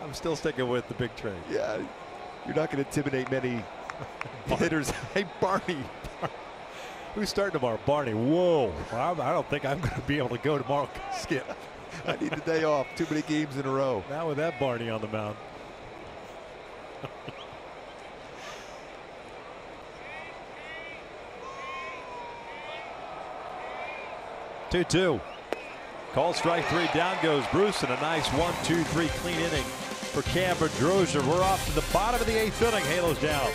I'm still sticking with the Big Train. Yeah, you're not going to intimidate many hitters. Hey, Barney. Who's starting tomorrow? Barney. Whoa. I don't think I'm going to be able to go tomorrow, Skip. I need the day off. Too many games in a row. Not with that Barney on the mound. 2-2. Call strike 3. Down goes Bruce, and a nice 1-2-3 clean inning for Cam Bedrosian. We're off to the bottom of the 8th inning. Halos down.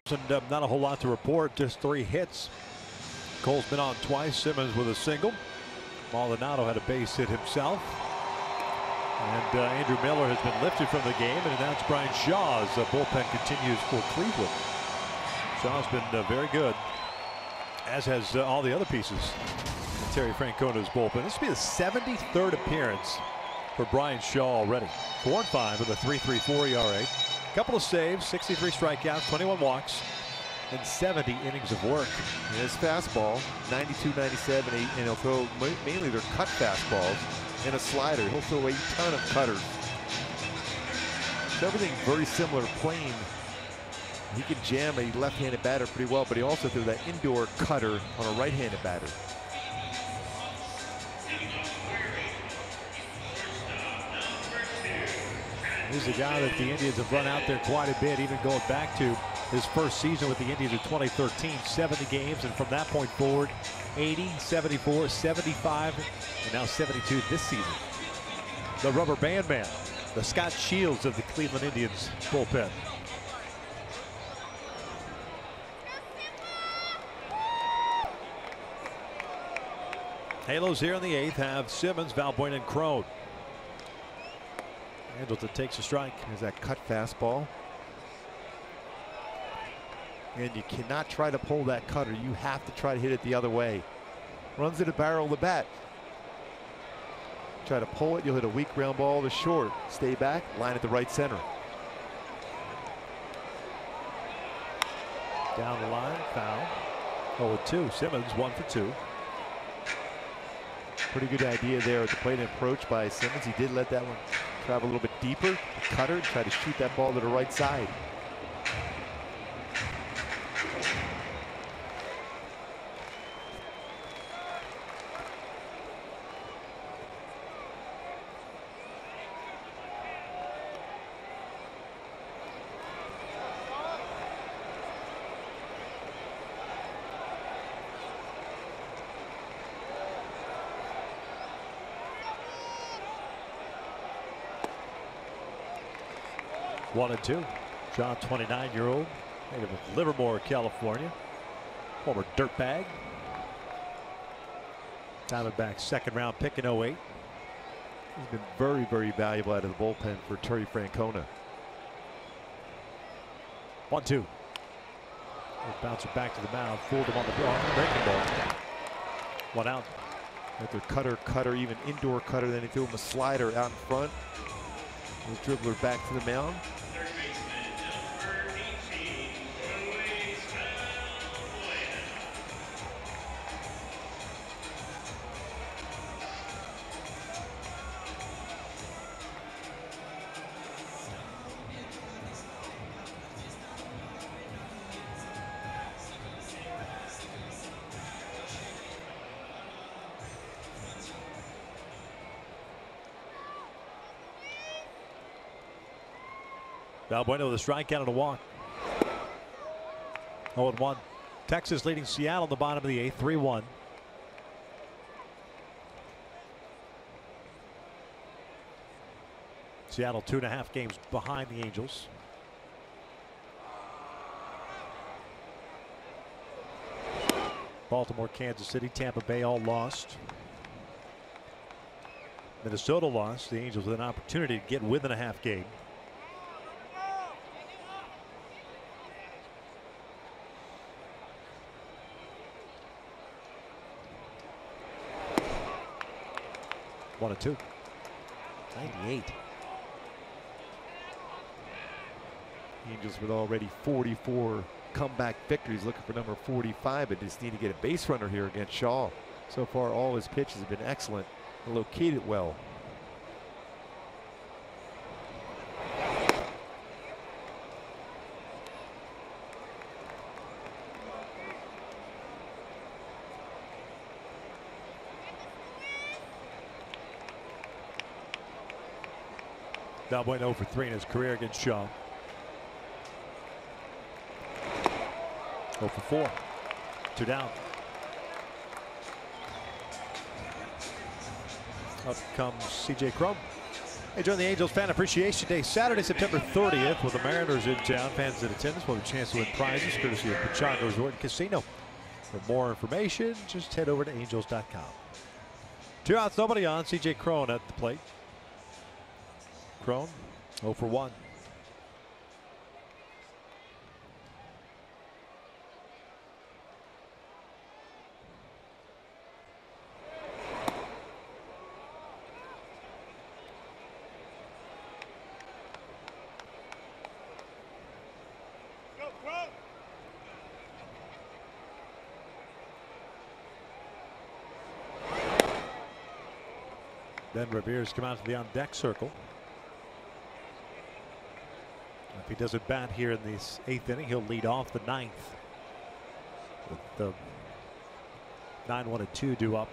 And not a whole lot to report, just 3 hits. Cole's been on twice, Simmons with a single. Maldonado had a base hit himself. And Andrew Miller has been lifted from the game, and now it's Brian Shaw's bullpen continues for Cleveland. Shaw's been very good, as has all the other pieces in Terry Francona's bullpen. This will be the 73rd appearance for Brian Shaw already. 4-5 with a 3.34 ERA. Couple of saves, 63 strikeouts, 21 walks, and 70 innings of work. And his fastball, 92, 97, and he'll throw mainly their cut fastballs and a slider. He'll throw a ton of cutters. So everything very similar to Plain. He can jam a left-handed batter pretty well, but he also threw that indoor cutter on a right-handed batter. He's a guy that the Indians have run out there quite a bit, even going back to his first season with the Indians in 2013, 70 games, and from that point forward, 80, 74, 75, and now 72 this season. The rubber band man, the Scott Shields of the Cleveland Indians bullpen. Halos here in the 8th have Simmons, Valbuena, and Crone. Hamilton takes a strike. There's that cut fastball. And you cannot try to pull that cutter. You have to try to hit it the other way. Runs to the barrel of the bat. Try to pull it, you'll hit a weak ground ball to short. Stay back, line at the right center. Down the line, foul. 0-2. Simmons 1 for 2. Pretty good idea there at the plate approach by Simmons. He did let that one travel a little bit deeper. The cutter, try to shoot that ball to the right side. 1-2. John, 29-year-old, native of Livermore, California, former dirtbag. Diamondbacks second-round pick in 08. He's been very, very valuable out of the bullpen for Terry Francona. 1-2. Bouncer back to the mound, fooled him on the breaking ball. 1 out. At their cutter, even indoor cutter. Then he threw him a slider out in front. The dribbler back to the mound. Valbuena with a strikeout and a walk. 0-1. Texas leading Seattle in the bottom of the 8th, 3-1. Seattle 2.5 games behind the Angels. Baltimore, Kansas City, Tampa Bay all lost. Minnesota lost. The Angels with an opportunity to get within a half game. One and 2. 98. Angels with already 44 comeback victories, looking for number 45, but just need to get a base runner here against Shaw. So far, all his pitches have been excellent and located well. Valbuena 0 for 3 in his career against Shaw. 0 for 4. 2 down. Up comes C.J. Crum. Hey, join the Angels Fan Appreciation Day Saturday, September 30th, with the Mariners in town. Fans in attendance will have a chance to win prizes courtesy of Pechanga Resort and Casino. For more information, just head over to angels.com. 2 outs, nobody on. C.J. Cron at the plate. Cron 0 for 1. Then Revere's come out to the on-deck circle. If he doesn't bat here in this 8th inning, he'll lead off the 9th. With the 9-1-2 due up.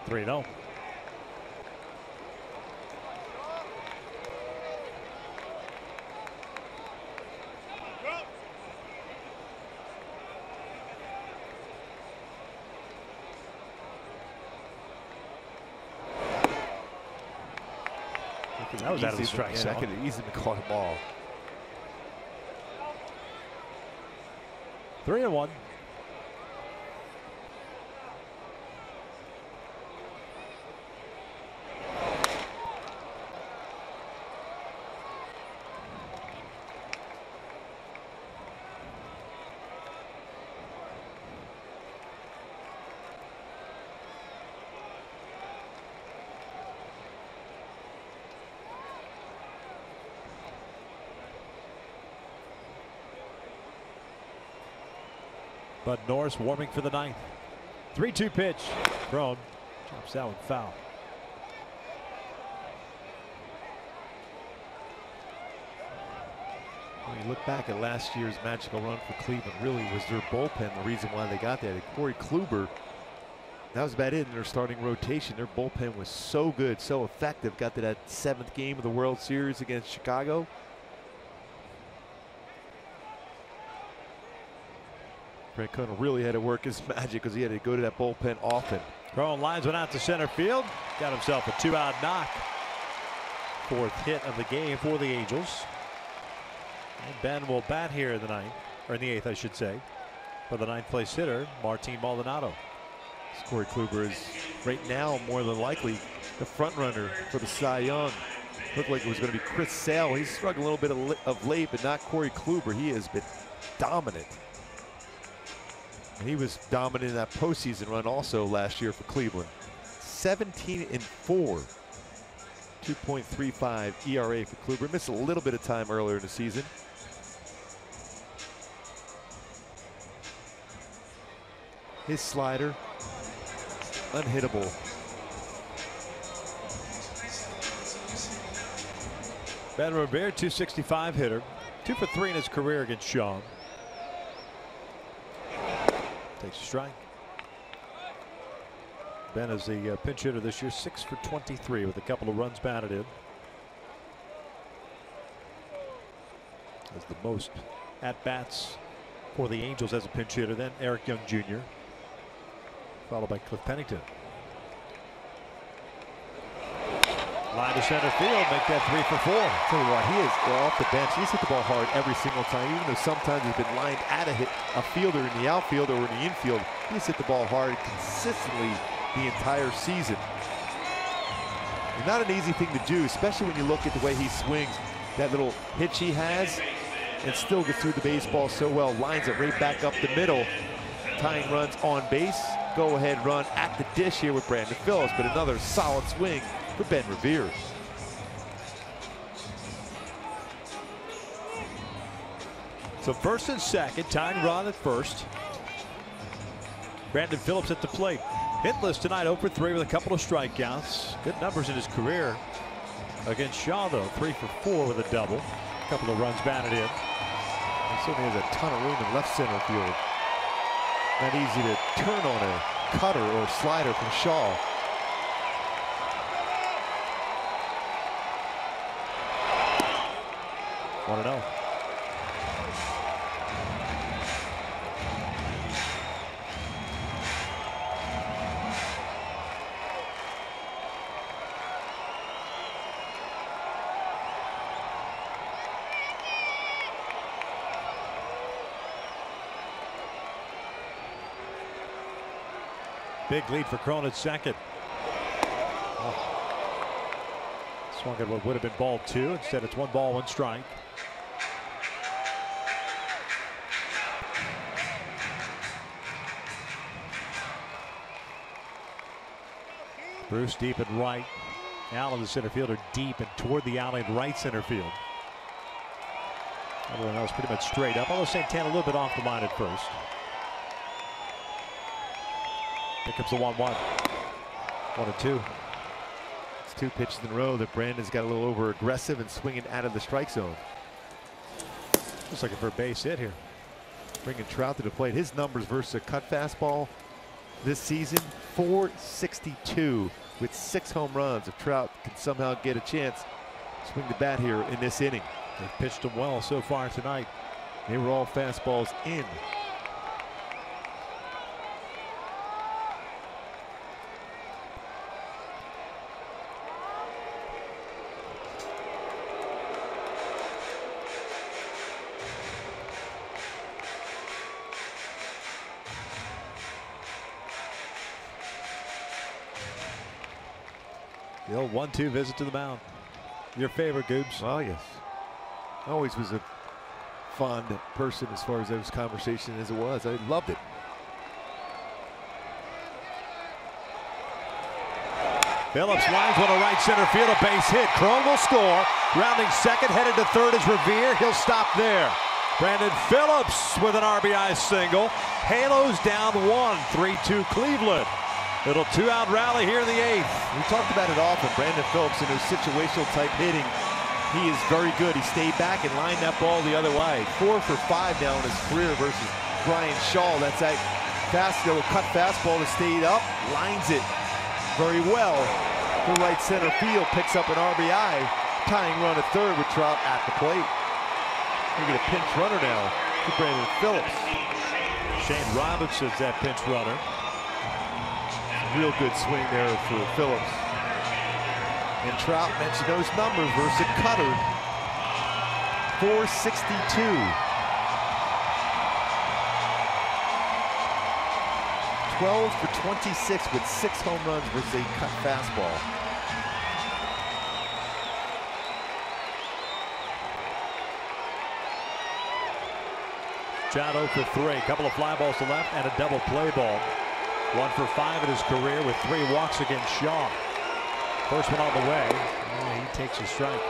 Three-0. That was out of the strike zone. I could have easily caught a ball. 3-1. Bud Norris warming for the 9th. 3-2 pitch. Cron chops out with foul. When you look back at last year's magical run for Cleveland, really was their bullpen the reason why they got that. Corey Kluber, that was about it in their starting rotation. Their bullpen was so good, so effective. Got to that 7th game of the World Series against Chicago. Francona really had to work his magic because he had to go to that bullpen often. Throwing lines went out to center field. Got himself a 2-out knock. 4th hit of the game for the Angels. And Ben will bat here in the 9th, or in the 8th, I should say, for the 9th place hitter, Martin Maldonado. Corey Kluber is right now more than likely the front runner for the Cy Young. Looked like it was going to be Chris Sale. He's struggling a little bit of late, but not Corey Kluber. He has been dominant. And he was dominant in that postseason run also last year for Cleveland. 17-4. 2.35 ERA for Kluber. Missed a little bit of time earlier in the season. His slider, unhittable. Ben Revere, 265 hitter. 2 for 3 in his career against Shaw. Takes a strike. Ben is the pinch hitter this year, 6 for 23 with a couple of runs batted in. Has the most at-bats for the Angels as a pinch hitter, then Eric Young Jr., followed by Cliff Pennington. Line to center field, make that 3 for 4. Tell you what, he is off the bench. He's hit the ball hard every single time, even though sometimes he's been lined at a fielder in the outfield or in the infield. He's hit the ball hard consistently the entire season. And not an easy thing to do, especially when you look at the way he swings. That little hitch he has, and still gets through the baseball so well. Lines it right back up the middle. Tying runs on base. Go ahead run at the dish here with Brandon Phillips, but another solid swing for Ben Revere. So first and second, tying run at first. Brandon Phillips at the plate. Hitless tonight, 0 for 3 with a couple of strikeouts. Good numbers in his career. Against Shaw, though, 3 for 4 with a double. A couple of runs batted in. He certainly has a ton of room in left center field. Not easy to turn on a cutter or slider from Shaw. Want to know. Big lead for Cron at second. Swung at what would have been ball 2. Instead, it's 1 ball, 1 strike. Bruce deep and right. Allen, the center fielder, deep and toward the alley in right center field. Everyone else pretty much straight up. Although Santana a little bit off the line at first. Here comes the 1-1. 1-2. It's 2 pitches in a row that Brandon's got a little over aggressive and swinging out of the strike zone. Just looking for a base hit here. Bringing Trout to the plate. His numbers versus a cut fastball this season, 462 with 6 home runs. If Trout can somehow get a chance, swing the bat here in this inning. They've pitched him well so far tonight. They were all fastballs in. The old 1-2 visit to the mound. Your favorite, Goobs? Oh, yes. Always was a fond person as far as those conversations as it was. I loved it. Phillips lines one to right center field, a base hit. Cron will score. Rounding second, headed to third is Revere. He'll stop there. Brandon Phillips with an RBI single. Halos down 1, 3-2 Cleveland. Little 2-out rally here in the 8th. We talked about it often. Brandon Phillips in his situational type hitting, he is very good. He stayed back and lined that ball the other way. 4 for 5 now in his career versus Brian Shaw. That's that cut fastball that stayed up, lines it very well to right center field, picks up an RBI, tying run at third with Trout at the plate. We get a pinch runner now to Brandon Phillips. Shane Robinson's that pinch runner. Real good swing there for Phillips. And Trout mentioned those numbers versus Cutter. 462. 12 for 26 with 6 home runs versus a cut fastball. Trout 0 for 3. A couple of fly balls to left and a double play ball. 1 for 5 in his career with 3 walks against Shaw. First one on the way. And he takes a strike.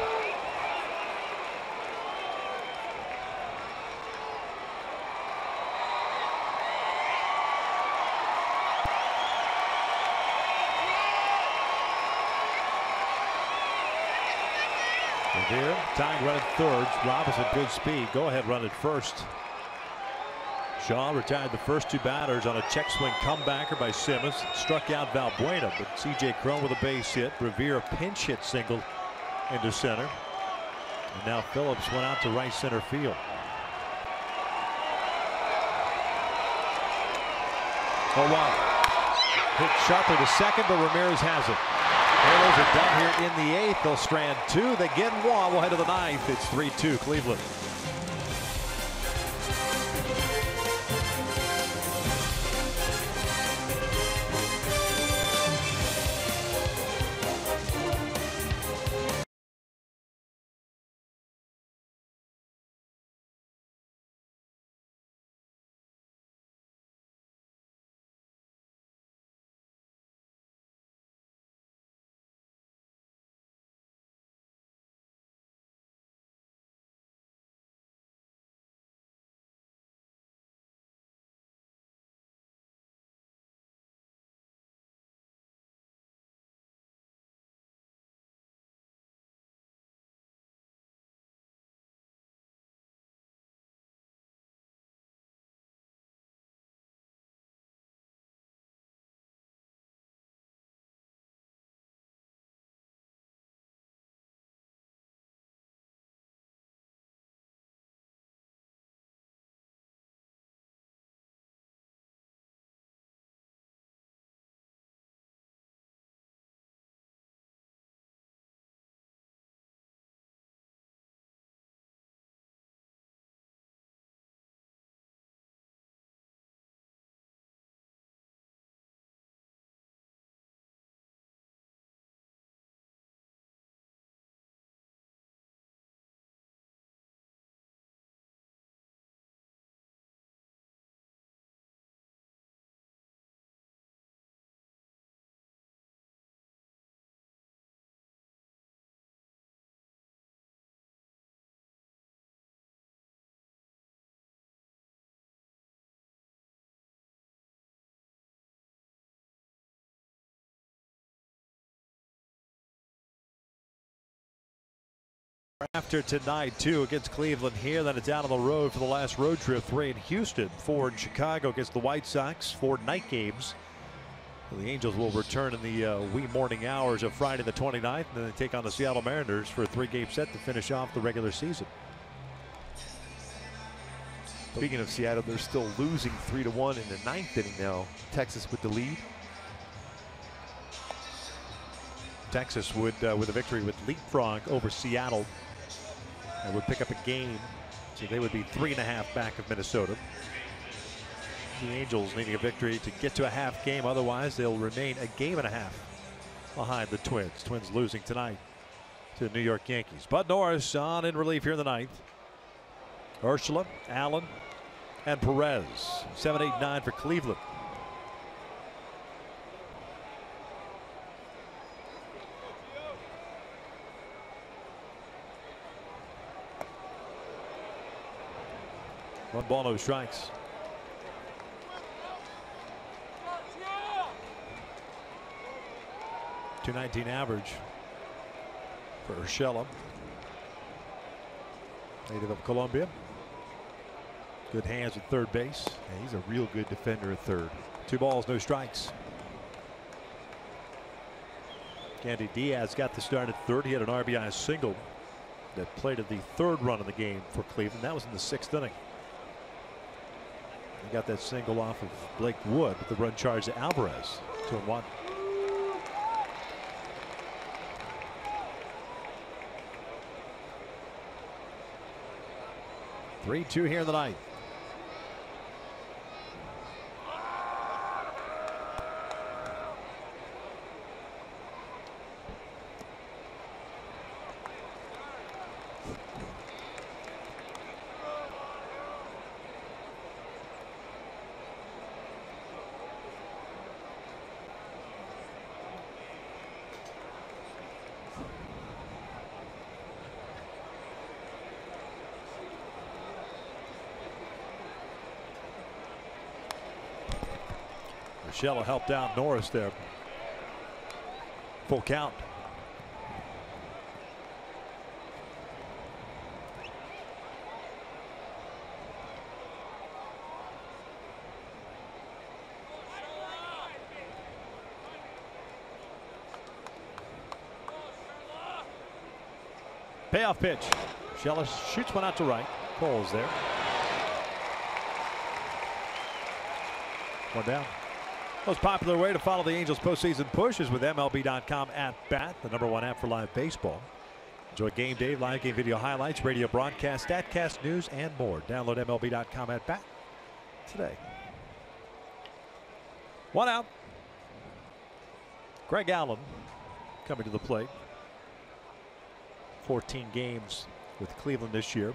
Here, tying run at third. Robinson, good speed. Go ahead, run at first. Shaw retired the first 2 batters on a check swing comebacker by Simmons. Struck out Valbuena, but C.J. Cron with a base hit. Revere a pinch hit single into center. And now Phillips went out to right center field. Oh, wow. Hit sharply to second, but Ramirez has it. Orioles are done here in the 8th. They'll strand 2. They get 1. We'll head to the 9th. It's 3-2 Cleveland. After tonight, 2 against Cleveland here, then it's out on the road for the last road trip. 3 in Houston, 4 in Chicago against the White Sox, 4 night games. The Angels will return in the wee morning hours of Friday the 29th, and then they take on the Seattle Mariners for a 3-game set to finish off the regular season. Speaking of Seattle, they're still losing 3-1 in the 9th inning now. Texas with the lead. Texas would, with a victory, would leapfrog over Seattle and would pick up a game. So they would be 3.5 back of Minnesota. The Angels needing a victory to get to a half game. Otherwise, they'll remain a 1.5 games behind the Twins. Twins losing tonight to the New York Yankees. Bud Norris on in relief here in the 9th. Urshela, Allen, and Perez. 7, 8, 9 for Cleveland. One ball, no strikes. .219 average for Urshela, native of Colombia. Good hands at third base. Yeah, he's a real good defender at third. 2 balls, no strikes. Candy Diaz got the start at third. He had an RBI single that plated the 3rd run of the game for Cleveland. That was in the 6th inning. He got that single off of Blake Wood with the run charge to Alvarez. 2-1. Three-two here in the ninth. Urshela helped out Norris there. Full count. Payoff pitch. Urshela shoots one out to right. Cole's there. One down. Most popular way to follow the Angels postseason push is with MLB.com at bat, the #1 app for live baseball. Enjoy game day, live game video highlights, radio broadcast, StatCast, news, and more. Download MLB.com at bat today. One out. Greg Allen coming to the plate. 14 games with Cleveland this year.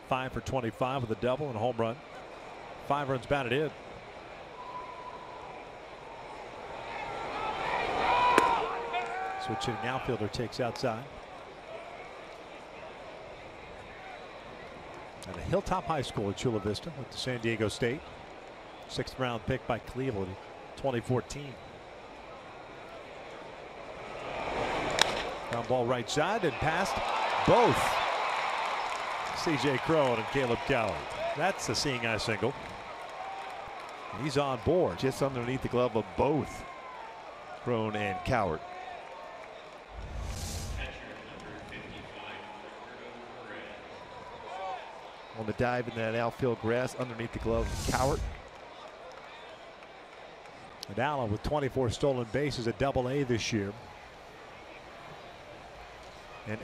5 for 25 with a double and a home run. 5 runs batted in. Switch hitting outfielder takes outside. And a Hilltop High School at Chula Vista with the San Diego State. 6th round pick by Cleveland in 2014. Ground ball right side and past both C.J. Cron and Caleb Coward. That's a seeing eye single. And he's on board. Just underneath the glove of both Cron and Coward. On the dive in that outfield grass underneath the glove of Coward. And Allen with 24 stolen bases at Double-A this year. And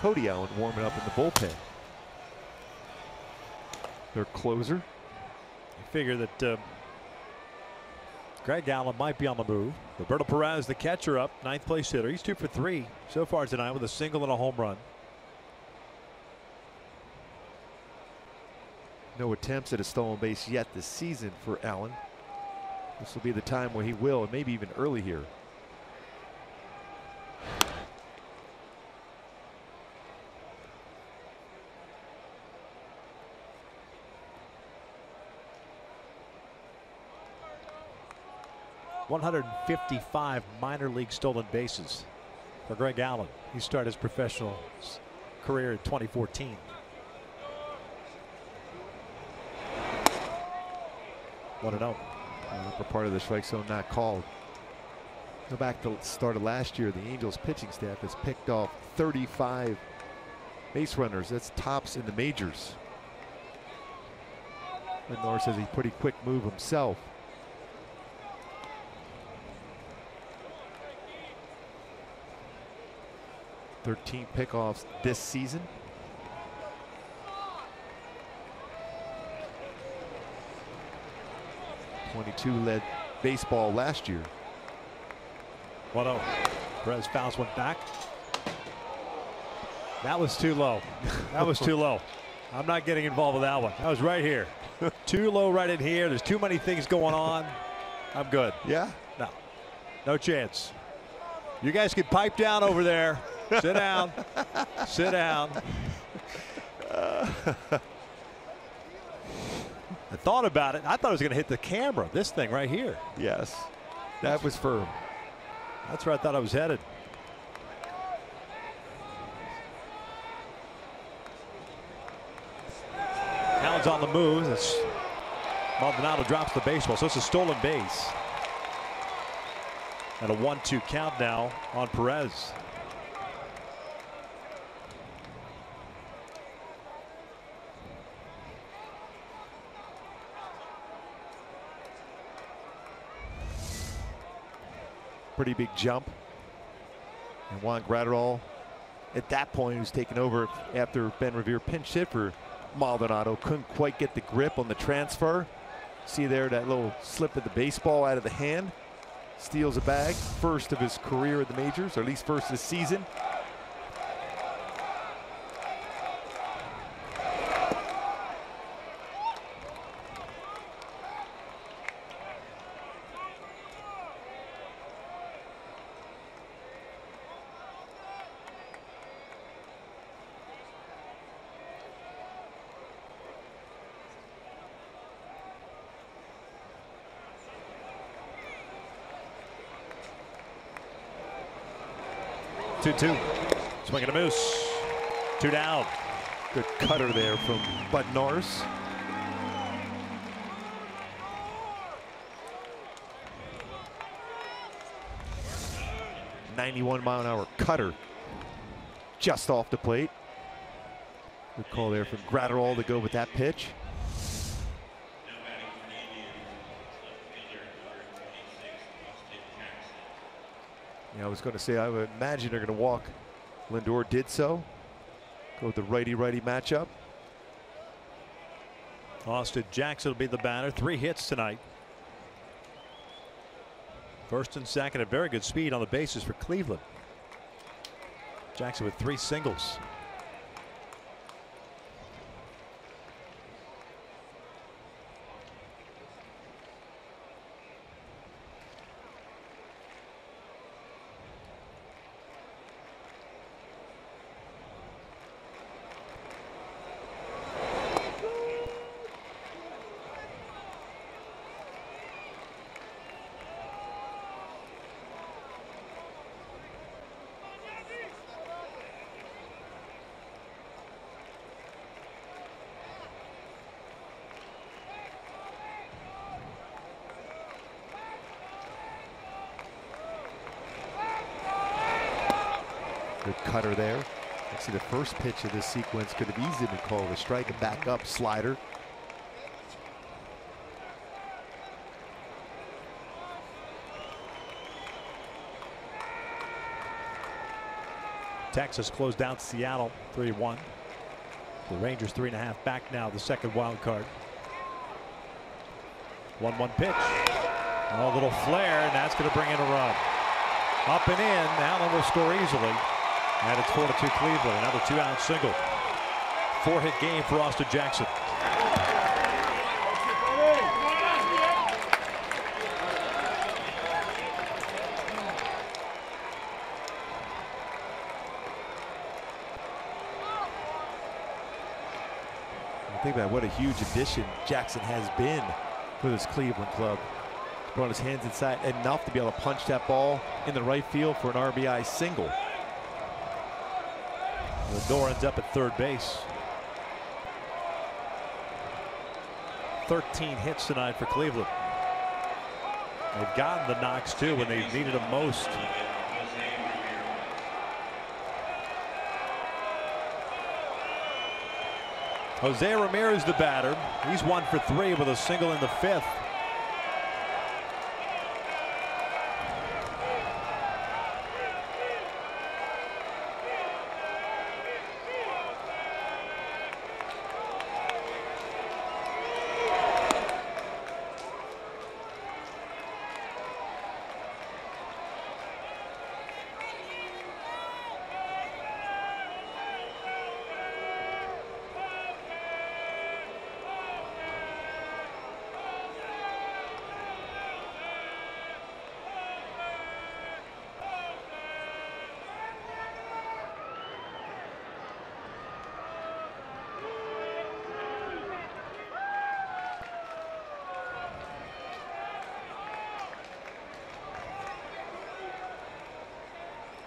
Cody Allen warming up in the bullpen. Their closer. You figure that Greg Allen might be on the move. Roberto Perez, the catcher, up, 9th place hitter. He's 2 for 3 so far tonight with a single and a home run. No attempts at a stolen base yet this season for Allen. This will be the time where he will, and maybe even early here. .155 minor league stolen bases for Greg Allen. He started his professional career in 2014. One and 0. Upper part of the strike zone not called. Go back to the start of last year. The Angels pitching staff has picked off 35 base runners. That's tops in the majors. And Norris says he pretty quick move himself. .13 pickoffs this season. .22 led baseball last year. 1-0. Perez fouls one back. That was too low. That was too low. I'm not getting involved with that one. That was right here. Too low right in here. There's too many things going on. I'm good. Yeah? No. No chance. You guys can pipe down over there. Sit down. Sit down. I thought about it. I thought it was going to hit the camera. This thing right here. Yes. That was firm. That's where I thought I was headed. Allen's on the move. That's Maldonado drops the baseball, so it's a stolen base. And a 1-2 count now on Perez. Pretty big jump. And Juan Gratterall, at that point, who's taken over after Ben Revere pinched hit for Maldonado, couldn't quite get the grip on the transfer. See there that little slip of the baseball out of the hand. Steals a bag, first of his career at the majors, or at least first this season. Two. Swing and a miss. 2 down. Good cutter there from Bud Norris. .91-mile-an-hour cutter just off the plate. Good call there from Gratterall to go with that pitch. Yeah, I was going to say, I would imagine they're going to walk. Lindor did so. Go with the righty-righty matchup. Austin Jackson will be the batter. 3 hits tonight. First and second at very good speed on the bases for Cleveland. Jackson with 3 singles. Good cutter there. Let's see, the first pitch of this sequence could have easily been called a strike. A back up slider. Texas closed out Seattle 3-1. The Rangers 3.5 back now, the second wild card. 1-1 pitch. Oh, a little flare, and that's going to bring in a run. Up and in. Allen will score easily. And it's 4-2 Cleveland. Another 2-out single. 4-hit game for Austin Jackson. Think about what a huge addition Jackson has been for this Cleveland club. He's brought his hands inside enough to be able to punch that ball in the right field for an RBI single. Lindor ends up at third base. 13 hits tonight for Cleveland. They've gotten the knocks too when they've needed them most. Jose Ramirez the batter. He's 1 for 3 with a single in the 5th.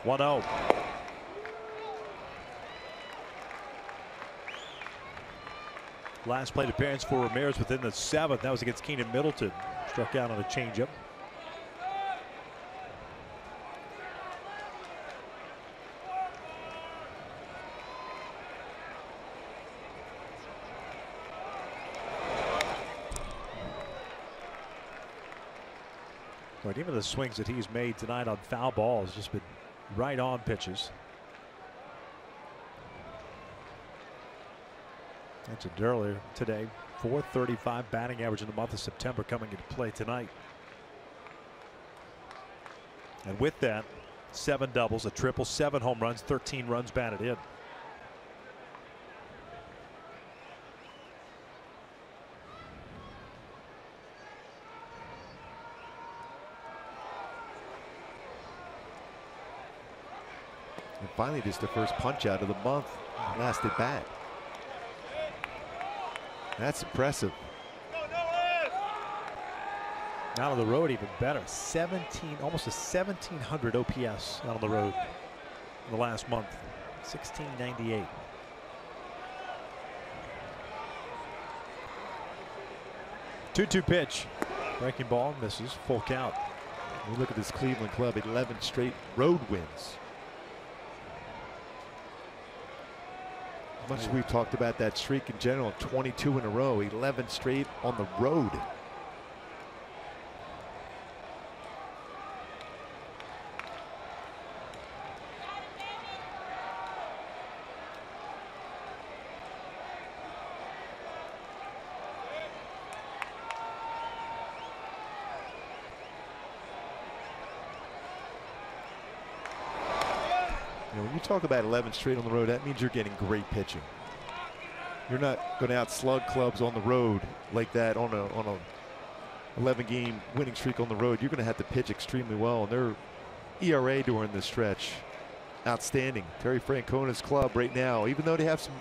(1-0). Last plate appearance for Ramirez within the 7th. That was against Keenan Middleton. Struck out on a changeup. But even the swings that he's made tonight on foul balls just been right on pitches. Mentioned earlier today, .435 batting average in the month of September coming into play tonight. And with that, 7 doubles, a triple, 7 home runs, 13 runs batted in. And finally, just the first punch out of the month, last at bat. That's impressive. Out on the road, even better. 17, almost a 1,700 OPS out on the road in the last month. 1698. Two-two pitch. Breaking ball misses. Full count. We look at this Cleveland club, 11 straight road wins. Much as we've talked about that streak in general, 22 in a row, 11 straight on the road. When you talk about 11 straight on the road, that means you're getting great pitching. You're not going to outslug clubs on the road like that on a 11-game winning streak on the road. You're going to have to pitch extremely well, and their ERA during this stretch, outstanding. Terry Francona's club right now, even though they have some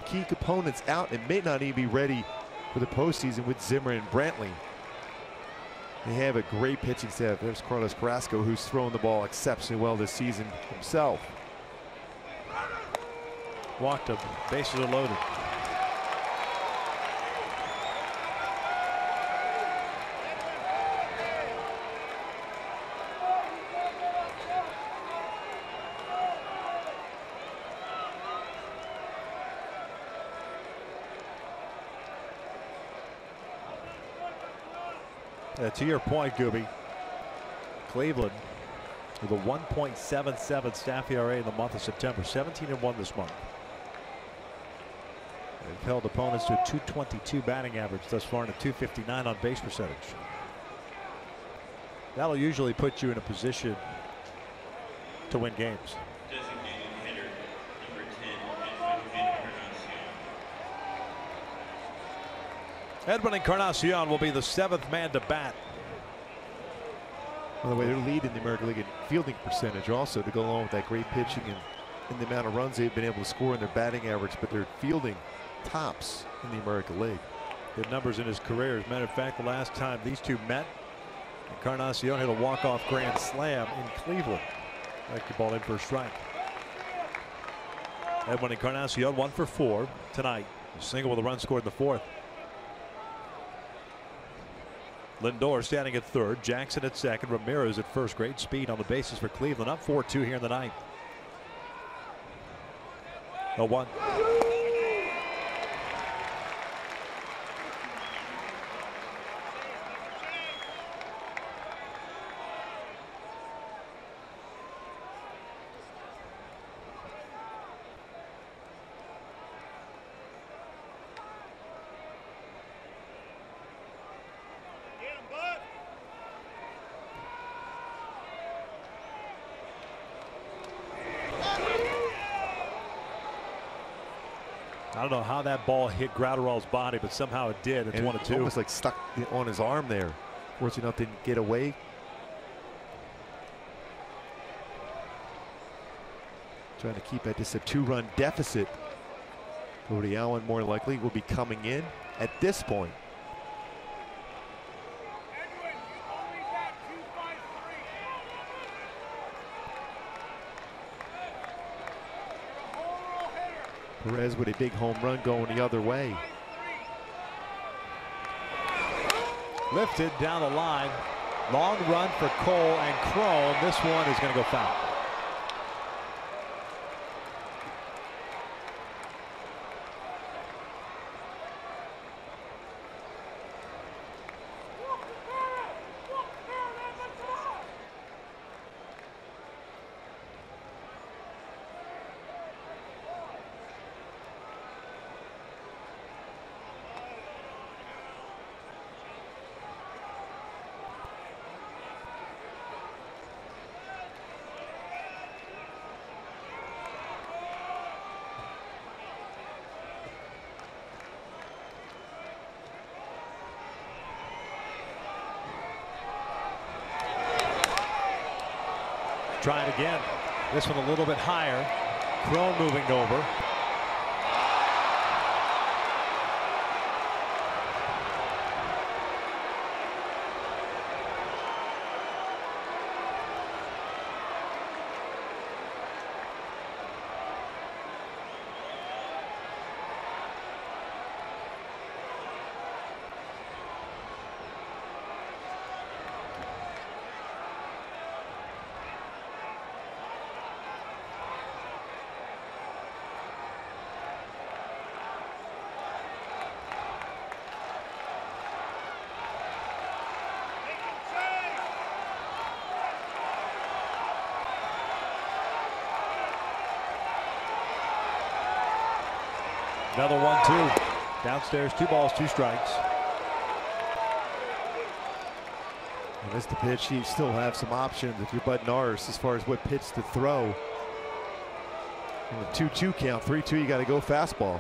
key components out and may not even be ready for the postseason with Zimmer and Brantley, they have a great pitching staff. There's Carlos Carrasco, who's thrown the ball exceptionally well this season himself. Walked him. Bases are loaded. To your point, Gooby, Cleveland with a 1.77 staff ERA in the month of September, 17-1 this month. They've held opponents to a .222 batting average thus far and a .259 on base percentage. That'll usually put you in a position to win games. Designated hitter, number 10, Edwin Encarnacion will be the 7th man to bat. By the way, they're leading the American League in fielding percentage also to go along with that great pitching and the amount of runs they've been able to score in their batting average, but they're fielding tops in the American League. Good numbers in his career. As a matter of fact, the last time these two met, Encarnacion hit a walk-off grand slam in Cleveland. Like the ball in for a strike. Edwin Encarnacion 1 for 4 tonight. A single with a run scored in the 4th. Lindor standing at 3rd, Jackson at 2nd, Ramirez at 1st. Great speed on the bases for Cleveland. Up 4-2 here in the 9th. 0-1. I don't know how that ball hit Gratterall's body, but somehow it did. It's 1-2. Almost like stuck on his arm there. Fortunate enough didn't get away. Trying to keep at just a 2-run deficit. Cody Allen more likely will be coming in at this point. Perez with a big home run going the other way. Lifted down the line. Long run for Cole and Crone. This one is going to go foul. try it again. This one a little bit higher. Crone moving over. Another 1-2. Downstairs, 2 balls, 2 strikes. And this the pitch. You still have some options if you're Bud Norris as far as what pitch to throw. In the 2-2 count, 3-2, you got to go fastball.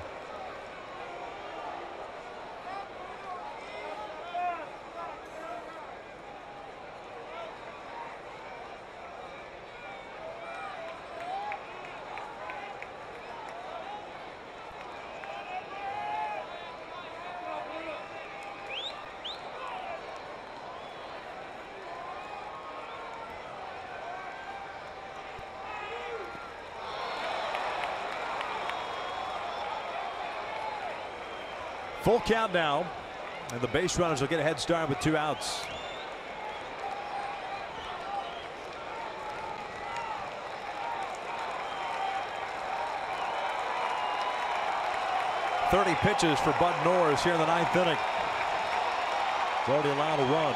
Full count now, and the base runners will get a head start with 2 outs. .30 pitches for Bud Norris here in the 9th inning. He's already allowed a run.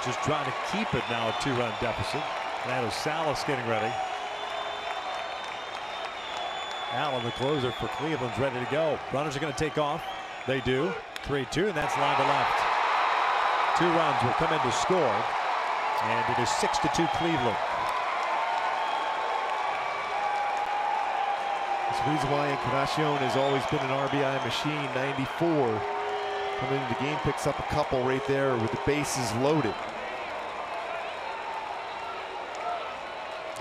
Just trying to keep it now, a 2-run deficit. That is Salas getting ready. Allen, the closer for Cleveland's ready to go. Runners are going to take off. They do. 3-2, and that's line to left. 2 runs will come in to score, and it is 6-2 Cleveland. That's the reason why Encarnacion has always been an RBI machine. 94. Coming into the game, picks up a couple right there with the bases loaded.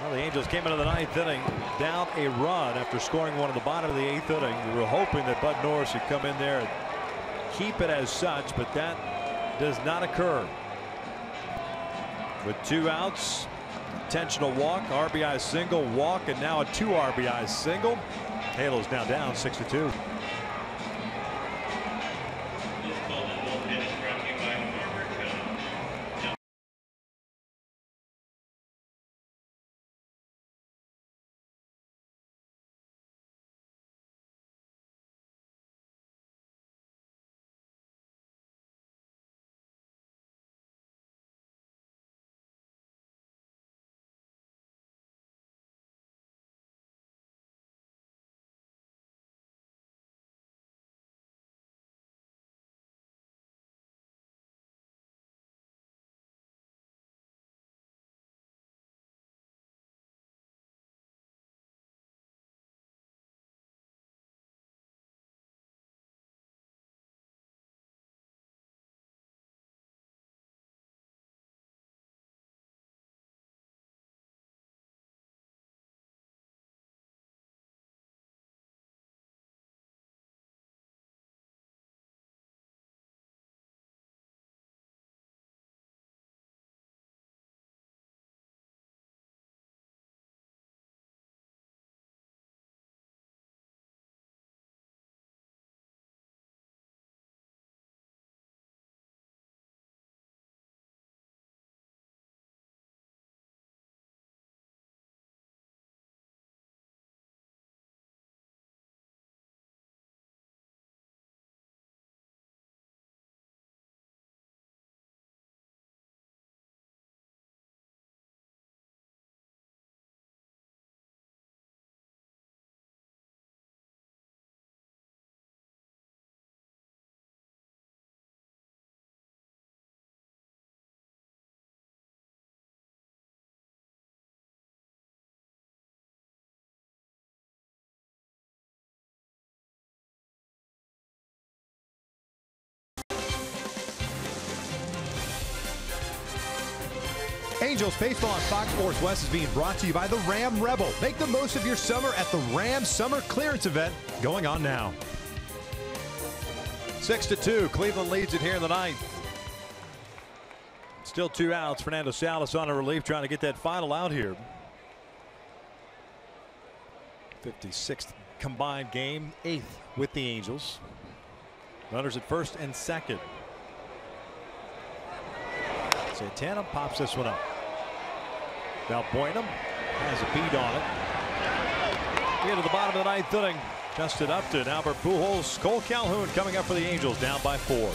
Well, the Angels came into the 9th inning down a run after scoring one in the bottom of the 8th inning. We were hoping that Bud Norris would come in there and keep it as such, but that does not occur. With 2 outs, intentional walk, RBI single, walk, and now a 2 RBI single. Halos now down 6-2. Angels baseball on Fox Sports West is being brought to you by the Ram Rebel. Make the most of your summer at the Ram Summer Clearance Event going on now. 6-2, Cleveland leads it here in the ninth. Still 2 outs. Fernando Salas on a relief, trying to get that final out here. 56th combined game, 8th with the Angels. Runners at first and second. Santana pops this one up. Valbuena has a beat on it. We get to the bottom of the ninth inning. Justin Upton, Albert Pujols, Cole Calhoun coming up for the Angels, down by 4.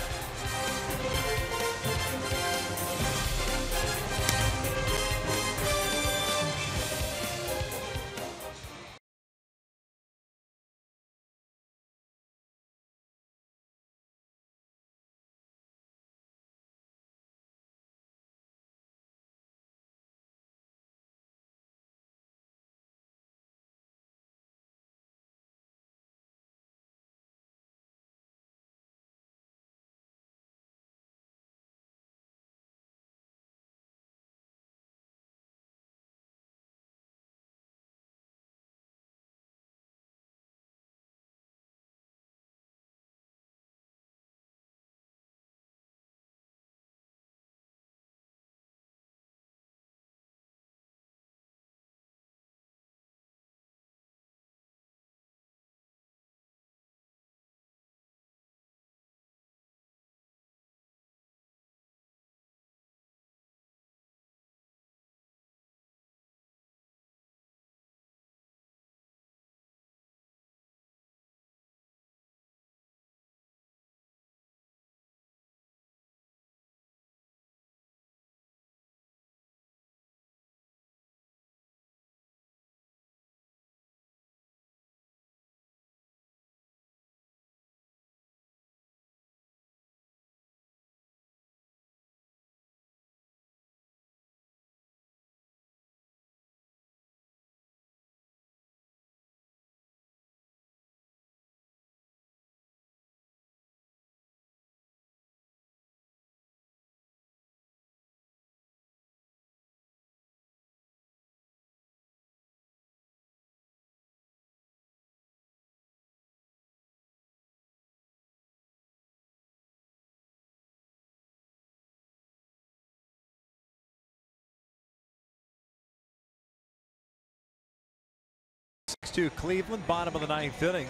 To Cleveland, bottom of the ninth inning.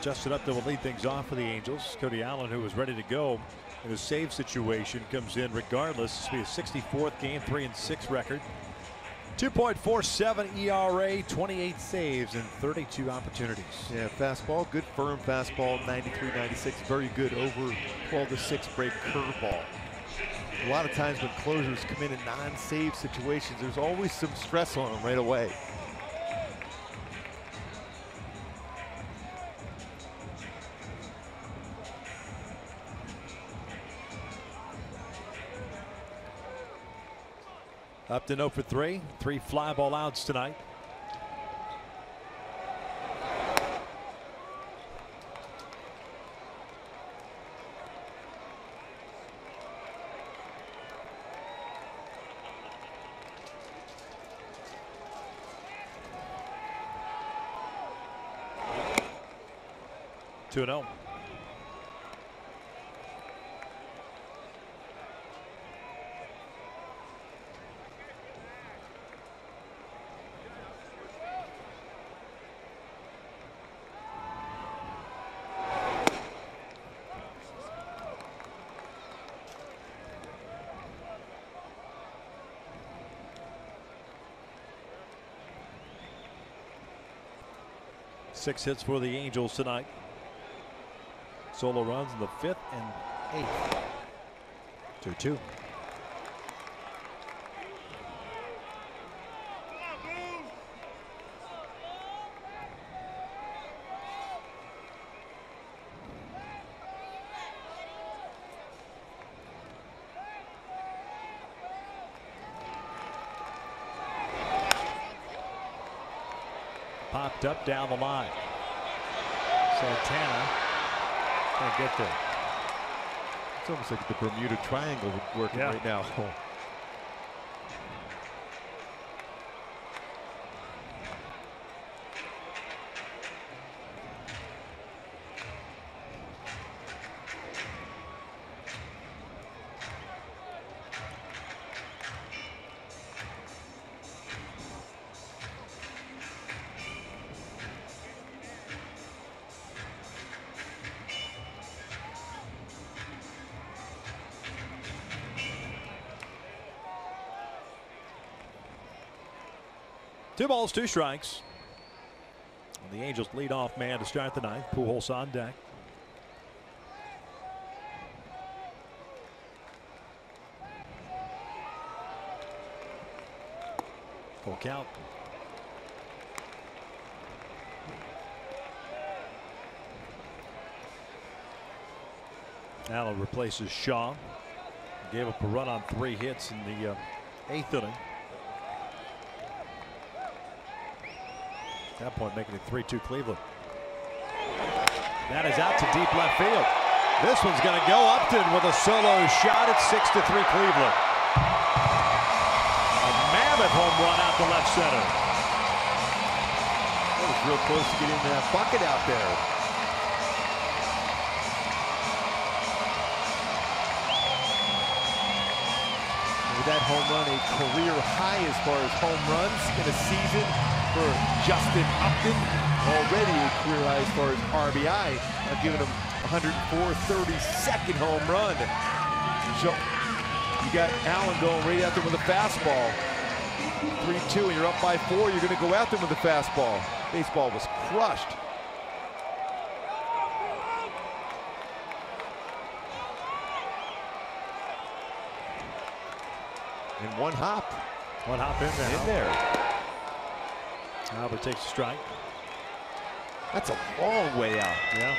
Justin Upton will lead things off for the Angels. Cody Allen, who was ready to go in a save situation, comes in regardless. This will be a 64th game, 3-6 record. 2.47 ERA, 28 saves and 32 opportunities. Yeah, fastball, good firm fastball, 93, 96, very good over 12 to 6 break curveball. A lot of times when closers come in non-save situations, there's always some stress on them right away. Upton 0 for 3, 3 fly ball outs tonight. Two 2-0. Six hits for the Angels tonight. Solo runs in the 5th and 8th. 2-2. Popped up down the line. Santana can't get there. It's almost like the Bermuda Triangle working right now. 2 balls, 2 strikes. And the Angels lead off man to start the 9th. Pujols on deck. Full count. Allen replaces Shaw. Gave up a run on 3 hits in the 8th inning. At that point, making it 3-2 Cleveland. That is out to deep left field. This one's going to go. Upton with a solo shot. It's 6-3 Cleveland. A mammoth home run out to left center. That was real close to getting that bucket out there. With that home run, a career high as far as home runs in a season for Justin Upton. Already a career high as far as RBI. I've given him 104 32nd home run. So you got Allen going right after him with a fastball. 3-2 and you're up by 4. You're going to go after him with a fastball. Baseball was crushed. And one hop. One hop in there. In there. Albert takes a strike. That's a long way out. Yeah.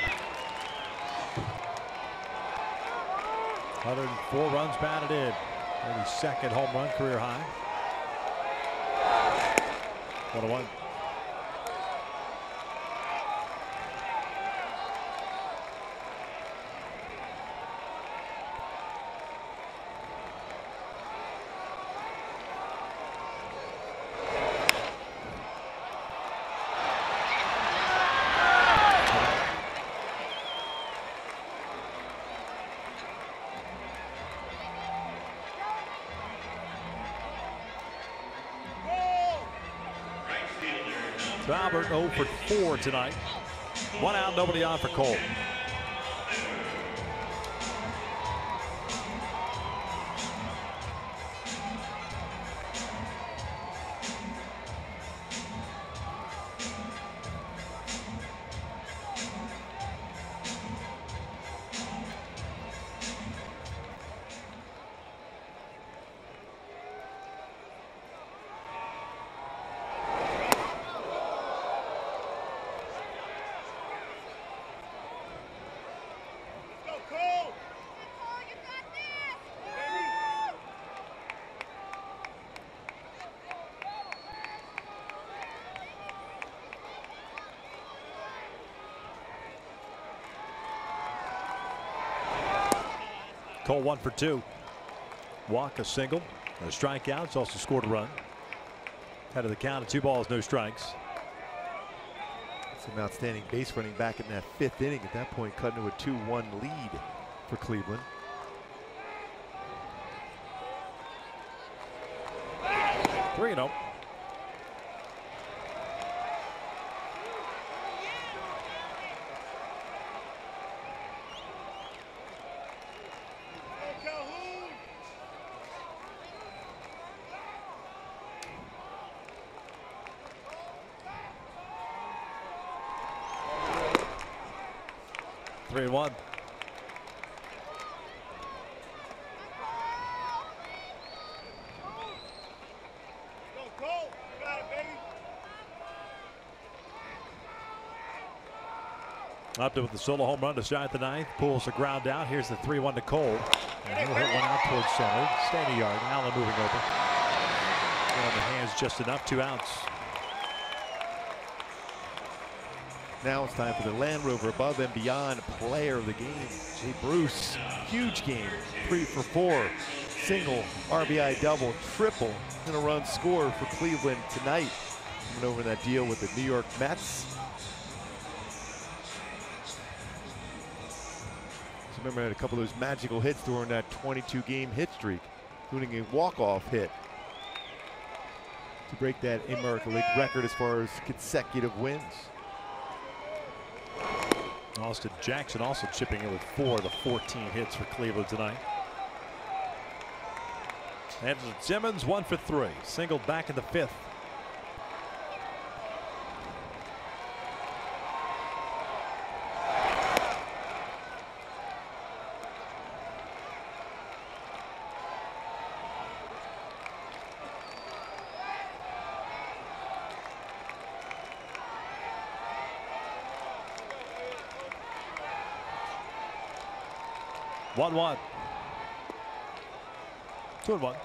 104 runs batted in. 32nd home run, career high. 1-1. Albert 0 for 4 tonight. 1 out, nobody on for Cole. Cole 1 for 2. Walk, a single, a strikeout. He's also scored a run. Head of the count of 2 balls, no strikes. Some outstanding base running back in that 5th inning. At that point, cutting to a 2-1 lead for Cleveland. Three 3-0. Three and 1. Upton with the solo home run to start the 9th. Pulls the ground out. Here's the 3-1 to Cole. And he'll hit one out towards center. Stay in the yard. Allen moving over. On the hands just enough. 2 outs. Now it's time for the Land Rover Above and Beyond Player of the Game. Jay Bruce, huge game, 3 for 4, single, RBI double, triple, and a run score for Cleveland tonight. Coming over that deal with the New York Mets. So remember, I had a couple of those magical hits during that 22-game hit streak, including a walk-off hit to break that American League record as far as consecutive wins. Austin Jackson also chipping in with 4 of the 14 hits for Cleveland tonight. Anderson Simmons 1 for 3. Singled back in the 5th. 1-1. 2-1.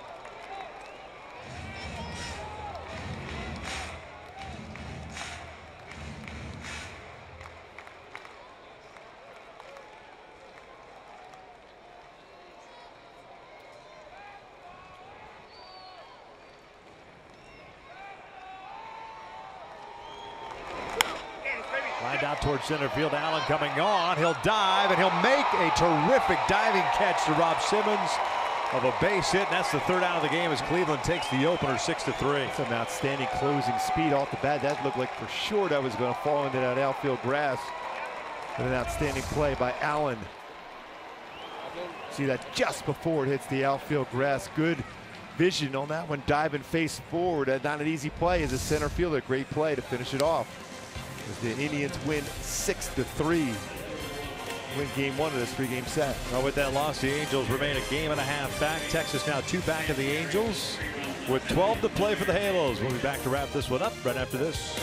Lined out towards center field. Allen coming on. He'll dive and he'll make a terrific diving catch to rob Simmons of a base hit. And that's the third out of the game as Cleveland takes the opener 6-3. Some outstanding closing speed off the bat. That looked like for sure that was going to fall into that outfield grass. And an outstanding play by Allen. See that just before it hits the outfield grass. Good vision on that one. Diving face forward. Not an easy play as a center fielder. Great play to finish it off. As the Indians win 6-3. Win game 1 of this 3-game set. Well, with that loss, the Angels remain a game and a half back. Texas now 2 back of the Angels with 12 to play for the Halos. We'll be back to wrap this one up right after this.